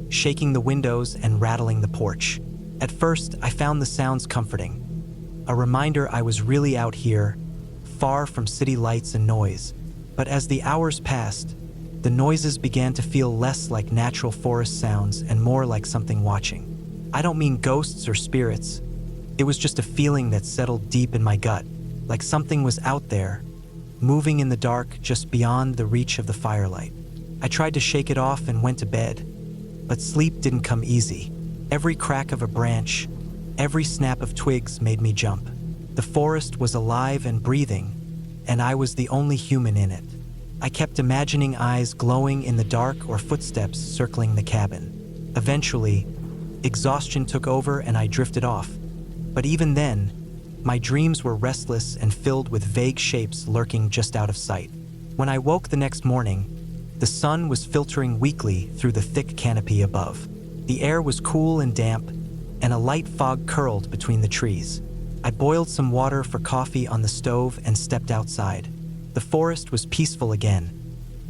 shaking the windows and rattling the porch. At first, I found the sounds comforting, a reminder I was really out here, far from city lights and noise. But as the hours passed, the noises began to feel less like natural forest sounds and more like something watching. I don't mean ghosts or spirits. It was just a feeling that settled deep in my gut, like something was out there, moving in the dark just beyond the reach of the firelight. I tried to shake it off and went to bed, but sleep didn't come easy. Every crack of a branch, every snap of twigs made me jump. The forest was alive and breathing, and I was the only human in it. I kept imagining eyes glowing in the dark or footsteps circling the cabin. Eventually, exhaustion took over and I drifted off. But even then, my dreams were restless and filled with vague shapes lurking just out of sight. When I woke the next morning, the sun was filtering weakly through the thick canopy above. The air was cool and damp, and a light fog curled between the trees. I boiled some water for coffee on the stove and stepped outside. The forest was peaceful again,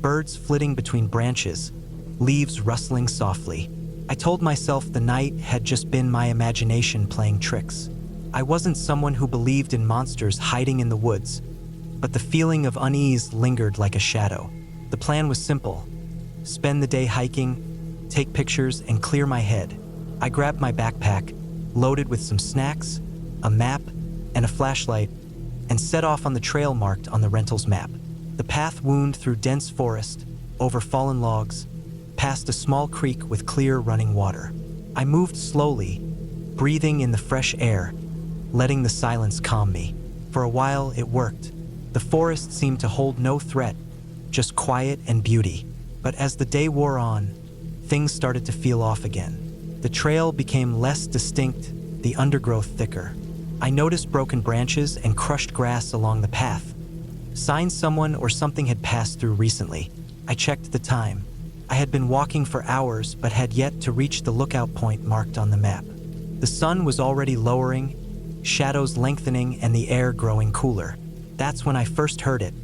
birds flitting between branches, leaves rustling softly. I told myself the night had just been my imagination playing tricks. I wasn't someone who believed in monsters hiding in the woods, but the feeling of unease lingered like a shadow. The plan was simple: spend the day hiking, take pictures, and clear my head. I grabbed my backpack, loaded with some snacks, a map, and a flashlight, and set off on the trail marked on the rental's map. The path wound through dense forest, over fallen logs, past a small creek with clear running water. I moved slowly, breathing in the fresh air, letting the silence calm me. For a while, it worked. The forest seemed to hold no threat, just quiet and beauty. But as the day wore on, things started to feel off again. The trail became less distinct, the undergrowth thicker. I noticed broken branches and crushed grass along the path. Signs someone or something had passed through recently. I checked the time. I had been walking for hours but had yet to reach the lookout point marked on the map. The sun was already lowering, shadows lengthening, and the air growing cooler. That's when I first heard it.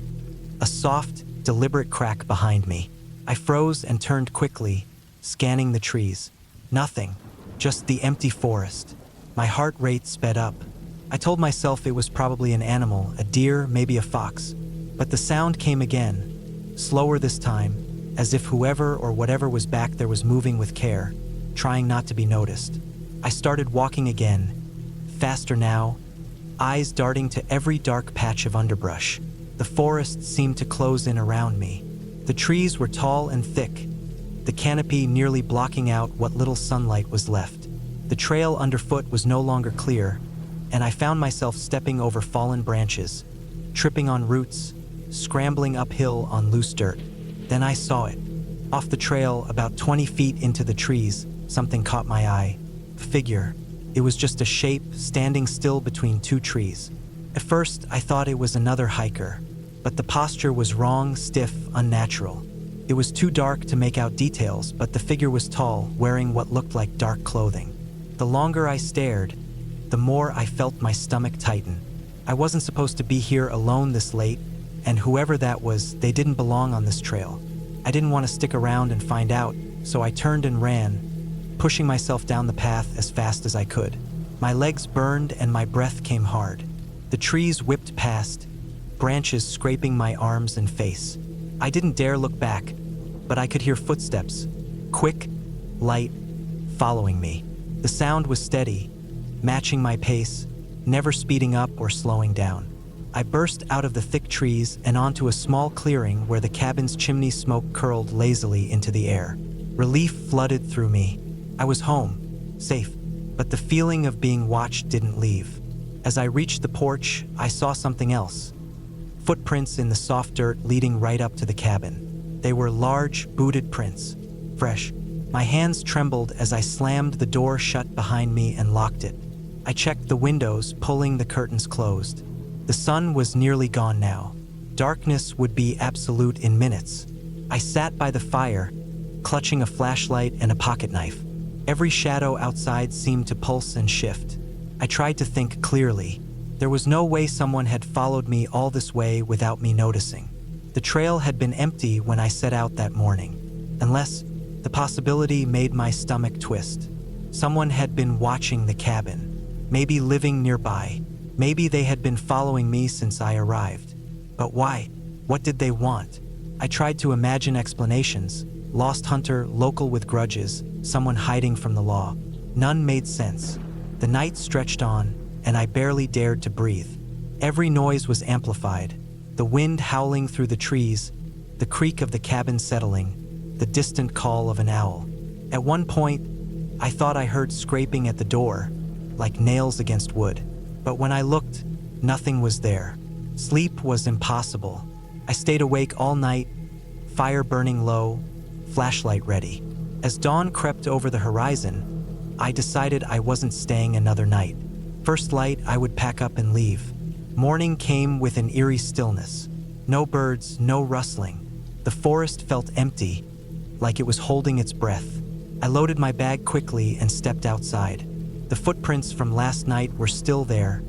A soft, deliberate crack behind me. I froze and turned quickly, scanning the trees. Nothing, just the empty forest. My heart rate sped up. I told myself it was probably an animal, a deer, maybe a fox. But the sound came again, slower this time, as if whoever or whatever was back there was moving with care, trying not to be noticed. I started walking again, faster now, eyes darting to every dark patch of underbrush. The forest seemed to close in around me. The trees were tall and thick, the canopy nearly blocking out what little sunlight was left. The trail underfoot was no longer clear, and I found myself stepping over fallen branches, tripping on roots, scrambling uphill on loose dirt. Then I saw it. Off the trail, about 20 feet into the trees, something caught my eye. A figure. It was just a shape standing still between two trees. At first, I thought it was another hiker, but the posture was wrong, stiff, unnatural. It was too dark to make out details, but the figure was tall, wearing what looked like dark clothing. The longer I stared, the more I felt my stomach tighten. I wasn't supposed to be here alone this late, and whoever that was, they didn't belong on this trail. I didn't want to stick around and find out, so I turned and ran, pushing myself down the path as fast as I could. My legs burned and my breath came hard. The trees whipped past, branches scraping my arms and face. I didn't dare look back, but I could hear footsteps, quick, light, following me. The sound was steady, matching my pace, never speeding up or slowing down. I burst out of the thick trees and onto a small clearing where the cabin's chimney smoke curled lazily into the air. Relief flooded through me. I was home, safe, but the feeling of being watched didn't leave. As I reached the porch, I saw something else. Footprints in the soft dirt leading right up to the cabin. They were large, booted prints, fresh. My hands trembled as I slammed the door shut behind me and locked it. I checked the windows, pulling the curtains closed. The sun was nearly gone now. Darkness would be absolute in minutes. I sat by the fire, clutching a flashlight and a pocket knife. Every shadow outside seemed to pulse and shift. I tried to think clearly. There was no way someone had followed me all this way without me noticing. The trail had been empty when I set out that morning. Unless the possibility made my stomach twist. Someone had been watching the cabin, maybe living nearby. Maybe they had been following me since I arrived. But why? What did they want? I tried to imagine explanations. Lost hunter, local with grudges, someone hiding from the law. None made sense. The night stretched on, and I barely dared to breathe. Every noise was amplified. The wind howling through the trees, the creak of the cabin settling, the distant call of an owl. At one point, I thought I heard scraping at the door, like nails against wood. But when I looked, nothing was there. Sleep was impossible. I stayed awake all night, fire burning low, flashlight ready. As dawn crept over the horizon, I decided I wasn't staying another night. First light, I would pack up and leave. Morning came with an eerie stillness. No birds, no rustling. The forest felt empty, like it was holding its breath. I loaded my bag quickly and stepped outside. The footprints from last night were still there,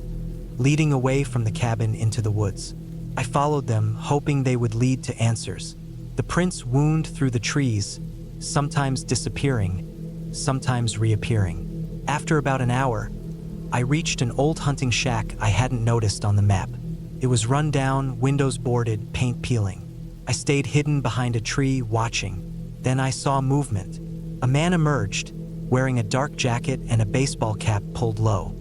leading away from the cabin into the woods. I followed them, hoping they would lead to answers. The prints wound through the trees, sometimes disappearing, sometimes reappearing. After about an hour, I reached an old hunting shack I hadn't noticed on the map. It was run down, windows boarded, paint peeling. I stayed hidden behind a tree, watching. Then I saw movement. A man emerged, wearing a dark jacket and a baseball cap pulled low.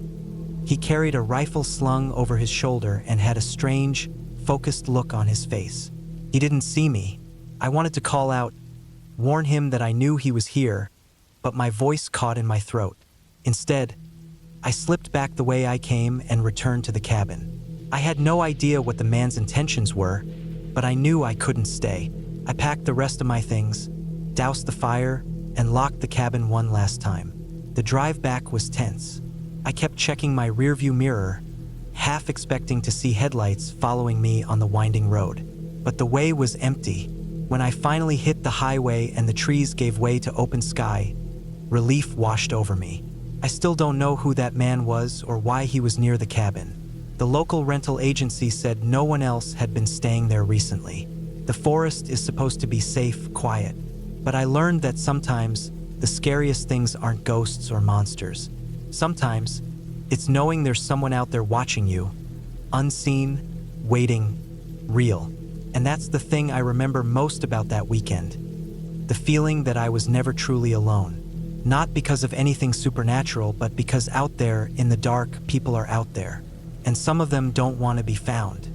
He carried a rifle slung over his shoulder and had a strange, focused look on his face. He didn't see me. I wanted to call out, warn him that I knew he was here, but my voice caught in my throat. Instead, I slipped back the way I came and returned to the cabin. I had no idea what the man's intentions were, but I knew I couldn't stay. I packed the rest of my things, doused the fire, and locked the cabin one last time. The drive back was tense. I kept checking my rearview mirror, half expecting to see headlights following me on the winding road. But the way was empty. When I finally hit the highway and the trees gave way to open sky, relief washed over me. I still don't know who that man was or why he was near the cabin. The local rental agency said no one else had been staying there recently. The forest is supposed to be safe, quiet. But I learned that sometimes the scariest things aren't ghosts or monsters. Sometimes it's knowing there's someone out there watching you, unseen, waiting, real. And that's the thing I remember most about that weekend. The feeling that I was never truly alone. Not because of anything supernatural, but because out there in the dark, people are out there. And some of them don't want to be found.